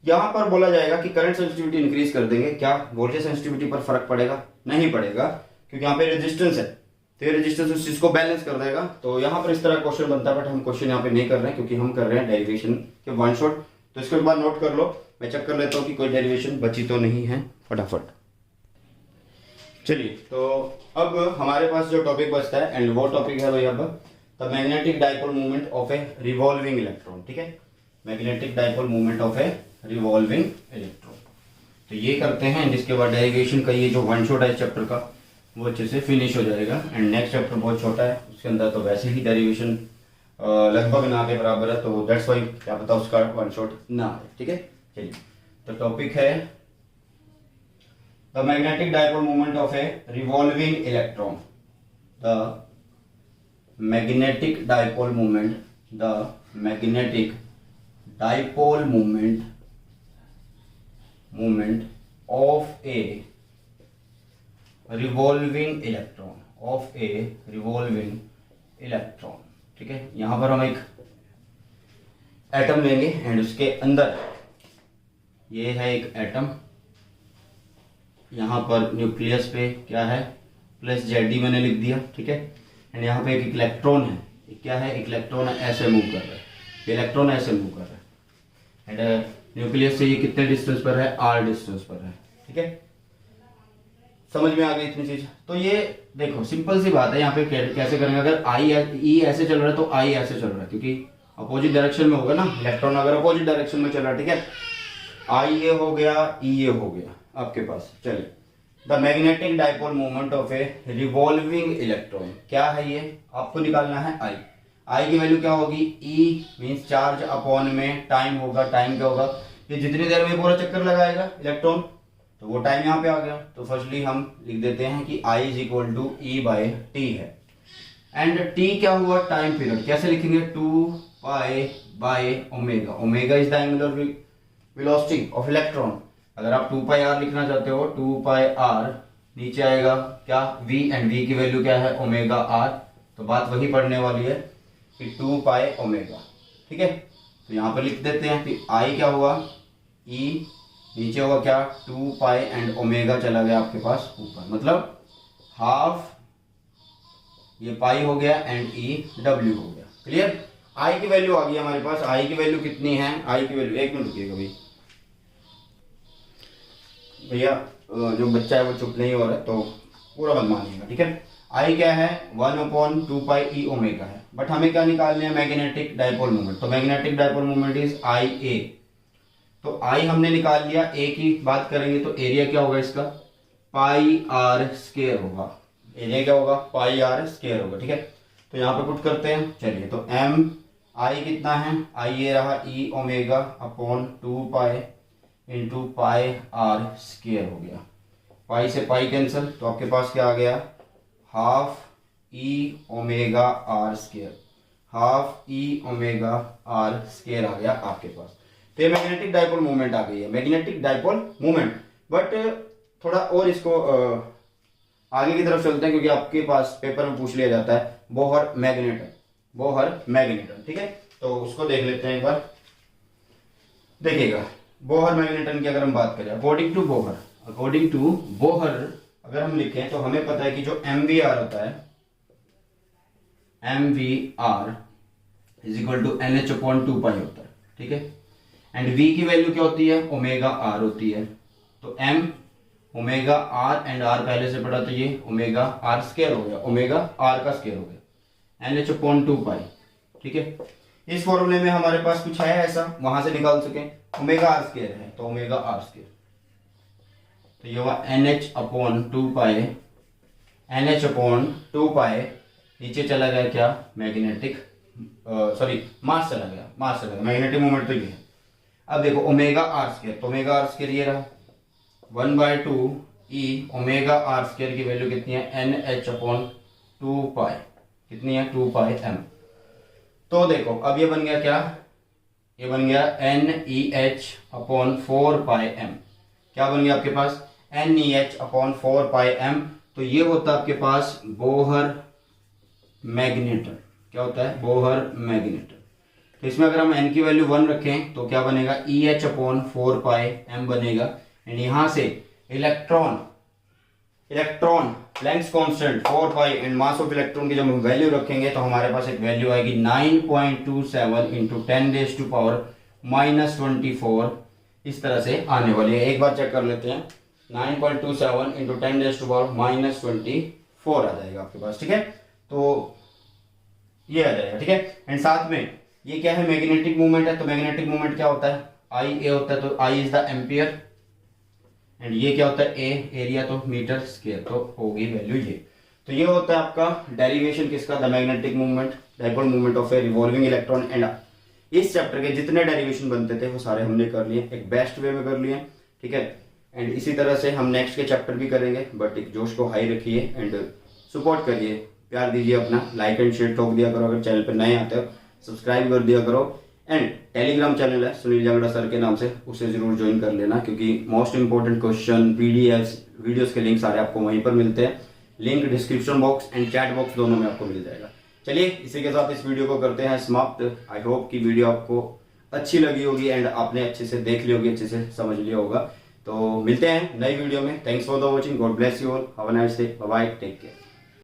यहां पर बोला जाएगा कि करंट सेंसिटिविटी इंक्रीज कर देंगे, क्या वोल्टेज सेंसिटिविटी पर फर्क पड़ेगा? नहीं पड़ेगा, क्योंकि यहाँ पे रेजिस्टेंस है, तो ये रेजिस्टेंस उस चीज को बैलेंस कर देगा। तो यहाँ पर इस तरह क्वेश्चन बनता है, बट हम क्वेश्चन यहाँ पे नहीं कर रहे हैं क्योंकि हम कर रहे हैं डेरिवेशन के वन शॉट। तो इसको एक बार नोट कर लो, मैं चेक कर लेता हूँ कि कोई डेरिवेशन बची तो नहीं है फटाफट। चलिए, तो अब हमारे पास जो टॉपिक बचता है, एंड वो टॉपिक है भाई अब the magnetic dipole movement of A revolving electron. ठीक है? Magnetic dipole movement of A revolving electron. तो ये करते हैं, जिसके बाद डेरिवेशन का ये जो वन शॉट है चैप्टर का वो अच्छे से फिनिश हो जाएगा। एंड नेक्स्ट चैप्टर बहुत छोटा है, उसके अंदर तो वैसे ही डेरिवेशन लगभग ना के बराबर है, तो दैट्स वाई क्या पता उसका वन शॉट ना है। ठीक है? चलिए, तो टॉपिक है the magnetic dipole movement of A revolving electron. The magnetic dipole movement of A revolving electron. ठीक है? यहां पर हम एक एटम लेंगे, एंड उसके अंदर ये है एक एटम, यहां पर न्यूक्लियस पे क्या है? प्लस जेड मैंने लिख दिया। ठीक है? एंड यहाँ पे एक इलेक्ट्रॉन है, क्या है? इलेक्ट्रॉन ऐसे मूव कर रहा है, इलेक्ट्रॉन ऐसे मूव कर रहा है, एंड न्यूक्लियस से ये कितने डिस्टेंस पर है? आर डिस्टेंस पर है। ठीक है? समझ में आ गई इतनी चीज? तो ये देखो सिंपल सी बात है, यहाँ पे कैसे करेंगे? अगर आई ई ऐसे चल रहा है तो आई ऐसे चल रहा है, क्योंकि अपोजिट डायरेक्शन में होगा ना, इलेक्ट्रॉन अगर अपोजिट डायरेक्शन में चल रहा है। ठीक है? आई ये हो गया, ई ये हो गया आपके पास। चलिए, the magnetic dipole movement of A revolving electron, क्या है ये? आपको निकालना है आई की वैल्यू क्या होगी? ई मींस चार्ज अपॉन में टाइम होगा। टाइम क्या होगा? ये जितनी देर में पूरा चक्कर लगाएगा इलेक्ट्रॉन, तो वो टाइम यहाँ पे आ गया। तो फर्स्टली हम लिख देते हैं कि I is equal to E by T है, एंड टी क्या हुआ? Time period. कैसे लिखेंगे? 2 pi by omega. Omega is the angular velocity of electron. अगर आप 2 पाई आर लिखना चाहते हो, 2 पाई आर नीचे आएगा क्या? v, एंड v की वैल्यू क्या है? Omega R. तो बात वही पढ़ने वाली है कि 2 पाई ओमेगा। ठीक है? तो यहां पर लिख देते हैं कि I क्या हुआ? E नीचे होगा क्या 2 पाई एंड ओमेगा चला गया आपके पास ऊपर, मतलब हाफ ये पाई हो गया एंड ई डब्ल्यू हो गया। क्लियर? आई की वैल्यू आ गई हमारे पास। आई की वैल्यू कितनी है? आई की वैल्यू, एक मिनट रुकिएगा भाई, भैया जो बच्चा है वो चुप नहीं हो रहा है तो पूरा मत मानिएगा, ठीक है। आई क्या है? 1/2 पाई ई ओमेगा है, बट हमें क्या निकालने हैं? Magnetic dipole moment. तो magnetic dipole moment is I A. तो आई हमने निकाल लिया, ए की बात करेंगे तो एरिया क्या होगा इसका? पाई आर स्क्वायर होगा। एरिया क्या होगा? पाई आर स्क्वायर होगा, ठीक है। तो यहाँ पे पुट करते हैं, चलिए। तो एम आई कितना है? आई ये रहा E omega upon 2 pi into pi R square हो गया। पाई से पाई कैंसिल, तो आपके पास क्या आ गया? Half E omega R square, half E omega R square आ गया आपके पास। तो ये मैग्नेटिक डाइपोल मूवमेंट आ गई है, मैग्नेटिक डाइपोल मूवमेंट। बट थोड़ा और इसको आगे की तरफ चलते हैं, क्योंकि आपके पास पेपर में पूछ लिया जाता है बोहर मैग्नेटन, बोहर मैग्नेटन, ठीक है। तो उसको देख लेते हैं एक बार। देखिएगा बोहर मैग्नेटन की अगर हम बात करें, अकॉर्डिंग टू बोहर अगर हम लिखें तो हमें पता है कि जो एम वी आर होता है, M V R is equal to N H upon 2 pi होता है, ठीक है। एंड वी की वैल्यू क्या होती है? ओमेगा आर होती है। तो M omega R and R पहले से पढ़ा, तो ये ओमेगा आर स्क्वायर हो गया, ओमेगा आर का स्क्वायर हो गया, एन एच अपॉन 2 पाई, ठीक है। इस फॉर्मूले में हमारे पास कुछ है ऐसा, वहां से निकाल सके। ओमेगा आर स्क्वायर है तो ओमेगा आर स्क्वायर, तो ये हुआ एन एच अपॉन 2 पाई, एन एच अपॉन 2 पाई, नीचे चला गया क्या? मैग्नेटिक सॉरी मास चला गया, मास चला गया, मैग्नेटिक मोमेंट तो ये है। अब देखो ओमेगा आर स्क्वायर, तो ओमेगा आर स्क्वायर ये रहा 1/2 ई ओमेगा आर स्क्वायर की वैल्यू कितनी है? एन एच अपॉन 2 पाई, कितनी है? 2 पाई एम। तो देखो अब ये बन गया क्या? ये बन गया एन ई एच अपॉन 4 पाई एम। क्या बन गया आपके पास? एन ई एच अपॉन 4 पाई एम। तो ये होता है आपके पास बोहर मैग्नेटन। क्या होता है? Bohr magneton. तो इसमें अगर हम n की वैल्यू 1 रखें तो क्या बनेगा? ई एच अपॉन 4 पाई एम बनेगा। एंड यहां से electron Planck's constant 4 pi and mass of electron की जब हम वैल्यू रखेंगे तो हमारे पास एक वैल्यू आएगी 9.27 इंटू 10⁻⁻24। इस तरह से आने वाली है। एक बार चेक कर लेते हैं, 9.27 इंटू 10⁻⁻24 आ जाएगा आपके पास, ठीक है। तो ये आ जाएगा, ठीक है। एंड साथ में ये क्या है? मैग्नेटिक मूवमेंट है। तो मैग्नेटिक मूवमेंट क्या होता है? आई ए होता है, तो आई इज द एम्पियर। एंड ये क्या होता है? ए एरिया, तो मीटर स्क्वायर, तो होगी वैल्यू ये। तो ये होता है आपका डेरिवेशन किसका? The magnetic movement, dipole movement of A revolving electron. And इस चैप्टर के जितने डेरिवेशन बनते थे वो सारे हमने कर लिए, एक बेस्ट वे में कर लिए, ठीक है। एंड इसी तरह से हम नेक्स्ट के चैप्टर भी करेंगे, बट एक जोश को हाई रखिए एंड सपोर्ट करिए, प्यार दीजिए अपना, लाइक एंड शेयर ठोक दिया करो। अगर चैनल पर नए आते हो सब्सक्राइब कर दिया करो। एंड टेलीग्राम चैनल है सुनील जांगड़ा सर के नाम से, उसे जरूर ज्वाइन कर लेना, क्योंकि most important question, PDFs, videos के लिंक सारे आपको वहीं पर मिलते हैं। Link description box and chat box दोनों में आपको मिल जाएगा। चलिए इसी के साथ इस वीडियो को करते हैं समाप्त। आई होप कि वीडियो आपको अच्छी लगी होगी एंड आपने अच्छे से देख ली होगी, अच्छे से समझ लिया होगा। तो मिलते हैं नई वीडियो में। Thanks for the watching, God bless you all, have a nice day, bye bye, take care.